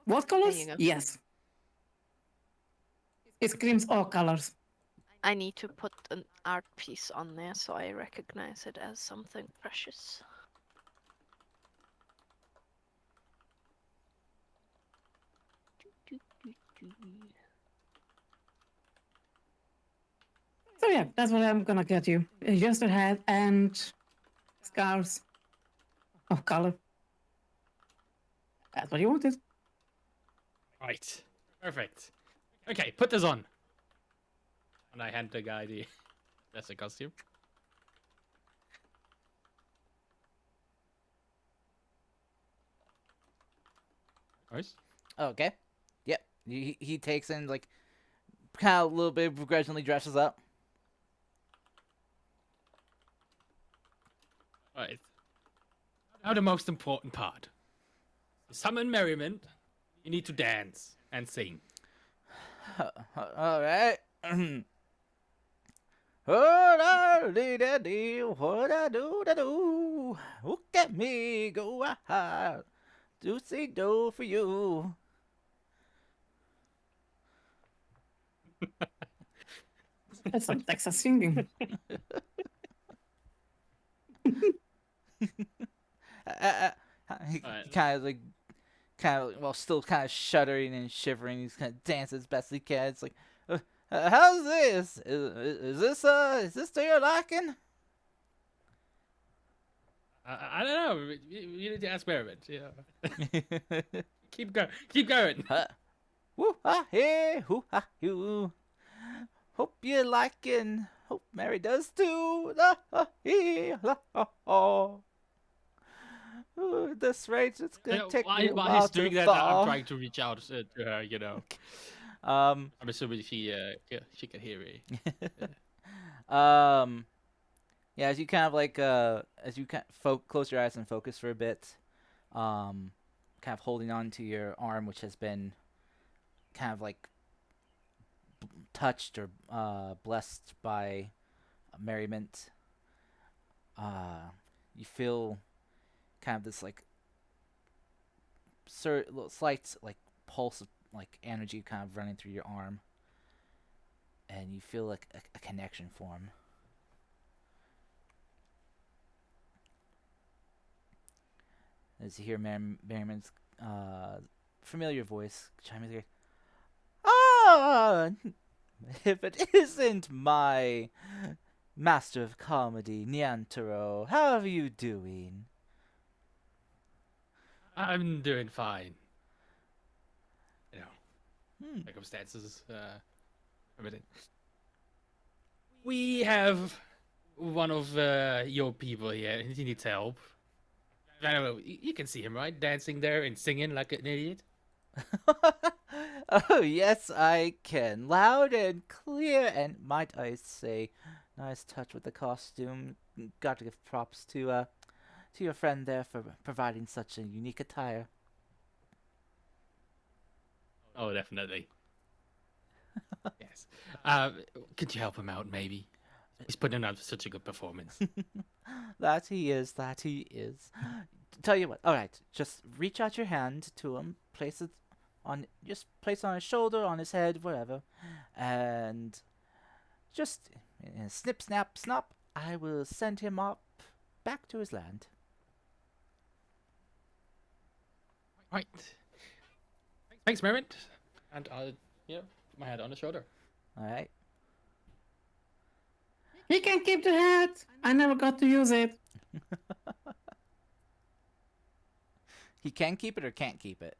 [SPEAKER 4] What colors?
[SPEAKER 2] you go.
[SPEAKER 4] Yes. It screams all colors.
[SPEAKER 2] I need to put an art piece on there so I recognize it as something precious.
[SPEAKER 4] So yeah, that's what I'm gonna get you. Just a hat and scars of color. That's what you wanted.
[SPEAKER 3] Right. Perfect. Okay, put this on. And I hand the guy the that's a costume. Nice.
[SPEAKER 1] Okay. Yep. He takes in like kind of a little bit begrudgingly dresses up.
[SPEAKER 3] Right. Now the most important part. To summon merriment, you need to dance and sing.
[SPEAKER 1] All right. What I do? Look at me go out. Do see do for you.
[SPEAKER 4] That's some Texas singing.
[SPEAKER 1] He
[SPEAKER 3] Alright.
[SPEAKER 1] kind of, well, still kind of shuddering and shivering. He's kind of dancing as best he can. It's like, how's this? Is this to your liking?
[SPEAKER 3] I don't know. You need to ask merriment. Yeah. Keep going.
[SPEAKER 1] Woo ha hey, hoo ha you. Hope you liking. Hope Mary does too. La ha hee la ha ha. Ooh, at this rate, it's gonna take me a
[SPEAKER 3] While
[SPEAKER 1] while
[SPEAKER 3] he's doing
[SPEAKER 1] to
[SPEAKER 3] that,
[SPEAKER 1] thaw.
[SPEAKER 3] I'm trying to reach out to her. You know.
[SPEAKER 1] Um,
[SPEAKER 3] I'm assuming she can hear me.
[SPEAKER 1] yeah, as you kind of like as you kind of close your eyes and focus for a bit, kind of holding on to your arm, which has been kind of like touched or blessed by merriment. You feel kind of this like slight like pulse of like energy kind of running through your arm, and you feel like a connection form. As you hear Merriman's familiar voice chiming in, "Ah, if it isn't my master of comedy, Niantaro, how are you doing?"
[SPEAKER 3] I'm doing fine. You know, circumstances. Everything. We have one of your people here. He needs help. I don't know. You can see him, right? Dancing there and singing like an idiot.
[SPEAKER 1] Oh, yes, I can. Loud and clear, and might I say, nice touch with the costume. Got to give props to your friend there for providing such a unique attire.
[SPEAKER 3] Oh, definitely. Yes. Could you help him out, maybe? He's putting on such a good performance.
[SPEAKER 1] That he is. Tell you what. All right, just reach out your hand to him. Place it on his shoulder, on his head, whatever, and just snip, snap, snap. I will send him up back to his land.
[SPEAKER 3] Right. Thanks, Merriment. And I'll, put my hand on his shoulder.
[SPEAKER 1] All right.
[SPEAKER 4] He can keep the hat. I never got to use it.
[SPEAKER 1] He can keep it or can't keep it.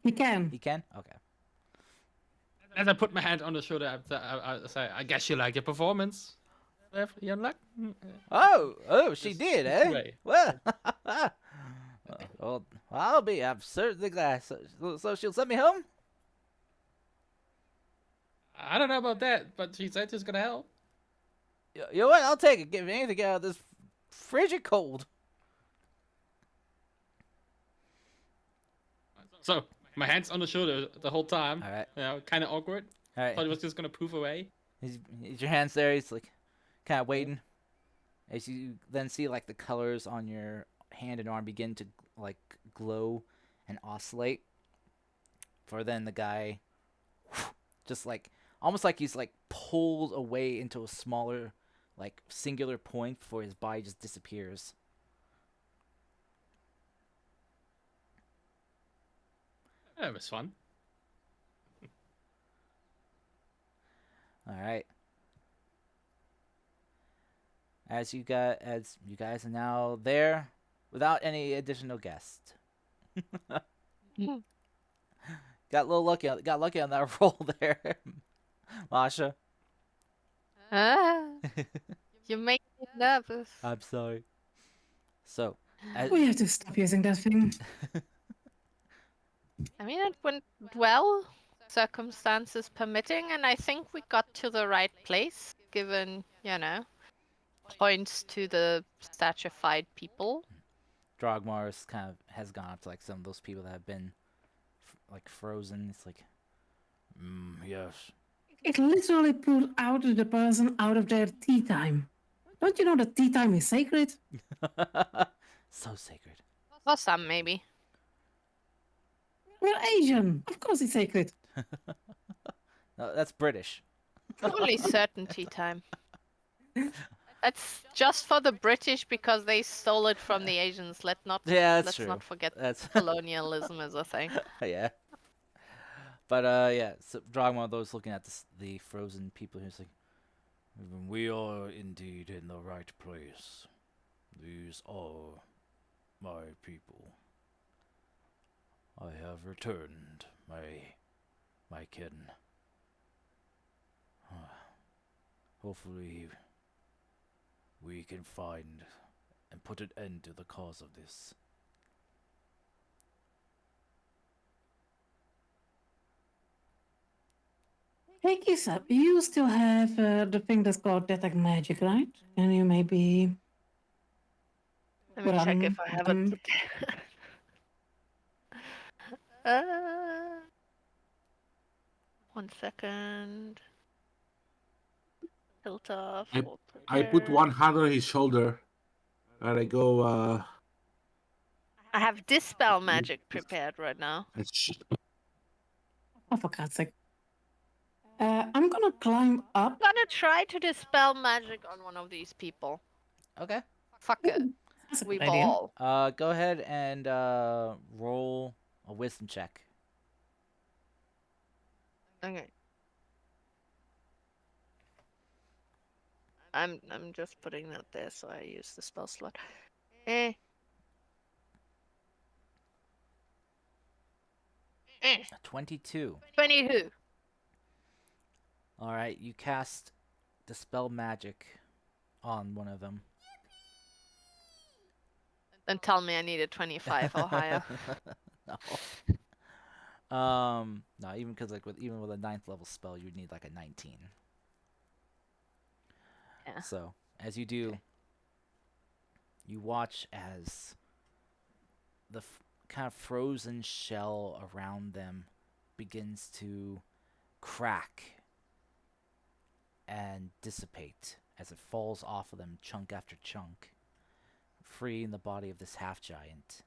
[SPEAKER 4] He can.
[SPEAKER 1] He can. Okay.
[SPEAKER 3] As I put my hand on the shoulder, I say, I guess you like your performance. Young luck.
[SPEAKER 1] Oh, she did, eh?
[SPEAKER 3] Right.
[SPEAKER 1] Well, well, I'm certainly glad. So she'll send me home?
[SPEAKER 3] I don't know about that, but she said she's gonna help.
[SPEAKER 1] You know what? I'll take it. Give me anything out of this frigid cold.
[SPEAKER 3] So my hand's on the shoulder the whole time.
[SPEAKER 1] All right.
[SPEAKER 3] You know, kind of awkward.
[SPEAKER 1] All right.
[SPEAKER 3] Thought it was just gonna poof away.
[SPEAKER 1] Is your hands there? He's like, kind of waiting. As you then see like the colors on your hand and arm begin to like glow and oscillate. For then the guy, just like almost like he's like pulled away into a smaller, like singular point before his body just disappears.
[SPEAKER 3] That was fun.
[SPEAKER 1] All right. as you guys are now there without any additional guests. Got lucky on that roll there, Masha.
[SPEAKER 2] Ah, you make me nervous.
[SPEAKER 1] I'm sorry. So,
[SPEAKER 4] We have to stop using that thing.
[SPEAKER 2] I mean, it went well, circumstances permitting, and I think we got to the right place, given, points to the statuified people.
[SPEAKER 1] Drogmar's kind of has gone up to like some of those people that have been like frozen. It's like, yes.
[SPEAKER 4] It literally pulled out the person out of their tea time. Don't you know that tea time is sacred?
[SPEAKER 1] So sacred.
[SPEAKER 2] For some, maybe.
[SPEAKER 4] We're Asian. Of course it's sacred.
[SPEAKER 1] No, that's British.
[SPEAKER 2] Only certain tea time. That's just for the British because they stole it from the Asians.
[SPEAKER 1] Yeah, that's
[SPEAKER 2] let's
[SPEAKER 1] true.
[SPEAKER 2] not forget
[SPEAKER 1] That's
[SPEAKER 2] colonialism is a thing.
[SPEAKER 1] yeah. But yeah, so Drogmar, those looking at the frozen people, he's like, we are indeed in the right place. These are my people. I have returned my kin. Hopefully, we can find and put an end to the cause of this.
[SPEAKER 4] Hey, Kisa, you still have the thing that's called Detect Magic, right? Can you maybe...
[SPEAKER 2] Let me check if I have it. uh, 1 second. Filter.
[SPEAKER 7] I put one hand on his shoulder, and I go,
[SPEAKER 2] I have Dispel Magic prepared right now.
[SPEAKER 4] Oh, for God's sake. I'm gonna climb up.
[SPEAKER 2] I'm gonna try to Dispel Magic on one of these people.
[SPEAKER 1] Okay.
[SPEAKER 2] Fuck it.
[SPEAKER 4] That's a
[SPEAKER 2] We
[SPEAKER 4] good idea.
[SPEAKER 2] ball.
[SPEAKER 1] Go ahead and roll a wisdom check.
[SPEAKER 2] Okay. I'm just putting that there so I use the spell slot.
[SPEAKER 1] 22.
[SPEAKER 2] 22.
[SPEAKER 1] All right, you cast Dispel Magic on one of them.
[SPEAKER 2] Then tell me I need a 25 or higher.
[SPEAKER 1] No. No, even because even with a 9th level spell, you'd need like a 19.
[SPEAKER 2] Yeah.
[SPEAKER 1] So as you do, you watch as the kind of frozen shell around them begins to crack and dissipate as it falls off of them chunk after chunk, freeing the body of this half giant.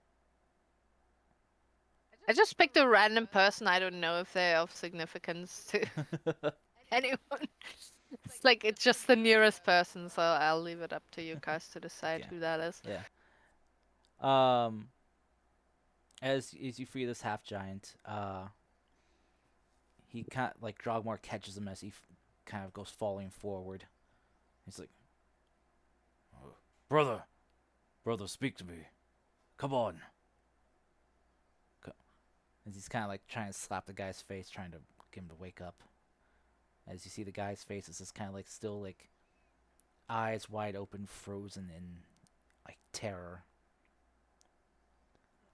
[SPEAKER 2] I just picked a random person. I don't know if they're of significance to anyone. It's just the nearest person, so I'll leave it up to you guys to decide
[SPEAKER 1] Yeah.
[SPEAKER 2] who that is.
[SPEAKER 1] Yeah. As you free this half giant, he kind of, like Drogmar catches him as he kind of goes falling forward. He's like, brother, speak to me. Come on. As he's kind of like trying to slap the guy's face, trying to get him to wake up. As you see the guy's face is just kind of like still like eyes wide open, frozen in like terror.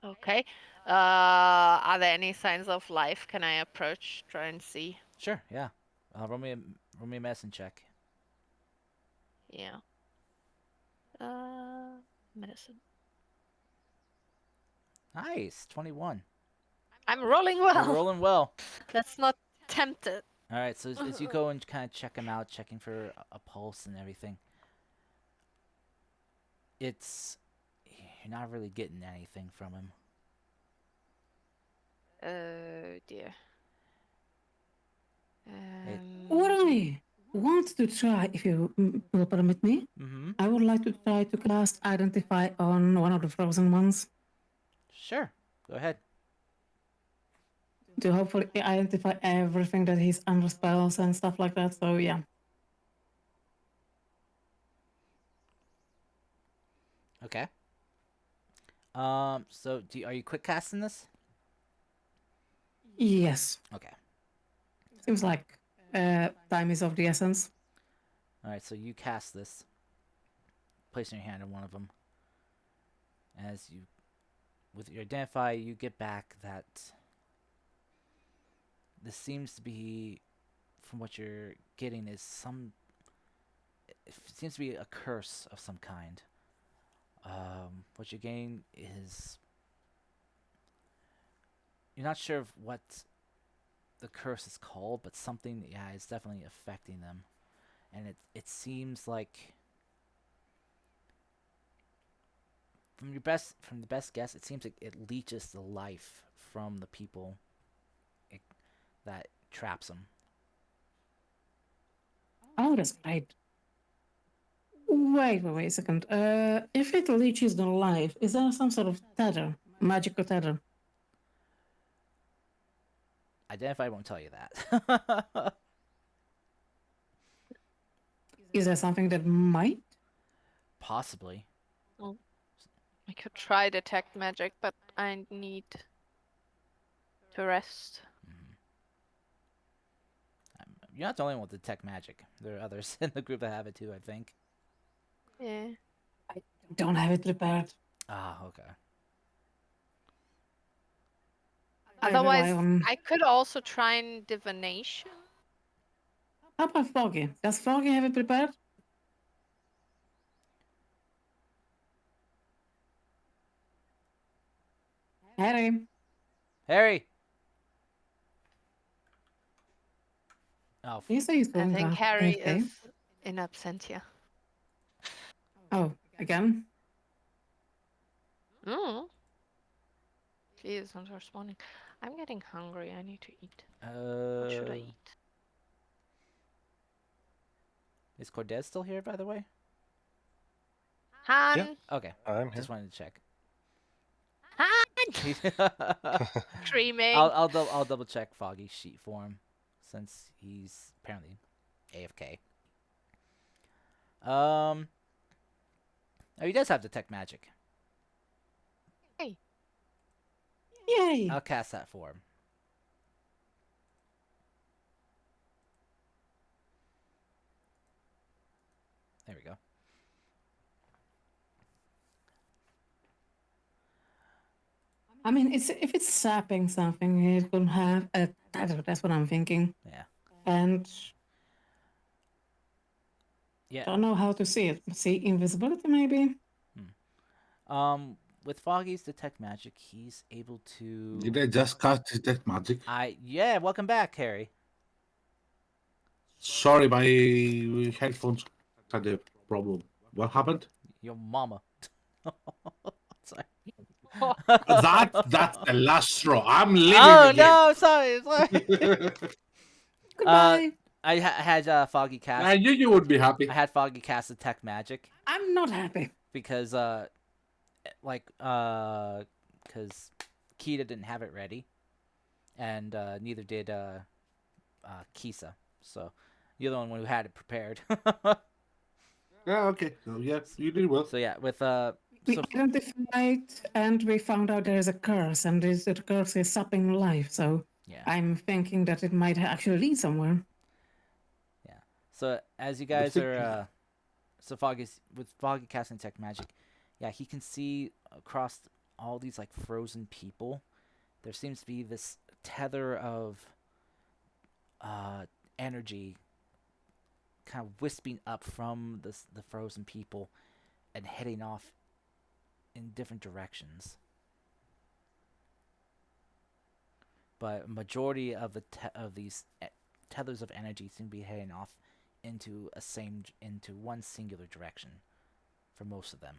[SPEAKER 2] Okay. Are there any signs of life? Can I approach, try and see?
[SPEAKER 1] Sure, yeah. Roll me a medicine check.
[SPEAKER 2] Yeah. Medicine.
[SPEAKER 1] Nice, 21.
[SPEAKER 2] I'm rolling well.
[SPEAKER 1] You're rolling well.
[SPEAKER 2] Let's not tempt it.
[SPEAKER 1] All right, so as you go and kind of check him out, checking for a pulse and everything, you're not really getting anything from him.
[SPEAKER 2] Oh dear.
[SPEAKER 4] What I want to try, if you will permit me,
[SPEAKER 1] Mm-hmm.
[SPEAKER 4] I would like to try to cast Identify on one of the frozen ones
[SPEAKER 1] Sure, go ahead.
[SPEAKER 4] to hopefully identify everything that he's under spells and stuff like that. So yeah.
[SPEAKER 1] Okay. So are you quick casting this?
[SPEAKER 4] Yes.
[SPEAKER 1] Okay.
[SPEAKER 4] Seems like time is of the essence.
[SPEAKER 1] All right. So you cast this, placing your hand on one of them. As you, with your identify, you get back that this seems to be, from what you're getting, is some. It seems to be a curse of some kind. What you're getting is you're not sure of what the curse is called, but something, yeah, is definitely affecting them, and it seems like from the best guess, it seems like it leeches the life from the people that traps them.
[SPEAKER 4] Oh, that's great. Wait a second. If it leeches the life, is there some sort of tether, magical tether?
[SPEAKER 1] Identify won't tell you that.
[SPEAKER 4] Is there something that might?
[SPEAKER 1] Possibly.
[SPEAKER 2] I could try detect magic, but I need to rest.
[SPEAKER 1] You're not the only one with detect magic. There are others in the group that have it too, I think.
[SPEAKER 2] Yeah.
[SPEAKER 4] Don't have it prepared.
[SPEAKER 1] Ah, okay.
[SPEAKER 4] I rely
[SPEAKER 2] Otherwise,
[SPEAKER 4] on-
[SPEAKER 2] I could also try and divination.
[SPEAKER 4] How about Foggy? Does Foggy have it prepared? Harry.
[SPEAKER 1] Harry! Oh,
[SPEAKER 4] You say he's
[SPEAKER 2] I
[SPEAKER 4] going
[SPEAKER 2] think
[SPEAKER 4] to
[SPEAKER 2] Harry
[SPEAKER 4] AFK?
[SPEAKER 2] is in absentia.
[SPEAKER 4] Oh, again?
[SPEAKER 2] Mm. He is not responding. I'm getting hungry. I need to eat. What should I eat?
[SPEAKER 1] Is Cortez still here, by the way?
[SPEAKER 2] Han!
[SPEAKER 6] Yeah.
[SPEAKER 1] Okay.
[SPEAKER 6] I'm here.
[SPEAKER 1] Just wanted to check.
[SPEAKER 2] Han! Dreaming.
[SPEAKER 1] I'll double check Foggy's sheet for him, since he's apparently AFK. Oh, he does have detect magic.
[SPEAKER 4] Yay!
[SPEAKER 1] I'll cast that for him. There we go.
[SPEAKER 4] I mean, if it's sapping something, it could have a tether. That's what I'm thinking.
[SPEAKER 1] Yeah.
[SPEAKER 4] And
[SPEAKER 1] Yeah.
[SPEAKER 4] don't know how to see it. See invisibility, maybe?
[SPEAKER 1] With Foggy's detect magic, he's able to.
[SPEAKER 7] Did I just cast detect magic?
[SPEAKER 1] Yeah. Welcome back, Harry.
[SPEAKER 7] Sorry, my headphones had a problem. What happened?
[SPEAKER 1] Your mama. Sorry.
[SPEAKER 7] That's the last straw. I'm leaving
[SPEAKER 1] Oh
[SPEAKER 7] again.
[SPEAKER 1] no! Sorry.
[SPEAKER 4] Goodbye.
[SPEAKER 1] I had Foggy cast.
[SPEAKER 7] I knew you would be happy.
[SPEAKER 1] I had Foggy cast detect magic
[SPEAKER 4] I'm not happy.
[SPEAKER 1] because because Kita didn't have it ready, and neither did Kisa. So you're the only one who had it prepared.
[SPEAKER 7] Yeah, okay. So, yeah, you did well.
[SPEAKER 1] So yeah, with
[SPEAKER 4] We
[SPEAKER 1] so
[SPEAKER 4] identified and we found out there is a curse, and the curse is sapping life. So
[SPEAKER 1] yeah.
[SPEAKER 4] I'm thinking that it might actually lead somewhere.
[SPEAKER 1] So as you guys
[SPEAKER 7] think-
[SPEAKER 1] are, so with Foggy casting detect magic, yeah, he can see across all these like frozen people. There seems to be this tether of energy, kind of wisping up from the frozen people, and heading off in different directions. But majority of these tethers of energy seem to be heading off into one singular direction for most of them.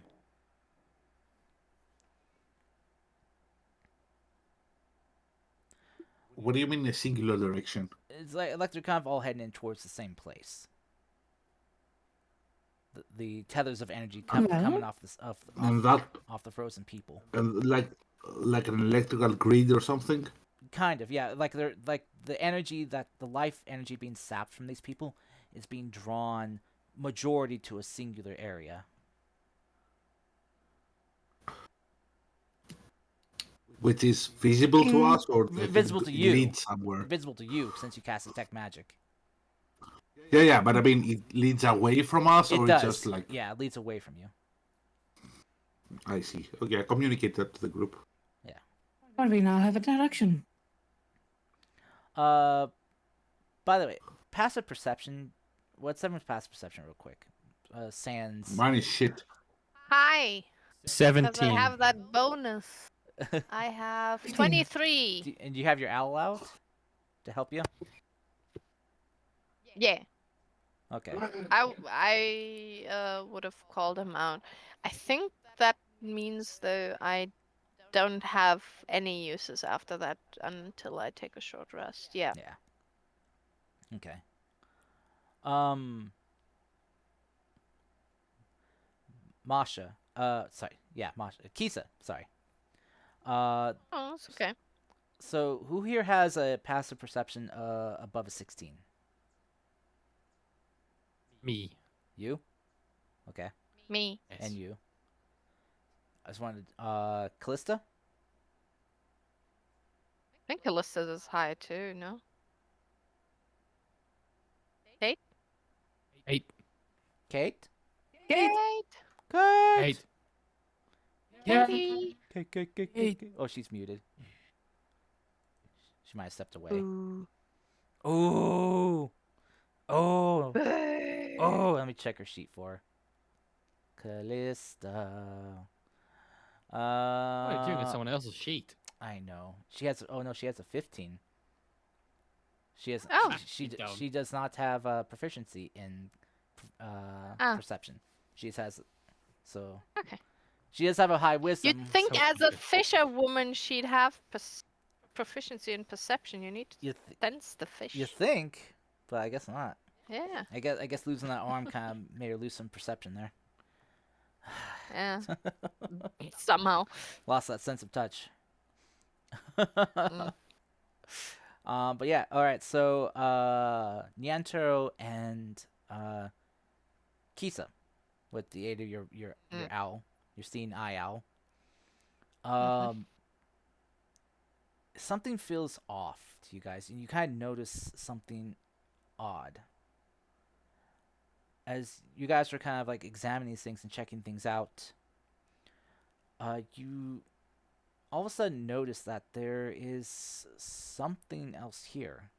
[SPEAKER 7] What do you mean a singular direction?
[SPEAKER 1] It's like they're kind of all heading in towards the same place. The tethers of energy coming off
[SPEAKER 7] And that,
[SPEAKER 1] off the frozen people.
[SPEAKER 7] and like an electrical grid or something?
[SPEAKER 1] Kind of, yeah. Like the energy the life energy being sapped from these people is being drawn majority to a singular area.
[SPEAKER 7] Which is visible to
[SPEAKER 4] Mm.
[SPEAKER 7] us, or
[SPEAKER 1] Visible to you.
[SPEAKER 7] leads somewhere?
[SPEAKER 1] Invisible to you since you cast detect magic.
[SPEAKER 7] Yeah, but I mean, it leads away from us,
[SPEAKER 1] It
[SPEAKER 7] or
[SPEAKER 1] does.
[SPEAKER 7] it's just like
[SPEAKER 1] Yeah, it leads away from you.
[SPEAKER 7] I see. Okay, I communicate that to the group.
[SPEAKER 4] But we now have a direction.
[SPEAKER 1] By the way, passive perception. What's everyone's passive perception, real quick? Sans.
[SPEAKER 7] Mine is shit.
[SPEAKER 2] Hi. Because
[SPEAKER 3] 17.
[SPEAKER 2] I have that bonus. I have 23.
[SPEAKER 1] And you have your owl out to help you.
[SPEAKER 2] Yeah.
[SPEAKER 1] Okay.
[SPEAKER 2] I would have called him out. I think that means though I don't have any uses after that until I take a short rest. Yeah.
[SPEAKER 1] Yeah. Okay. Masha. Sorry. Yeah, Masha. Kisa. Sorry.
[SPEAKER 2] Oh, it's okay.
[SPEAKER 1] So who here has a passive perception above a 16?
[SPEAKER 3] Me.
[SPEAKER 1] You? Okay.
[SPEAKER 2] Me.
[SPEAKER 3] Yes.
[SPEAKER 1] And you. I just wanted Callista?
[SPEAKER 2] I think Callista's is high too, no? 8?
[SPEAKER 3] 8.
[SPEAKER 1] Kate?
[SPEAKER 2] Kate!
[SPEAKER 1] Kate!
[SPEAKER 3] 8.
[SPEAKER 2] Katie!
[SPEAKER 1] Kate. Oh, she's muted. She might have stepped away.
[SPEAKER 2] Ooh.
[SPEAKER 1] Oh. Oh. Oh, let me check her sheet for her. Callista.
[SPEAKER 3] What are you doing with someone else's sheet?
[SPEAKER 1] I know. She has. Oh no, she has a 15. She has.
[SPEAKER 2] Oh.
[SPEAKER 1] She does not have proficiency in perception. She just has. So.
[SPEAKER 2] Okay.
[SPEAKER 1] She does have a high wisdom.
[SPEAKER 2] You'd think
[SPEAKER 1] so-
[SPEAKER 2] as a fisherwoman she'd have proficiency in perception. You need to
[SPEAKER 1] You,
[SPEAKER 2] sense the fish.
[SPEAKER 1] you think, but I guess not.
[SPEAKER 2] Yeah.
[SPEAKER 1] I guess losing that arm kind of made her lose some perception there.
[SPEAKER 2] Yeah. Somehow.
[SPEAKER 1] Lost that sense of touch.
[SPEAKER 2] Mm.
[SPEAKER 1] But yeah, all right. So Nyantaro and Kisa, with the aid of your owl, your seeing eye owl. Something feels off to you guys, and you kind of notice something odd. As you guys are kind of like examining these things and checking things out, you all of a sudden notice that there is something else here.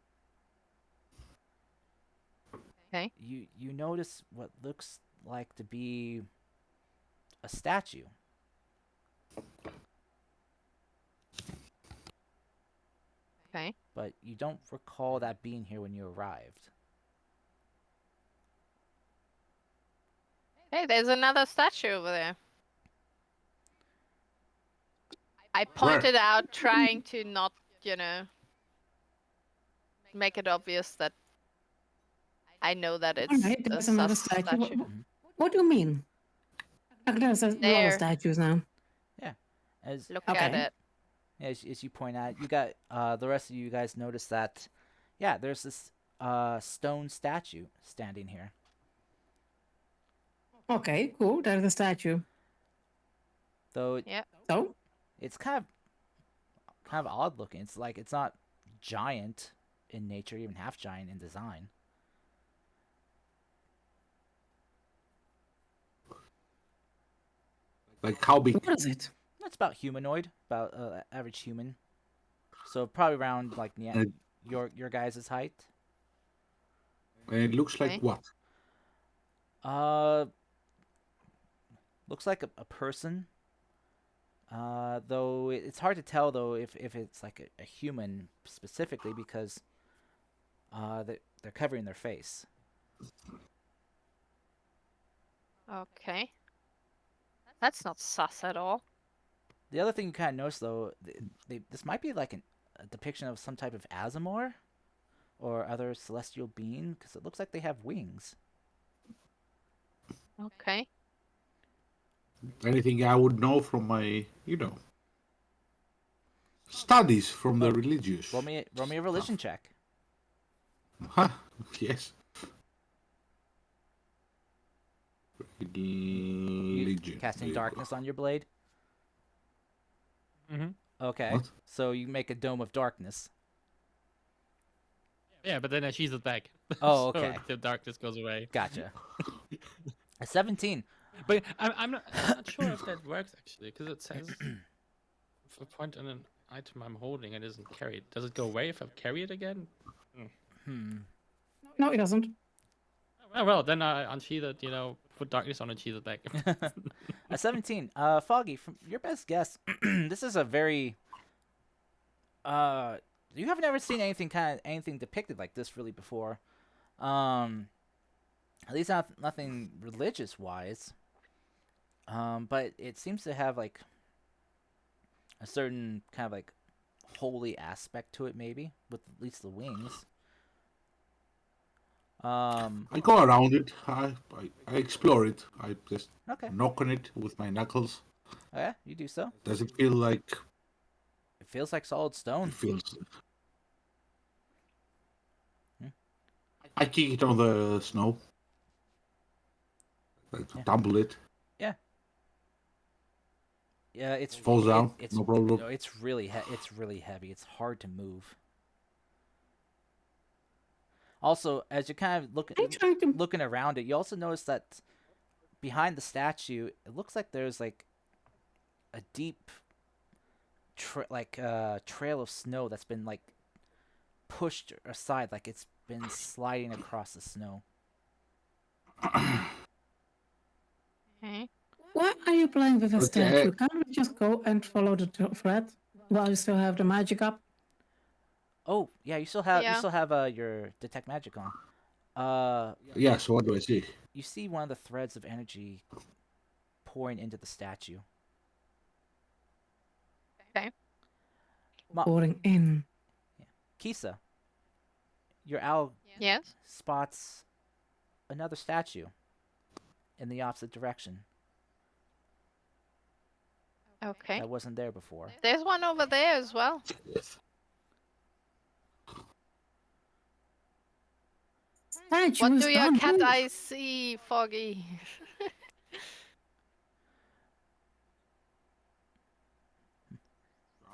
[SPEAKER 2] Okay.
[SPEAKER 1] You notice what looks like to be a statue.
[SPEAKER 2] Okay.
[SPEAKER 1] But you don't recall that being here when you arrived.
[SPEAKER 2] Hey, there's another statue over there. I pointed out, trying to not, make it obvious that I know that it's
[SPEAKER 4] Alright,
[SPEAKER 2] a
[SPEAKER 4] there's another
[SPEAKER 2] sus
[SPEAKER 4] statue.
[SPEAKER 2] statue.
[SPEAKER 4] What do you mean? Like, there's a lot
[SPEAKER 2] There.
[SPEAKER 4] of statues now.
[SPEAKER 1] As
[SPEAKER 2] Look at
[SPEAKER 4] Okay.
[SPEAKER 2] it.
[SPEAKER 1] as you point out, you got the rest of you guys notice that, yeah, there's this stone statue standing here.
[SPEAKER 4] Okay, cool. There's a statue.
[SPEAKER 1] Though
[SPEAKER 2] Yeah.
[SPEAKER 4] So,
[SPEAKER 1] it's kind of odd looking. It's like it's not giant in nature, even half giant in design.
[SPEAKER 7] Like how big?
[SPEAKER 4] what is it?
[SPEAKER 1] That's about humanoid, about average human. So probably around like
[SPEAKER 7] Uh,
[SPEAKER 1] your guys' height.
[SPEAKER 7] And it looks like
[SPEAKER 2] Okay.
[SPEAKER 7] what?
[SPEAKER 1] Looks like a person. Though it's hard to tell though if it's like a human specifically because they're covering their face.
[SPEAKER 2] Okay. That's not sus at all.
[SPEAKER 1] The other thing you kind of notice though, this might be like a depiction of some type of Azamor or other celestial being because it looks like they have wings.
[SPEAKER 2] Okay.
[SPEAKER 7] Anything I would know from my, studies from the religious.
[SPEAKER 1] Roll me a religion check.
[SPEAKER 7] Huh? Yes. Religion.
[SPEAKER 1] Casting darkness on your blade.
[SPEAKER 3] Mm-hmm.
[SPEAKER 1] Okay.
[SPEAKER 7] What?
[SPEAKER 1] So you make a dome of darkness.
[SPEAKER 3] Yeah, but then I cheese it back.
[SPEAKER 1] Oh,
[SPEAKER 3] So
[SPEAKER 1] okay.
[SPEAKER 3] the darkness goes away.
[SPEAKER 1] Gotcha. A 17.
[SPEAKER 3] But I'm not sure if that works actually, because it says if a point on an item I'm holding and isn't carried, does it go away if I carry it again?
[SPEAKER 1] Hmm.
[SPEAKER 4] No, it doesn't.
[SPEAKER 3] Oh, well, then I unsheath it, put darkness on and cheese it back.
[SPEAKER 1] A 17. Foggy, from your best guess, this is a very you have never seen anything depicted like this really before. At least nothing religious wise. But it seems to have like a certain kind of like holy aspect to it, maybe with at least the wings.
[SPEAKER 7] I go around it. I explore it. I just
[SPEAKER 1] Okay.
[SPEAKER 7] knock on it with my knuckles.
[SPEAKER 1] Oh, yeah, you do so.
[SPEAKER 7] Does it feel like
[SPEAKER 1] It feels like solid
[SPEAKER 7] it
[SPEAKER 1] stone.
[SPEAKER 7] feels?
[SPEAKER 1] Hmm.
[SPEAKER 7] I kick it on the snow. Like,
[SPEAKER 1] Yeah.
[SPEAKER 7] tumble it.
[SPEAKER 1] Yeah, it's
[SPEAKER 7] Falls down,
[SPEAKER 1] It's
[SPEAKER 7] no problem.
[SPEAKER 1] no, it's really heavy. It's hard to move. Also, as you're kind of
[SPEAKER 4] I'm trying to.
[SPEAKER 1] looking around it, you also notice that behind the statue, it looks like there's like a deep trail of snow that's been like pushed aside, like it's been sliding across the snow.
[SPEAKER 2] Okay.
[SPEAKER 4] Why are you playing with a
[SPEAKER 7] Okay.
[SPEAKER 4] statue? Can't we just go and follow the thread while you still have the magic up?
[SPEAKER 1] Oh, yeah, you still have your detect magic on.
[SPEAKER 7] Yeah, so what do I see?
[SPEAKER 1] You see one of the threads of energy pouring into the statue.
[SPEAKER 4] Pouring in.
[SPEAKER 1] Kisa, your owl
[SPEAKER 2] Yes.
[SPEAKER 1] spots another statue in the opposite direction
[SPEAKER 2] Okay.
[SPEAKER 1] that wasn't there before.
[SPEAKER 2] There's one over there as well.
[SPEAKER 4] Statue
[SPEAKER 2] What
[SPEAKER 4] is
[SPEAKER 2] do your
[SPEAKER 4] done.
[SPEAKER 2] cat
[SPEAKER 4] Ooh.
[SPEAKER 2] eyes see, Foggy?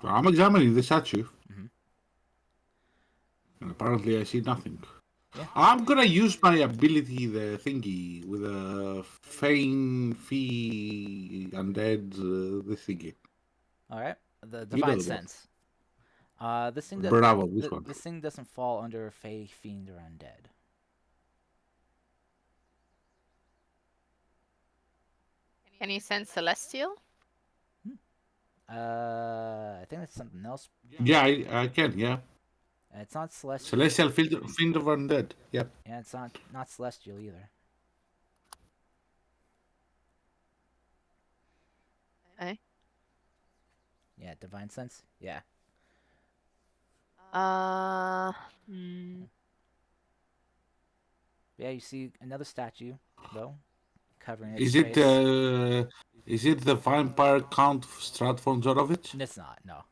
[SPEAKER 7] So I'm examining the statue.
[SPEAKER 1] Mhm.
[SPEAKER 7] And apparently I see nothing.
[SPEAKER 1] Yeah.
[SPEAKER 7] I'm gonna use my ability, the thingy, with a feign, fee, undead, the thingy.
[SPEAKER 1] All right, the
[SPEAKER 7] You
[SPEAKER 1] divine
[SPEAKER 7] know the one.
[SPEAKER 1] sense. This thing
[SPEAKER 7] Bravo, this one.
[SPEAKER 1] this thing doesn't fall under Fey, Fiend, or Undead.
[SPEAKER 2] Can you sense celestial?
[SPEAKER 1] I think that's something else.
[SPEAKER 7] Yeah, I can, yeah.
[SPEAKER 1] It's not celestial.
[SPEAKER 7] Celestial fiend of undead. Yep.
[SPEAKER 1] Yeah, it's not celestial either.
[SPEAKER 2] Okay.
[SPEAKER 1] Yeah, divine sense. Yeah.
[SPEAKER 2] Hmm.
[SPEAKER 1] Yeah, you see another statue though, covering its
[SPEAKER 7] Is
[SPEAKER 1] face.
[SPEAKER 7] it the vampire Count Stratford Zorovich?
[SPEAKER 1] It's not. No.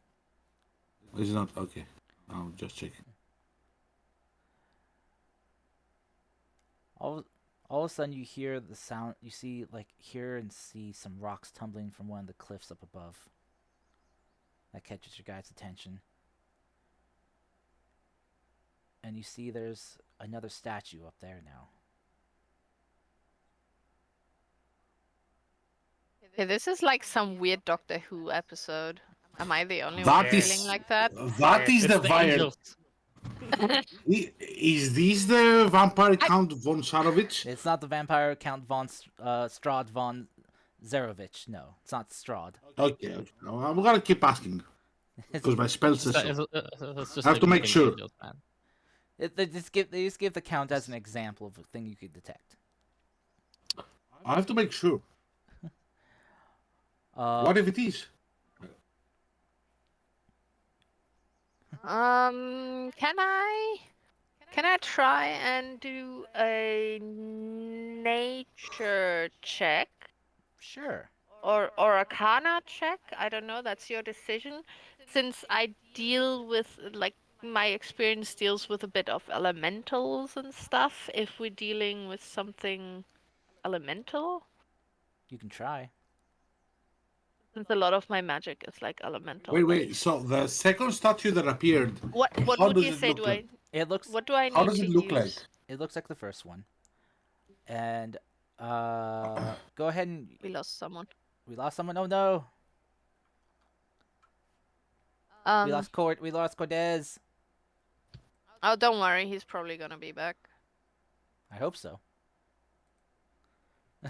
[SPEAKER 7] Is it not? Okay. I'll just check.
[SPEAKER 1] All of a sudden, you hear the sound. You hear and see some rocks tumbling from one of the cliffs up above. That catches your guys' attention. And you see there's another statue up there now.
[SPEAKER 2] Okay, this is like some weird Doctor Who episode. Am I the only
[SPEAKER 7] That
[SPEAKER 2] one
[SPEAKER 7] is-
[SPEAKER 2] feeling like that?
[SPEAKER 7] That is
[SPEAKER 3] It's
[SPEAKER 7] the
[SPEAKER 3] the
[SPEAKER 7] fire.
[SPEAKER 3] angels.
[SPEAKER 7] Is this the vampire Count von Sarovich?
[SPEAKER 1] It's not the vampire Count von Strahd von Zarovich. No, it's not Strahd.
[SPEAKER 7] Okay, okay. No, I'm gonna keep asking because my spells are.
[SPEAKER 3] It's just
[SPEAKER 7] I have
[SPEAKER 3] like
[SPEAKER 7] to make
[SPEAKER 3] looking
[SPEAKER 7] sure.
[SPEAKER 3] angels, man.
[SPEAKER 1] They just give the count as an example of a thing you could detect.
[SPEAKER 7] I have to make sure.
[SPEAKER 1] Uh,
[SPEAKER 7] What if it is?
[SPEAKER 2] Can I try and do a nature check
[SPEAKER 1] Sure.
[SPEAKER 2] or arcana check? I don't know, that's your decision. Since I deal with like my experience deals with a bit of elementals and stuff, if we're dealing with something elemental.
[SPEAKER 1] You can try.
[SPEAKER 2] Since a lot of my magic is like elemental.
[SPEAKER 7] Wait.
[SPEAKER 2] based.
[SPEAKER 7] So the second statue that appeared,
[SPEAKER 2] What
[SPEAKER 7] how
[SPEAKER 2] would
[SPEAKER 7] does
[SPEAKER 2] you
[SPEAKER 7] it
[SPEAKER 2] say?
[SPEAKER 7] look
[SPEAKER 2] Do
[SPEAKER 7] like?
[SPEAKER 1] It looks
[SPEAKER 2] What do I
[SPEAKER 7] How
[SPEAKER 2] need
[SPEAKER 7] does
[SPEAKER 2] to
[SPEAKER 7] it look
[SPEAKER 2] use?
[SPEAKER 7] like?
[SPEAKER 1] it looks like the first one. And go ahead and
[SPEAKER 2] We lost someone.
[SPEAKER 1] we lost someone. Oh no. We lost Cortez.
[SPEAKER 2] Oh, don't worry, he's probably gonna be back.
[SPEAKER 1] I hope so.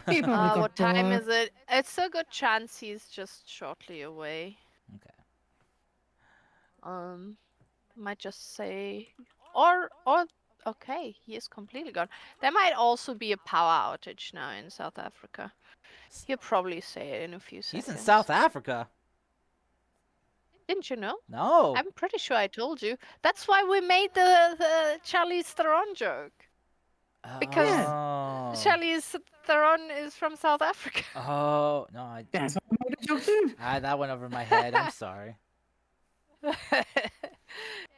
[SPEAKER 4] He probably got
[SPEAKER 2] What time
[SPEAKER 4] bored.
[SPEAKER 2] is it? It's a good chance he's just shortly away.
[SPEAKER 1] Okay.
[SPEAKER 2] Might just say, or okay, he is completely gone. There might also be a power outage now in South Africa. He'll probably say it in a few seconds.
[SPEAKER 1] He's in South Africa.
[SPEAKER 2] Didn't you know?
[SPEAKER 1] No.
[SPEAKER 2] I'm pretty sure I told you. That's why we made the Charlize Theron joke. Because
[SPEAKER 1] Oh.
[SPEAKER 2] Charlize Theron is from South Africa.
[SPEAKER 1] Oh no, I
[SPEAKER 4] That's what I made a joke too.
[SPEAKER 1] that went over my head. I'm sorry.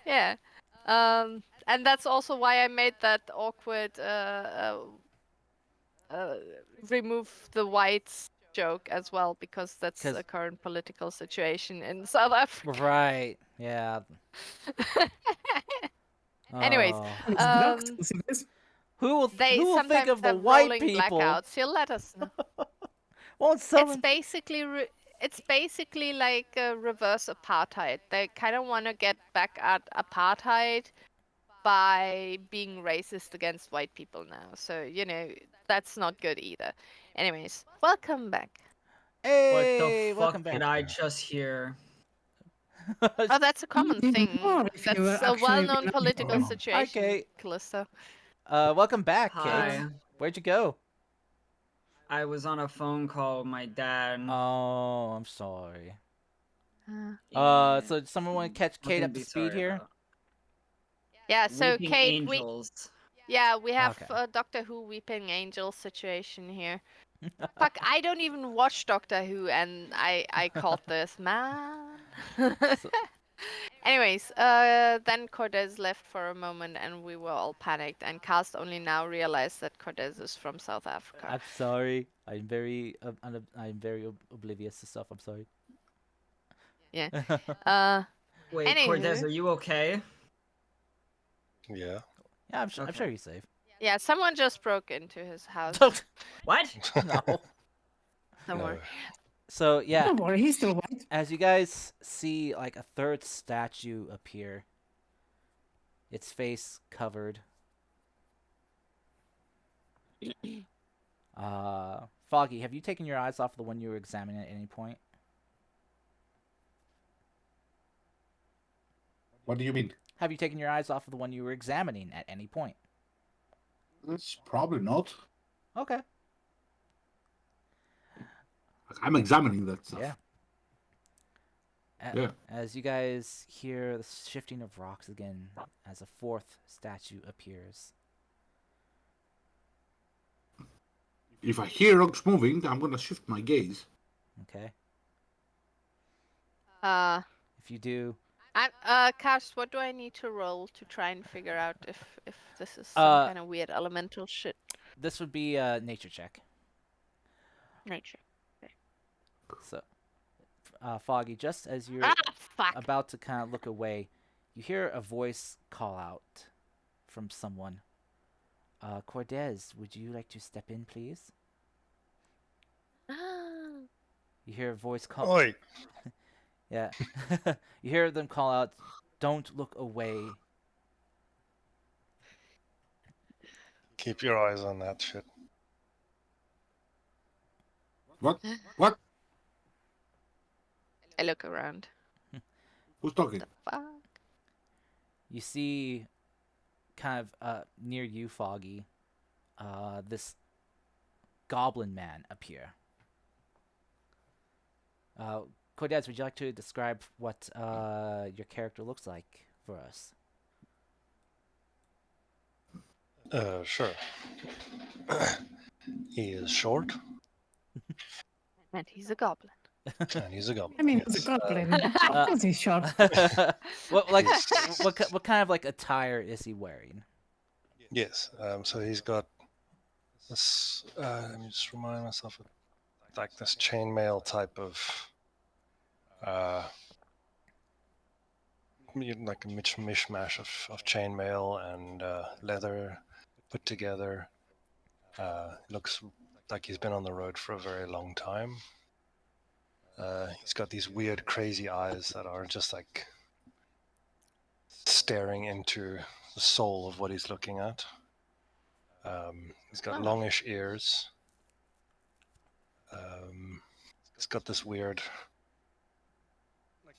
[SPEAKER 2] Yeah. And that's also why I made that awkward remove the whites joke as well, because that's
[SPEAKER 1] 'Cause-
[SPEAKER 2] the current political situation in South Africa.
[SPEAKER 1] Right. Yeah.
[SPEAKER 2] Anyways,
[SPEAKER 1] Oh.
[SPEAKER 4] It's blocked. See this?
[SPEAKER 1] Who will
[SPEAKER 2] They
[SPEAKER 1] who will
[SPEAKER 2] sometimes
[SPEAKER 1] think of the
[SPEAKER 2] have
[SPEAKER 1] white
[SPEAKER 2] rolling
[SPEAKER 1] people?
[SPEAKER 2] blackouts. He'll let us know.
[SPEAKER 1] Won't
[SPEAKER 2] It's
[SPEAKER 1] someone?
[SPEAKER 2] basically like a reverse apartheid. They kind of want to get back at apartheid by being racist against white people now. So, that's not good either. Anyways, welcome back.
[SPEAKER 1] Hey,
[SPEAKER 5] what the
[SPEAKER 1] welcome
[SPEAKER 5] fuck did
[SPEAKER 1] back.
[SPEAKER 5] I just hear?
[SPEAKER 2] Oh, that's a common
[SPEAKER 4] even
[SPEAKER 2] thing.
[SPEAKER 4] more if you were
[SPEAKER 2] That's a
[SPEAKER 4] actually
[SPEAKER 2] well-known
[SPEAKER 4] being
[SPEAKER 2] political
[SPEAKER 4] honest.
[SPEAKER 2] situation,
[SPEAKER 1] Kate.
[SPEAKER 2] Callisto.
[SPEAKER 1] Welcome back,
[SPEAKER 5] Hi.
[SPEAKER 1] Kate. Where'd you go?
[SPEAKER 5] I was on a phone call with my dad.
[SPEAKER 1] Oh, I'm sorry.
[SPEAKER 2] Yeah.
[SPEAKER 1] So does someone want to catch Kate
[SPEAKER 5] Nothing
[SPEAKER 1] up
[SPEAKER 5] to
[SPEAKER 1] to
[SPEAKER 5] be
[SPEAKER 1] speed
[SPEAKER 5] sorry
[SPEAKER 1] here?
[SPEAKER 5] about.
[SPEAKER 2] Yeah, so
[SPEAKER 5] Weeping
[SPEAKER 2] Kate,
[SPEAKER 5] Angels.
[SPEAKER 2] we have
[SPEAKER 1] Okay.
[SPEAKER 2] a Doctor Who Weeping Angel situation here. Fuck, I don't even watch Doctor Who, and I called this, man. Anyways, then Cortez left for a moment, and we were all panicked. And Cast only now realized that Cortez is from South Africa.
[SPEAKER 1] I'm sorry. I'm very oblivious to stuff. I'm sorry.
[SPEAKER 2] Yeah.
[SPEAKER 5] Wait, Cortez,
[SPEAKER 2] Anywho.
[SPEAKER 5] are you okay?
[SPEAKER 6] Yeah.
[SPEAKER 1] Yeah, I'm sure
[SPEAKER 5] Okay.
[SPEAKER 1] he's safe.
[SPEAKER 2] Yeah, someone just broke into his house.
[SPEAKER 5] What?
[SPEAKER 1] No.
[SPEAKER 2] Don't worry.
[SPEAKER 1] So yeah,
[SPEAKER 4] Don't worry, he's still white.
[SPEAKER 1] as you guys see, like a third statue appear. Its face covered. Foggy, have you taken your eyes off the one you were examining at any point?
[SPEAKER 7] What do you mean?
[SPEAKER 1] Have you taken your eyes off of the one you were examining at any point?
[SPEAKER 7] It's probably not.
[SPEAKER 1] Okay.
[SPEAKER 7] I'm examining that stuff.
[SPEAKER 1] Yeah.
[SPEAKER 7] Yeah.
[SPEAKER 1] As you guys hear the shifting of rocks again, as a fourth statue appears.
[SPEAKER 7] If I hear rocks moving, I'm gonna shift my gaze.
[SPEAKER 1] Okay.
[SPEAKER 2] If
[SPEAKER 1] If you do,
[SPEAKER 2] Cash, what do I need to roll to try and figure out if this is some kind of weird elemental shit?
[SPEAKER 1] this would be a nature check.
[SPEAKER 2] Nature.
[SPEAKER 1] So, Foggy, just as you're
[SPEAKER 2] Fuck.
[SPEAKER 1] about to kind of look away, you hear a voice call out from someone. Cortez, would you like to step in, please? You hear a voice call.
[SPEAKER 6] Oi!
[SPEAKER 1] Yeah. You hear them call out, "Don't look away."
[SPEAKER 6] Keep your eyes on that shit.
[SPEAKER 7] What? What?
[SPEAKER 2] I look around.
[SPEAKER 7] Who's talking?
[SPEAKER 2] The fuck?
[SPEAKER 1] You see, kind of near you, Foggy, this goblin man appear. Cortez, would you like to describe what your character looks like for us?
[SPEAKER 6] Sure. He is short,
[SPEAKER 2] And he's a goblin.
[SPEAKER 6] and he's a goblin.
[SPEAKER 4] I mean, he's
[SPEAKER 6] yes.
[SPEAKER 4] a goblin. Of course he's short.
[SPEAKER 1] What kind of like attire is he wearing?
[SPEAKER 6] Yes. So he's got this. Let me just remind myself. Like this chainmail type of like a mishmash of chainmail and leather put together. Looks like he's been on the road for a very long time. He's got these weird, crazy eyes that are just like staring into the soul of what he's looking at. He's got
[SPEAKER 2] Oh.
[SPEAKER 6] longish ears. He's got this weird,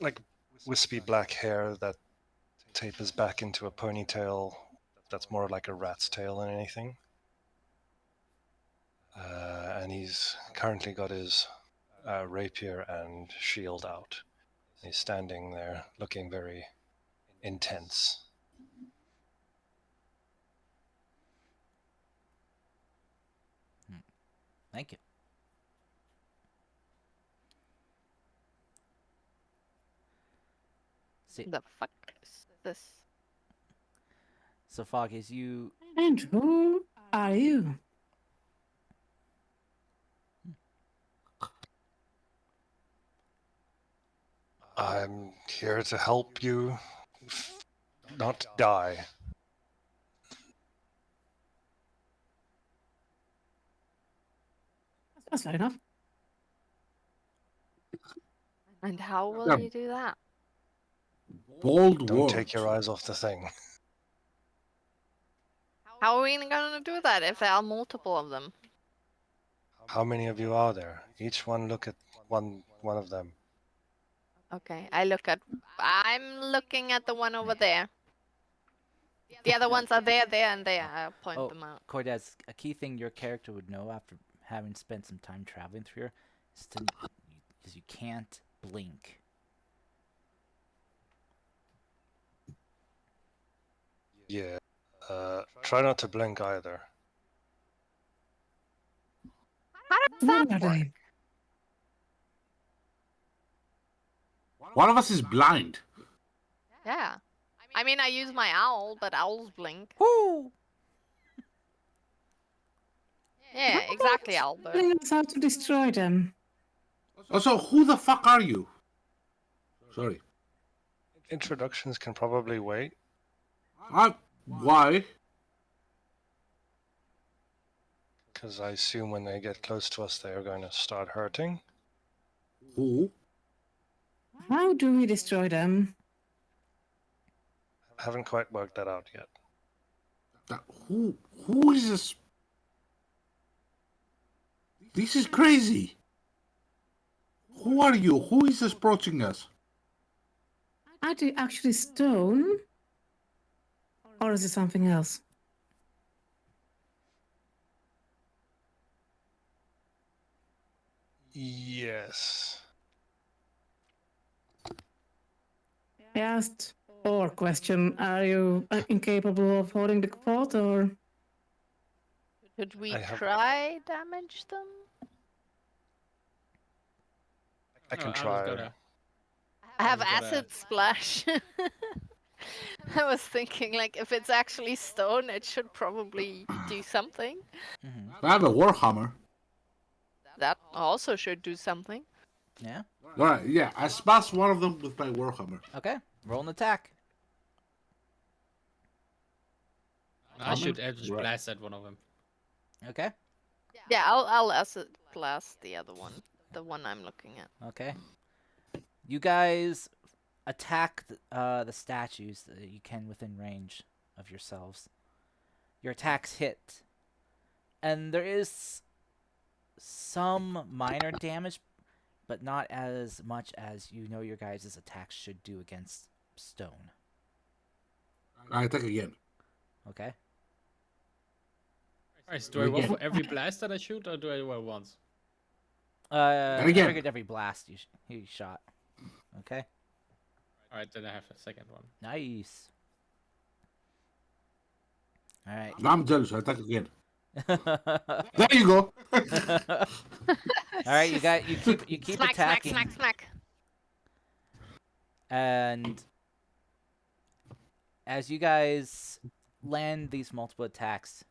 [SPEAKER 6] like wispy black hair that tapers back into a ponytail that's more like a rat's tail than anything. And he's currently got his rapier and shield out. He's standing there looking very intense.
[SPEAKER 1] Thank you. See,
[SPEAKER 2] The fuck is this?
[SPEAKER 1] so Fog, as you
[SPEAKER 4] And who are you?
[SPEAKER 6] I'm here to help you not die.
[SPEAKER 4] That's fair enough.
[SPEAKER 2] And how will
[SPEAKER 7] Yeah.
[SPEAKER 2] you do that?
[SPEAKER 7] Bold
[SPEAKER 6] Don't
[SPEAKER 7] words.
[SPEAKER 6] take your eyes off the thing.
[SPEAKER 2] How are we gonna do that if there are multiple of them?
[SPEAKER 6] How many of you are there? Each one look at one of them.
[SPEAKER 2] Okay, I'm looking at the one over there. The other ones are there, and there. I'll point
[SPEAKER 1] Oh.
[SPEAKER 2] them out.
[SPEAKER 1] Cortez, a key thing your character would know after having spent some time traveling through here is you can't blink.
[SPEAKER 6] Yeah. Try not to blink either.
[SPEAKER 2] How does
[SPEAKER 4] What
[SPEAKER 2] that
[SPEAKER 4] are
[SPEAKER 2] work?
[SPEAKER 4] they?
[SPEAKER 7] One of us is blind.
[SPEAKER 2] Yeah. I mean, I use my owl, but owls blink.
[SPEAKER 1] Woo!
[SPEAKER 2] Yeah, exactly, Albert.
[SPEAKER 4] Telling us how to destroy them.
[SPEAKER 7] Also, who the fuck are you? Sorry.
[SPEAKER 6] Introductions can probably wait.
[SPEAKER 7] Why?
[SPEAKER 6] Because I assume when they get close to us, they are going to start hurting.
[SPEAKER 7] Who?
[SPEAKER 4] How do we destroy them?
[SPEAKER 6] Haven't quite worked that out yet.
[SPEAKER 7] Who is this? This is crazy. Who are you? Who is approaching us?
[SPEAKER 4] Are they actually stone? Or is it something else?
[SPEAKER 6] Yes.
[SPEAKER 4] I asked or question, are you incapable of holding the pot or?
[SPEAKER 2] Should we
[SPEAKER 6] I have-
[SPEAKER 2] try damage them?
[SPEAKER 6] I can
[SPEAKER 3] I was
[SPEAKER 6] try.
[SPEAKER 3] gonna-
[SPEAKER 2] I have
[SPEAKER 3] was gonna-
[SPEAKER 2] acid splash. I was thinking, like, if it's actually stone, it should probably do something.
[SPEAKER 1] Mm-hmm.
[SPEAKER 7] I have a warhammer.
[SPEAKER 2] That also should do something.
[SPEAKER 1] Yeah.
[SPEAKER 7] All right, yeah, I smashed one of them with my warhammer.
[SPEAKER 1] Okay. Roll an attack.
[SPEAKER 3] I should Eldritch
[SPEAKER 7] Right.
[SPEAKER 3] Blast at one of them.
[SPEAKER 1] Okay.
[SPEAKER 2] Yeah, I'll acid blast the other one, the one I'm looking at.
[SPEAKER 1] Okay. You guys attack the statues that you can within range of yourselves. Your attacks hit. And there is some minor damage, but not as much as you know your guys' attacks should do against stone.
[SPEAKER 7] I attack again.
[SPEAKER 1] Okay?
[SPEAKER 3] Alright, so do I roll for every blast that I shoot, or do I roll once?
[SPEAKER 1] I
[SPEAKER 7] again.
[SPEAKER 1] figured every blast you shot. Okay?
[SPEAKER 3] Alright, then I have a second one.
[SPEAKER 1] Nice. Alright.
[SPEAKER 7] Now I'm jealous. I attack again. There you go.
[SPEAKER 1] Alright, you keep
[SPEAKER 2] Smack, smack,
[SPEAKER 1] attacking.
[SPEAKER 2] smack, smack.
[SPEAKER 1] And as you guys land these multiple attacks,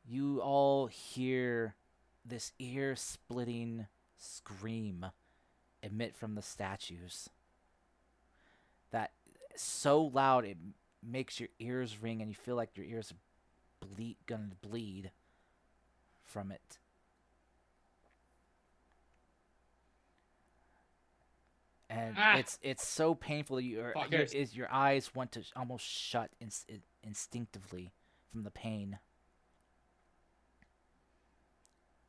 [SPEAKER 1] you all hear this ear-splitting scream emit from the statues. That is so loud it makes your ears ring, and you feel like your ears are gonna bleed from it. And it's so painful that your eyes want to almost shut instinctively from the pain.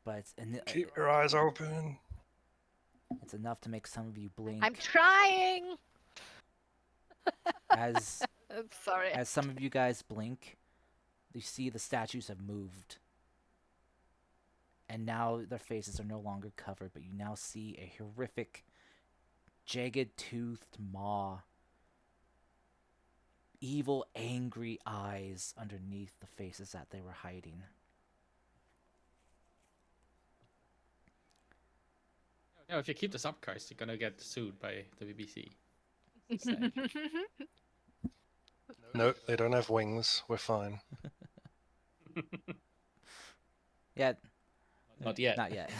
[SPEAKER 1] But
[SPEAKER 6] Keep your eyes open.
[SPEAKER 1] it's enough to make some of you blink.
[SPEAKER 2] I'm trying.
[SPEAKER 1] As
[SPEAKER 2] I'm sorry.
[SPEAKER 1] as some of you guys blink, you see the statues have moved. And now their faces are no longer covered, but you now see a horrific, jagged-toothed maw. Evil, angry eyes underneath the faces that they were hiding.
[SPEAKER 3] No, if you keep this up, Karst, you're gonna get sued by the BBC. Sad.
[SPEAKER 6] No, they don't have wings. We're fine.
[SPEAKER 1] Yeah,
[SPEAKER 3] Not yet.
[SPEAKER 1] not yet.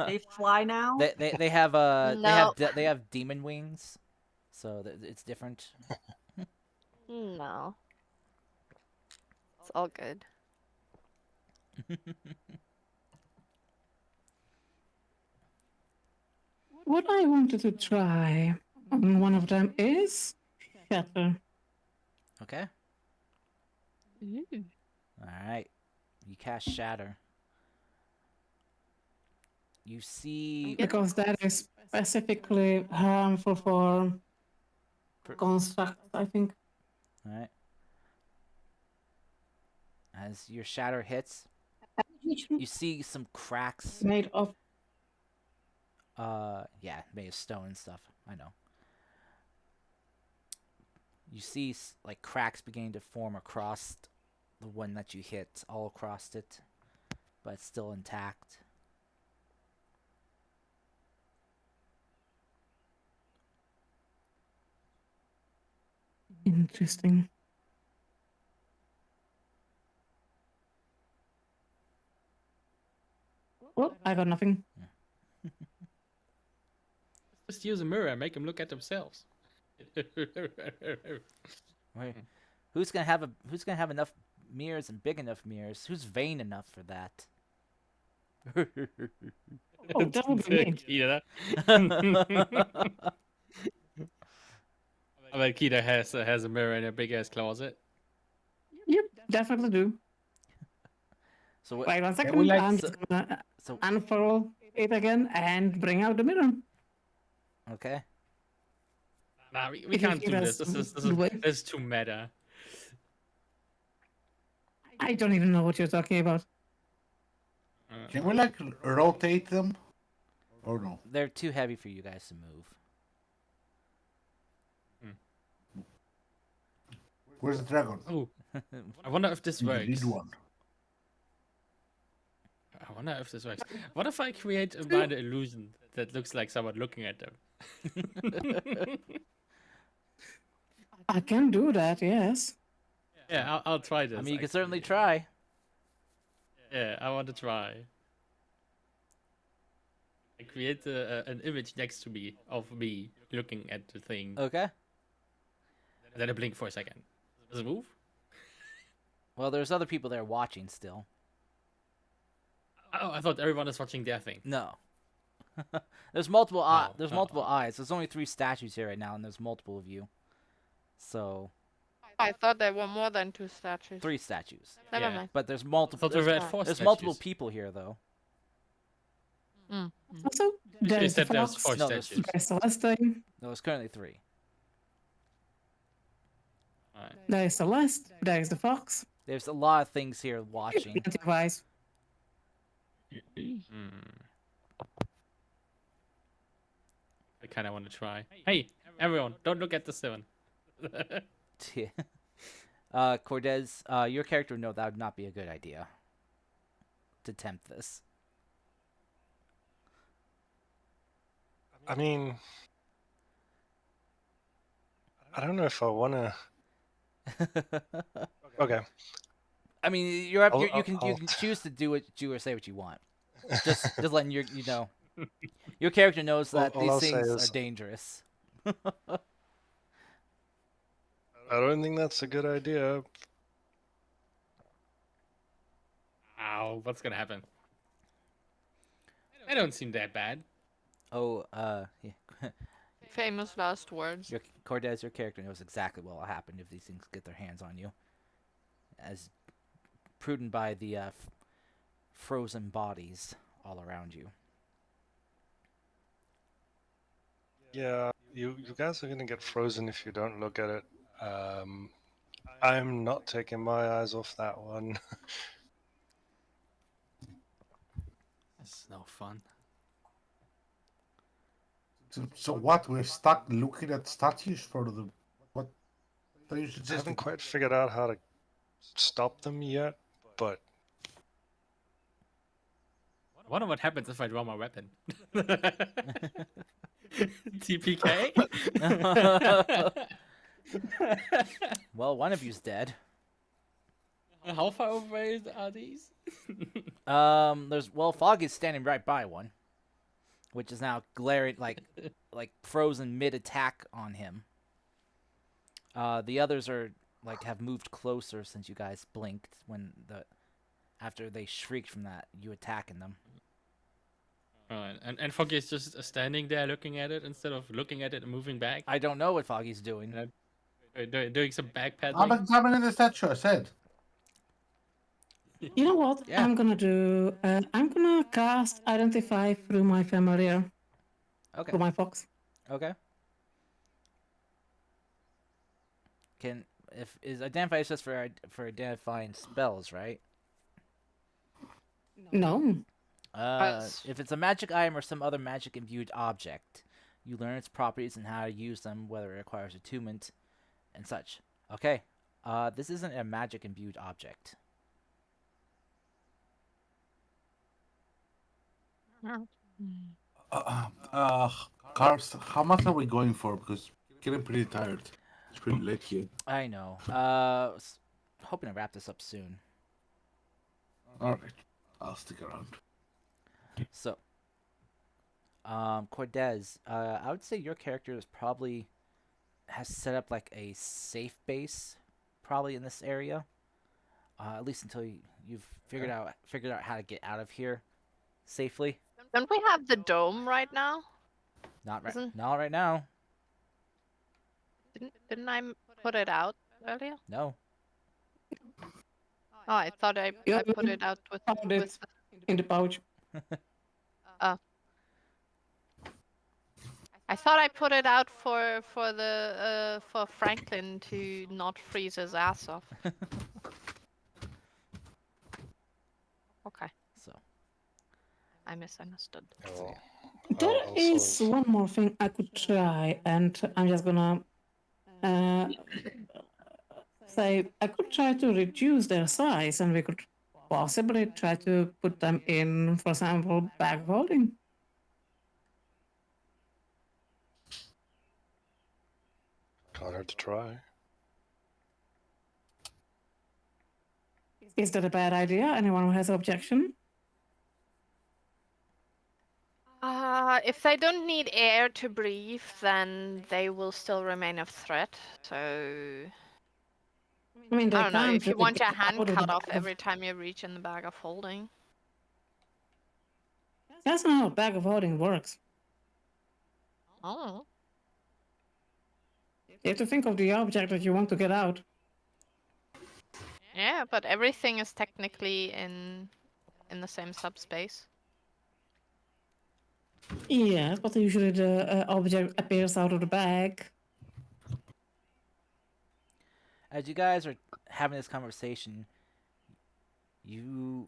[SPEAKER 5] They fly now?
[SPEAKER 1] They have
[SPEAKER 2] No.
[SPEAKER 1] they have demon wings, so it's different.
[SPEAKER 2] No. It's all good.
[SPEAKER 4] What I wanted to try on one of them is shatter.
[SPEAKER 1] Okay. All right. You cast shatter. You see.
[SPEAKER 4] Because that is specifically harmful for construct, I think.
[SPEAKER 1] All right. As your shatter hits, you see some cracks.
[SPEAKER 4] Made of
[SPEAKER 1] Yeah, made of stone and stuff. I know. You see like cracks beginning to form across the one that you hit, all across it, but it's still intact.
[SPEAKER 4] interesting. Well, I got nothing.
[SPEAKER 3] Just use a mirror and make them look at themselves.
[SPEAKER 1] Wait, who's gonna have enough mirrors and big enough mirrors? Who's vain enough for that?
[SPEAKER 4] Oh, that would be me.
[SPEAKER 3] Keita. I bet Keita has a mirror in a big ass closet.
[SPEAKER 4] Yep, definitely do.
[SPEAKER 1] So what?
[SPEAKER 4] Wait 1 second.
[SPEAKER 7] we like-
[SPEAKER 4] I'm just gonna
[SPEAKER 1] So
[SPEAKER 4] unfurl it again and bring out the mirror.
[SPEAKER 1] okay.
[SPEAKER 3] Nah, we
[SPEAKER 4] If you
[SPEAKER 3] can't
[SPEAKER 4] give
[SPEAKER 3] do this.
[SPEAKER 4] us
[SPEAKER 3] This
[SPEAKER 4] the way-
[SPEAKER 3] is too meta.
[SPEAKER 4] I don't even know what you're talking about.
[SPEAKER 7] Can we like rotate them? Or no?
[SPEAKER 1] They're too heavy for you guys to move.
[SPEAKER 7] Where's the dragon?
[SPEAKER 3] Oh, I wonder if this
[SPEAKER 7] We
[SPEAKER 3] works.
[SPEAKER 7] need one.
[SPEAKER 3] I wonder if this works. What if I create a minor illusion that looks like someone looking at them?
[SPEAKER 4] I can do that, yes.
[SPEAKER 3] Yeah, I'll try this.
[SPEAKER 1] I mean, you can
[SPEAKER 3] actually.
[SPEAKER 1] certainly try.
[SPEAKER 3] Yeah, I want to try. I create an image next to me of me looking at the thing.
[SPEAKER 1] Okay.
[SPEAKER 3] And then I blink for a second. Does it move?
[SPEAKER 1] Well, there's other people there watching still.
[SPEAKER 3] Oh, I thought everyone is watching their thing.
[SPEAKER 1] No. There's multiple
[SPEAKER 3] Oh,
[SPEAKER 1] there's multiple eyes. There's only 3 statues here right now, and there's multiple of you. So
[SPEAKER 2] I thought there were more than 2 statues.
[SPEAKER 1] 3 statues.
[SPEAKER 2] Never
[SPEAKER 3] Yeah.
[SPEAKER 2] mind.
[SPEAKER 1] But there's
[SPEAKER 3] I
[SPEAKER 1] multiple.
[SPEAKER 3] thought there were
[SPEAKER 1] There's,
[SPEAKER 3] at 4
[SPEAKER 1] there's multiple
[SPEAKER 3] statues.
[SPEAKER 1] people here though.
[SPEAKER 2] Mm.
[SPEAKER 4] Also,
[SPEAKER 3] You
[SPEAKER 4] there's the
[SPEAKER 3] said there's
[SPEAKER 4] fox,
[SPEAKER 3] 4
[SPEAKER 1] No, there's-
[SPEAKER 3] statues.
[SPEAKER 4] there's Celeste,
[SPEAKER 1] No, there's currently 3.
[SPEAKER 3] Alright.
[SPEAKER 4] there's Celeste, there's the fox.
[SPEAKER 1] There's a lot of things here watching.
[SPEAKER 4] Plenty of eyes.
[SPEAKER 3] I kind of want to try. Hey, everyone, don't look at the 7.
[SPEAKER 1] Cortez, your character would know that would not be a good idea to tempt this.
[SPEAKER 6] I mean, I don't know if I want to. Okay.
[SPEAKER 1] I mean, you can
[SPEAKER 6] I'll-
[SPEAKER 1] choose to do what you or say what you want. Just letting you know. Your character knows
[SPEAKER 6] Well,
[SPEAKER 1] that
[SPEAKER 6] all
[SPEAKER 1] these
[SPEAKER 6] I'll say
[SPEAKER 1] things
[SPEAKER 6] is-
[SPEAKER 1] are dangerous.
[SPEAKER 6] I don't think that's a good idea.
[SPEAKER 3] Ow, what's gonna happen? I don't seem that bad.
[SPEAKER 1] Oh, yeah.
[SPEAKER 2] Famous last words.
[SPEAKER 1] Cortez, your character knows exactly what will happen if these things get their hands on you. As proven by the frozen bodies all around you.
[SPEAKER 6] Yeah, you guys are gonna get frozen if you don't look at it. I'm not taking my eyes off that one.
[SPEAKER 3] That's no fun.
[SPEAKER 7] So what? We're stuck looking at statues for the what? Are you
[SPEAKER 6] I
[SPEAKER 7] suggesting?
[SPEAKER 6] haven't quite figured out how to stop them yet, but
[SPEAKER 3] I wonder what happens if I draw my weapon. TPK?
[SPEAKER 1] Well, one of you's dead.
[SPEAKER 3] How far away are these?
[SPEAKER 1] Foggy's standing right by one, which is now glaring like frozen mid attack on him. The others are have moved closer since you guys blinked after they shrieked from that you attacking them.
[SPEAKER 3] Alright, and Foggy is just standing there looking at it instead of looking at it and moving back.
[SPEAKER 1] I don't know what Foggy's doing.
[SPEAKER 3] Doing some backpedaling.
[SPEAKER 7] I'm examining the statue. I said.
[SPEAKER 4] You know what?
[SPEAKER 1] Yeah.
[SPEAKER 4] I'm gonna do. I'm gonna cast Identify through my familiar,
[SPEAKER 1] Okay.
[SPEAKER 4] through my fox.
[SPEAKER 1] Okay. Is identify is just for identifying spells, right?
[SPEAKER 4] No.
[SPEAKER 1] If it's a magic item or some other magic imbued object, you learn its properties and how to use them, whether it requires attunement and such. Okay. This isn't a magic imbued object.
[SPEAKER 7] Karst, how much are we going for? Because getting pretty tired. It's pretty late here.
[SPEAKER 1] I know. Hoping to wrap this up soon.
[SPEAKER 7] All right, I'll stick around.
[SPEAKER 1] So, Cortez, I would say your character has set up like a safe base, probably in this area. At least until you've figured out how to get out of here safely.
[SPEAKER 2] Don't we have the dome right now?
[SPEAKER 1] Not right.
[SPEAKER 2] Isn't-
[SPEAKER 1] Not right now.
[SPEAKER 2] Didn't I put it out earlier?
[SPEAKER 1] No.
[SPEAKER 2] Oh, I thought I
[SPEAKER 4] Yeah,
[SPEAKER 2] put it out with.
[SPEAKER 4] found it.
[SPEAKER 2] with
[SPEAKER 4] In the pouch.
[SPEAKER 2] I thought I put it out for Franklin to not freeze his ass off. Okay,
[SPEAKER 1] So.
[SPEAKER 2] I misunderstood.
[SPEAKER 6] oh,
[SPEAKER 4] There
[SPEAKER 6] also-
[SPEAKER 4] is one more thing I could try, and I'm just gonna say I could try to reduce their size, and we could possibly try to put them in, for example, bag of holding.
[SPEAKER 6] Can't hurt to try.
[SPEAKER 4] Is that a bad idea? Anyone who has an objection?
[SPEAKER 2] If they don't need air to breathe, then they will still remain a threat. So
[SPEAKER 4] I mean, they
[SPEAKER 2] I don't know.
[SPEAKER 4] can't
[SPEAKER 2] If you
[SPEAKER 4] really
[SPEAKER 2] want your
[SPEAKER 4] get
[SPEAKER 2] hand
[SPEAKER 4] out of the
[SPEAKER 2] cut off
[SPEAKER 4] bag of-
[SPEAKER 2] every time you reach in the bag of holding.
[SPEAKER 4] That's not how a bag of holding works.
[SPEAKER 2] Oh.
[SPEAKER 4] You have to think of the object that you want to get out.
[SPEAKER 2] Yeah, but everything is technically in the same subspace.
[SPEAKER 4] Yes, but usually the object appears out of the bag.
[SPEAKER 1] As you guys are having this conversation, you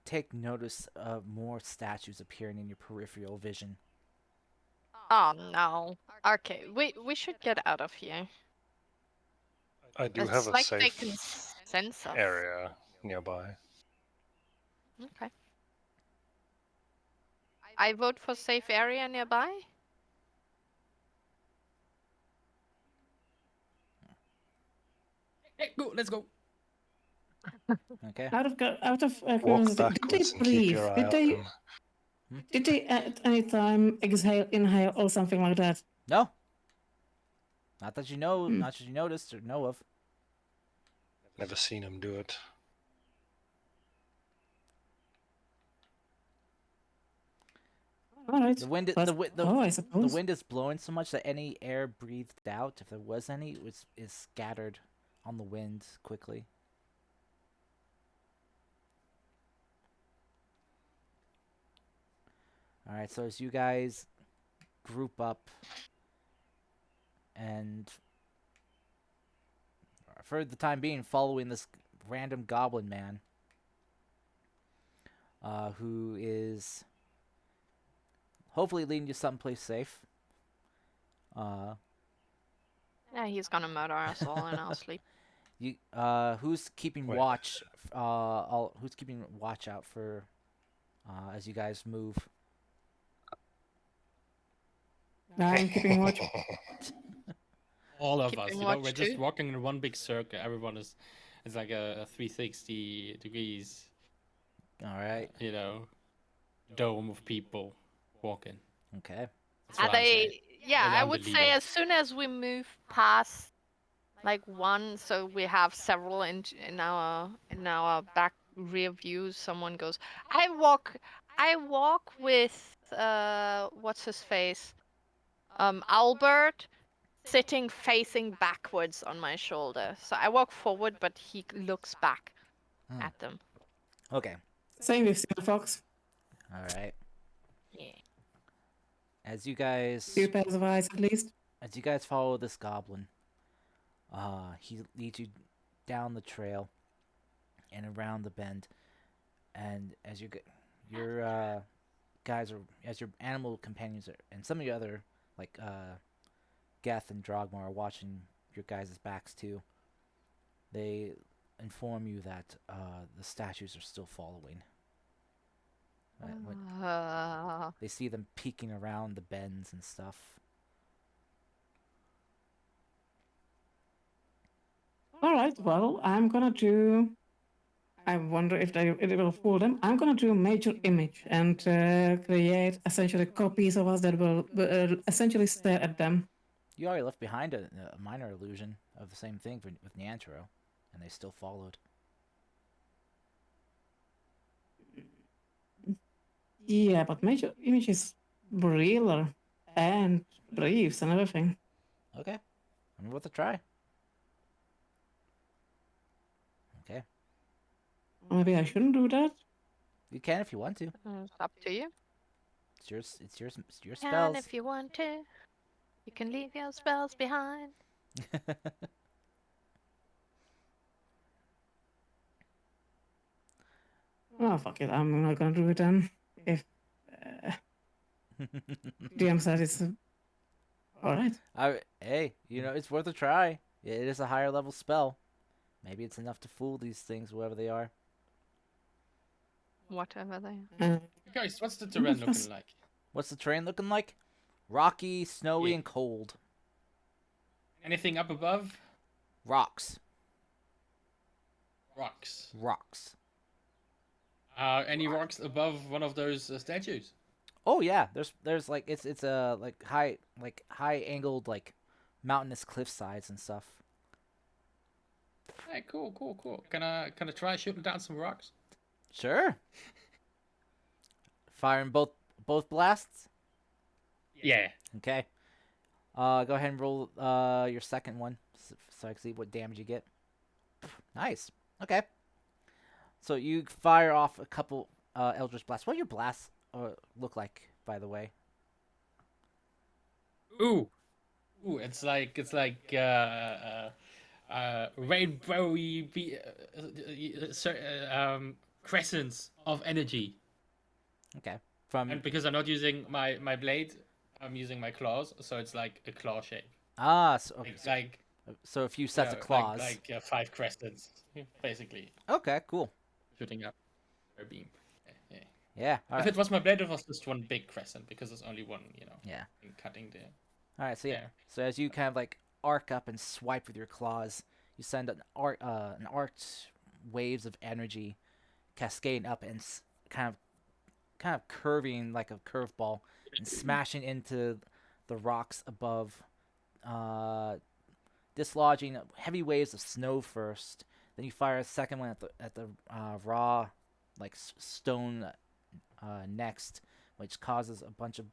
[SPEAKER 1] take notice of more statues appearing in your peripheral vision.
[SPEAKER 2] Oh no. Okay, we should get out of here.
[SPEAKER 6] I do
[SPEAKER 2] It's
[SPEAKER 6] have a
[SPEAKER 2] like they
[SPEAKER 6] safe
[SPEAKER 2] can sense us.
[SPEAKER 6] area nearby.
[SPEAKER 2] Okay. I vote for safe area nearby.
[SPEAKER 3] Hey, go, let's go.
[SPEAKER 1] Okay.
[SPEAKER 4] Out of
[SPEAKER 6] Walk
[SPEAKER 4] curiosity, did they
[SPEAKER 6] backwards and keep
[SPEAKER 4] breathe?
[SPEAKER 6] your eye
[SPEAKER 4] Did they
[SPEAKER 6] open.
[SPEAKER 4] Did they at any time exhale, inhale, or something like that?
[SPEAKER 1] No. Not that you know.
[SPEAKER 4] Hmm.
[SPEAKER 1] Not that you noticed or know of.
[SPEAKER 6] Never seen him do it.
[SPEAKER 4] All right.
[SPEAKER 1] The wind.
[SPEAKER 4] But- I
[SPEAKER 1] The
[SPEAKER 4] suppose.
[SPEAKER 1] wind is blowing so much that any air breathed out, if there was any, is scattered on the wind quickly. All right. So as you guys group up and for the time being following this random goblin man who is hopefully leading you someplace safe.
[SPEAKER 2] Yeah, he's gonna murder us all in our sleep.
[SPEAKER 1] You who's keeping
[SPEAKER 6] Wait.
[SPEAKER 1] watch who's keeping watch out for as you guys move?
[SPEAKER 4] I'm keeping watch.
[SPEAKER 3] All of
[SPEAKER 2] Keeping
[SPEAKER 3] us,
[SPEAKER 2] watch
[SPEAKER 3] we're just
[SPEAKER 2] too.
[SPEAKER 3] walking in one big circle. Everyone is, it's like a 360 degrees,
[SPEAKER 1] All right.
[SPEAKER 3] Dome of people walking.
[SPEAKER 1] Okay.
[SPEAKER 3] That's
[SPEAKER 2] Are
[SPEAKER 3] what I'm saying.
[SPEAKER 2] they? Yeah,
[SPEAKER 3] And
[SPEAKER 2] I
[SPEAKER 3] I'm the
[SPEAKER 2] would say
[SPEAKER 3] leader.
[SPEAKER 2] as soon as we move past like one, so we have several in our back rear views. Someone goes. I walk with what's his face? Albert sitting facing backwards on my shoulder. So I walk forward, but he looks back
[SPEAKER 1] Hmm.
[SPEAKER 2] at them.
[SPEAKER 1] Okay.
[SPEAKER 4] Same with Silver Fox.
[SPEAKER 1] All right.
[SPEAKER 2] Yeah.
[SPEAKER 1] As you guys
[SPEAKER 4] 2 pairs of eyes at least.
[SPEAKER 1] follow this goblin, he leads you down the trail and around the bend, and as your guys are as your animal companions are, and some of the other like Geth and Drogmar are watching your guys' backs too. They inform you that the statues are still following. They see them peeking around the bends and stuff.
[SPEAKER 4] All right. Well, I'm gonna do. I wonder if it will fool them. I'm gonna do a major image and create essentially copies of us that will essentially stare at them.
[SPEAKER 1] You already left behind a minor illusion of the same thing with Niantro, and they still followed.
[SPEAKER 4] Yeah, but major image is realer and briefs and everything.
[SPEAKER 1] Okay, I'm worth a try. Okay,
[SPEAKER 4] Maybe I shouldn't do that.
[SPEAKER 1] you can if you want to.
[SPEAKER 2] It's up to you.
[SPEAKER 1] It's your
[SPEAKER 2] And
[SPEAKER 1] spells.
[SPEAKER 2] if you want to, you can leave your spells behind.
[SPEAKER 4] Oh, fuck it. I'm not gonna do it then. If DM said it's all right.
[SPEAKER 1] Hey, it's worth a try. It is a higher level spell. Maybe it's enough to fool these things, whoever they are.
[SPEAKER 2] Whatever they are.
[SPEAKER 3] Guys, what's the terrain looking like?
[SPEAKER 1] What's the terrain looking like? Rocky, snowy,
[SPEAKER 3] Yeah.
[SPEAKER 1] and cold.
[SPEAKER 3] Anything up above?
[SPEAKER 1] Rocks.
[SPEAKER 3] Rocks.
[SPEAKER 1] Rocks.
[SPEAKER 3] Any rocks above one of those statues?
[SPEAKER 1] Oh yeah, there's like it's a high angled like mountainous cliff sides and stuff.
[SPEAKER 3] Hey, cool. Can I try shooting down some rocks?
[SPEAKER 1] Sure. Firing both blasts.
[SPEAKER 3] Yeah.
[SPEAKER 1] Okay. Go ahead and roll your second one so I can see what damage you get. Nice. Okay. So you fire off a couple Eldritch blasts. What do your blasts look like, by the way?
[SPEAKER 3] Ooh, it's like rainbowy crescents of energy.
[SPEAKER 1] Okay. From
[SPEAKER 3] And because I'm not using my blade, I'm using my claws, so it's like a claw shape.
[SPEAKER 1] so, okay,
[SPEAKER 3] Like
[SPEAKER 1] so a few sets of
[SPEAKER 3] like-
[SPEAKER 1] claws.
[SPEAKER 3] Like 5 crescents, basically
[SPEAKER 1] Okay, cool.
[SPEAKER 3] shooting up a beam. Yeah.
[SPEAKER 1] Yeah. All
[SPEAKER 3] If
[SPEAKER 1] right.
[SPEAKER 3] it was my blade, it was just one big crescent because there's only one,
[SPEAKER 1] Yeah.
[SPEAKER 3] thing cutting the.
[SPEAKER 1] All right. So yeah.
[SPEAKER 3] there.
[SPEAKER 1] So as you kind of like arc up and swipe with your claws, you send an arced waves of energy cascading up and kind of kind of curving like a curveball and smashing into the rocks above, dislodging heavy waves of snow first. Then you fire a second one at the raw, like stone next, which causes a bunch of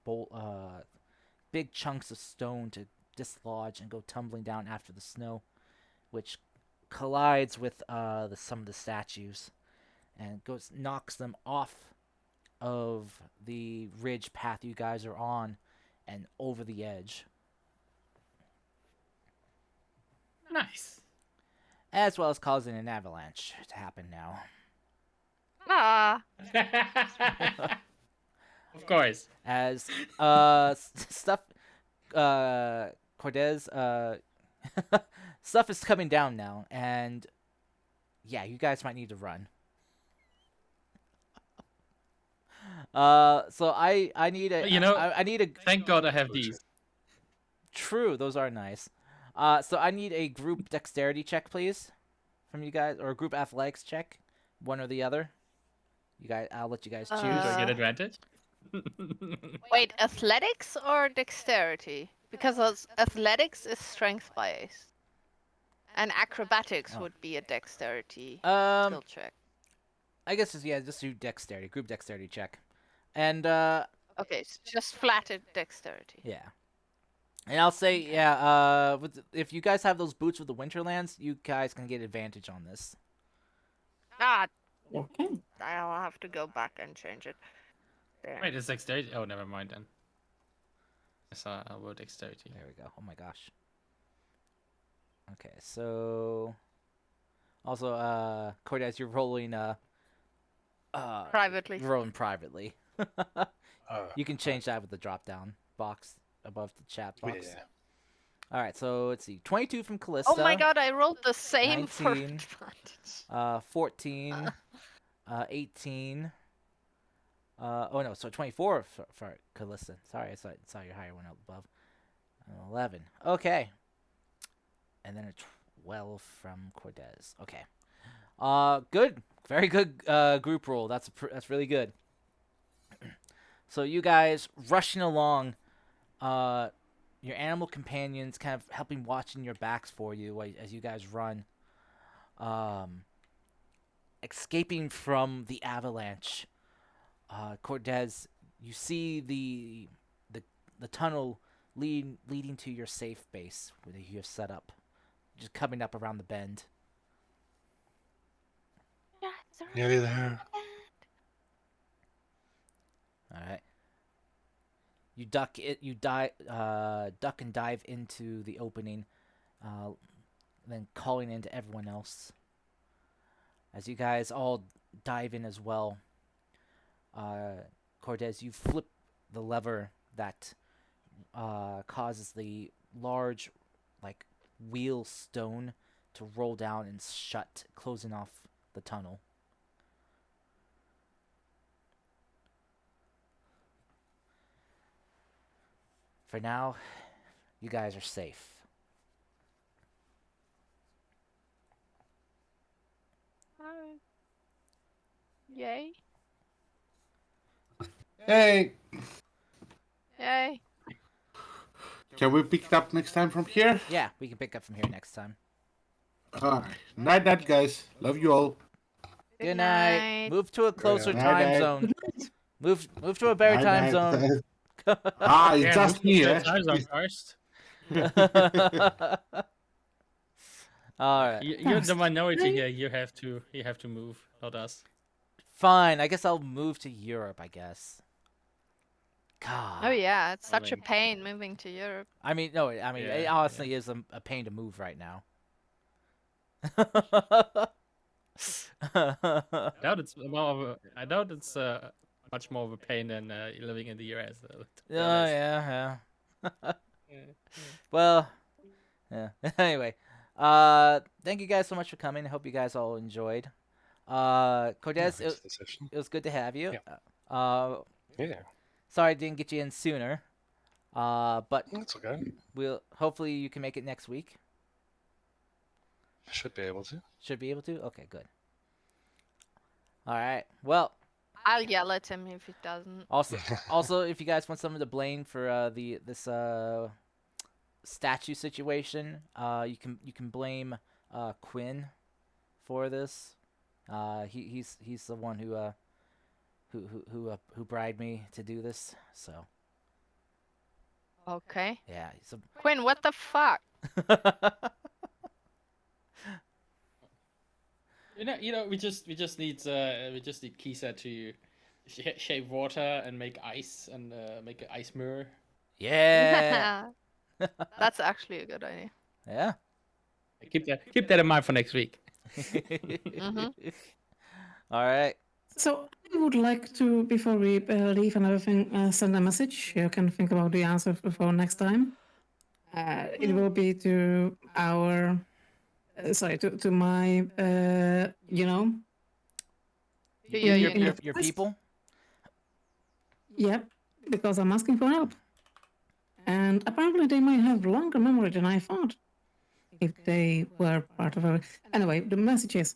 [SPEAKER 1] big chunks of stone to dislodge and go tumbling down after the snow, which collides with some of the statues and knocks them off of the ridge path you guys are on and over the edge,
[SPEAKER 3] Nice.
[SPEAKER 1] as well as causing an avalanche to happen now.
[SPEAKER 2] Ah,
[SPEAKER 3] Of course.
[SPEAKER 1] As stuff, Cortez, stuff is coming down now, and yeah, you guys might need to run. So I need a I need a
[SPEAKER 3] Thank God I have these.
[SPEAKER 1] true, those are nice. So I need a group dexterity check, please, from you guys, or a group athletics check, one or the other. You guys, I'll let you guys choose.
[SPEAKER 3] Do I get
[SPEAKER 2] Uh,
[SPEAKER 3] advantage?
[SPEAKER 2] wait, athletics or dexterity? Because athletics is strength based, and acrobatics
[SPEAKER 1] Oh.
[SPEAKER 2] would be a dexterity
[SPEAKER 1] Um,
[SPEAKER 2] skill check.
[SPEAKER 1] I guess just do dexterity, group dexterity check, and
[SPEAKER 2] Okay, so just flat dexterity.
[SPEAKER 1] yeah. And I'll say, if you guys have those boots with the Winterlands, you guys can get advantage on this.
[SPEAKER 2] Ah,
[SPEAKER 4] Okay.
[SPEAKER 2] I'll have to go back and change it. There.
[SPEAKER 3] Wait, it's dexterity. Oh, never mind then. I saw a word dexterity.
[SPEAKER 1] There we go. Oh my gosh. Okay, so also, Cortez, you're rolling
[SPEAKER 2] Privately.
[SPEAKER 1] you're rolling privately.
[SPEAKER 6] Oh,
[SPEAKER 1] You can change that with the drop down box above the chat box.
[SPEAKER 6] yeah.
[SPEAKER 1] All right, so let's see. 22 from Callista.
[SPEAKER 2] Oh my god, I rolled the same for
[SPEAKER 1] 19.
[SPEAKER 2] advantage.
[SPEAKER 1] 14, 18. Oh no, so 24 for Callista. Sorry, I saw your higher one up above. 11. Okay. And then a 12 from Cortez. Okay. Good. Very good group roll. That's really good. So you guys rushing along, your animal companions kind of helping watching your backs for you as you guys run. Escaping from the avalanche. Cortez, you see the tunnel leading to your safe base where you have set up, just coming up around the bend.
[SPEAKER 6] Nearly there.
[SPEAKER 1] All right. You duck and dive into the opening, then calling into everyone else. As you guys all dive in as well, Cortez, you flip the lever that causes the large, like, wheel stone to roll down and shut, closing off the tunnel. For now, you guys are safe.
[SPEAKER 2] Yay.
[SPEAKER 7] Hey,
[SPEAKER 2] Yay.
[SPEAKER 7] can we pick it up next time from here?
[SPEAKER 1] Yeah, we can pick up from here next time.
[SPEAKER 7] Alright. Night, night, guys. Love you all.
[SPEAKER 1] Good night. Move to a closer
[SPEAKER 7] Night,
[SPEAKER 1] time
[SPEAKER 7] night.
[SPEAKER 1] zone. Move to a better
[SPEAKER 7] Night,
[SPEAKER 1] time
[SPEAKER 7] night.
[SPEAKER 1] zone.
[SPEAKER 7] Ah, it's
[SPEAKER 3] Yeah,
[SPEAKER 7] just
[SPEAKER 3] move
[SPEAKER 7] me,
[SPEAKER 3] to
[SPEAKER 7] eh?
[SPEAKER 3] the time zone first.
[SPEAKER 1] All right.
[SPEAKER 3] You're the minority here. You have to move, not us.
[SPEAKER 1] Fine. I guess I'll move to Europe, I guess. God.
[SPEAKER 2] Oh yeah, it's such a
[SPEAKER 3] mean-
[SPEAKER 2] pain moving to Europe.
[SPEAKER 1] I mean, no, I mean, it
[SPEAKER 3] Yeah,
[SPEAKER 1] honestly is a pain to move right now.
[SPEAKER 3] I doubt it's much more of a pain than living in the US. Though, to be
[SPEAKER 1] Yeah,
[SPEAKER 3] honest.
[SPEAKER 1] yeah.
[SPEAKER 3] Yeah.
[SPEAKER 1] Well, yeah. Anyway, thank you guys so much for coming. I hope you guys all enjoyed. Cortez,
[SPEAKER 6] Thanks for the session.
[SPEAKER 1] it was good to have you.
[SPEAKER 6] Yeah. Yeah,
[SPEAKER 1] Sorry I didn't get you in sooner. But
[SPEAKER 6] that's okay.
[SPEAKER 1] hopefully you can make it next week.
[SPEAKER 6] Should be able to.
[SPEAKER 1] Should be able to. Okay, good. All right. Well,
[SPEAKER 2] I'll yell at him if he doesn't.
[SPEAKER 1] Also, if you guys want someone to blame for this statue situation, you can blame Quinn for this. He's the one who bribed me to do this. So
[SPEAKER 2] Okay.
[SPEAKER 1] yeah,
[SPEAKER 2] Quinn, what the fuck?
[SPEAKER 3] We just need Kisa to shave water and make ice and make an ice mirror.
[SPEAKER 1] yeah,
[SPEAKER 2] That's actually a good idea.
[SPEAKER 1] yeah.
[SPEAKER 3] Keep that in mind for next week.
[SPEAKER 1] All right.
[SPEAKER 4] So I would like to, before we leave and everything, send a message. You can think about the answer for next time. It will be to our, to my,
[SPEAKER 1] Your people.
[SPEAKER 4] Yep, because I'm asking for help. And apparently they might have longer memory than I thought. If they were part of it. Anyway, the message is,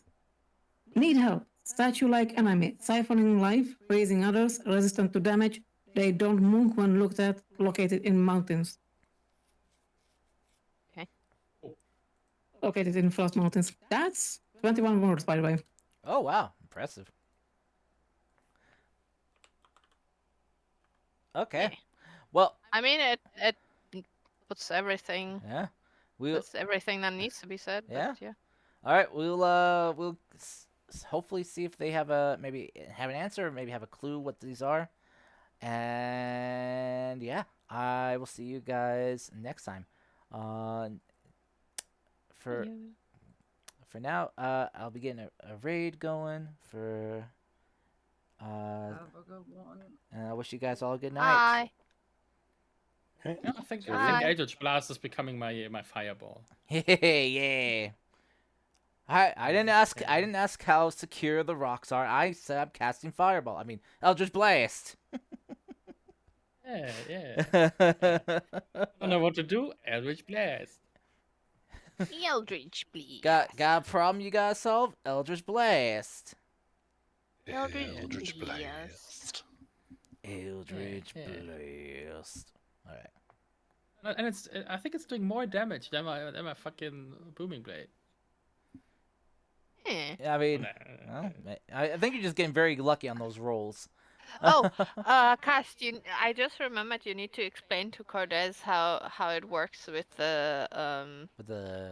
[SPEAKER 4] need help. Statue-like enemy, siphoning life, raising others, resistant to damage. They don't move when looked at, located in mountains.
[SPEAKER 2] Okay.
[SPEAKER 4] Located in Frost Mountains. That's 21 words, by the way.
[SPEAKER 1] Oh wow, impressive. Okay.
[SPEAKER 2] Yeah.
[SPEAKER 1] Well,
[SPEAKER 2] I mean, it puts everything.
[SPEAKER 1] yeah.
[SPEAKER 2] That's everything that needs to be said.
[SPEAKER 1] Yeah.
[SPEAKER 2] But yeah.
[SPEAKER 1] All right, we'll hopefully see if they have maybe have an answer, or maybe have a clue what these are. And yeah, I will see you guys next time. For now, I'll be getting a raid going for.
[SPEAKER 5] Have a good one.
[SPEAKER 1] And I wish you guys all a good night.
[SPEAKER 2] Bye.
[SPEAKER 3] Yeah, I think
[SPEAKER 2] Bye.
[SPEAKER 3] Eldritch Blast is becoming my fireball.
[SPEAKER 1] Yeah. I didn't ask how secure the rocks are. I said I'm casting fireball. I mean Eldritch Blast.
[SPEAKER 3] Yeah. I don't know what to do. Eldritch Blast.
[SPEAKER 2] Eldritch, please.
[SPEAKER 1] got a problem you gotta solve? Eldritch Blast.
[SPEAKER 6] Eldritch
[SPEAKER 2] Blast.
[SPEAKER 6] Blast.
[SPEAKER 1] Eldritch
[SPEAKER 3] Yeah.
[SPEAKER 1] Blast. All right.
[SPEAKER 3] And I think it's doing more damage than my fucking booming blade.
[SPEAKER 2] Eh.
[SPEAKER 1] I mean, well, I think you're just getting very lucky on those rolls.
[SPEAKER 2] Oh, Cast, I just remembered you need to explain to Cortez how it works with the
[SPEAKER 1] With the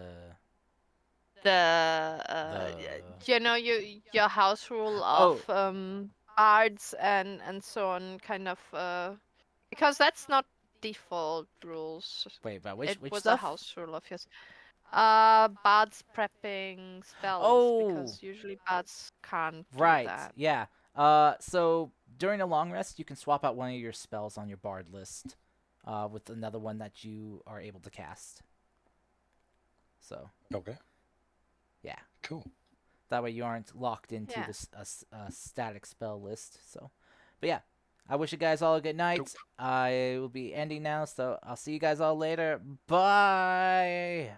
[SPEAKER 2] your house rule of bards and so on, kind of because that's not default rules.
[SPEAKER 1] wait, but
[SPEAKER 2] It
[SPEAKER 1] which
[SPEAKER 2] was
[SPEAKER 1] stuff?
[SPEAKER 2] a house rule of yours. Bards prepping spells because usually bards can't do
[SPEAKER 1] Right.
[SPEAKER 2] that.
[SPEAKER 1] Yeah. So during a long rest, you can swap out one of your spells on your bard list, with another one that you are able to cast. So
[SPEAKER 6] Okay.
[SPEAKER 1] yeah,
[SPEAKER 6] Cool.
[SPEAKER 1] that way you aren't locked into
[SPEAKER 2] Yeah.
[SPEAKER 1] this a static spell list. So, but yeah, I wish you guys all a good night.
[SPEAKER 6] Cool.
[SPEAKER 1] I will be ending now, so I'll see you guys all later. Bye.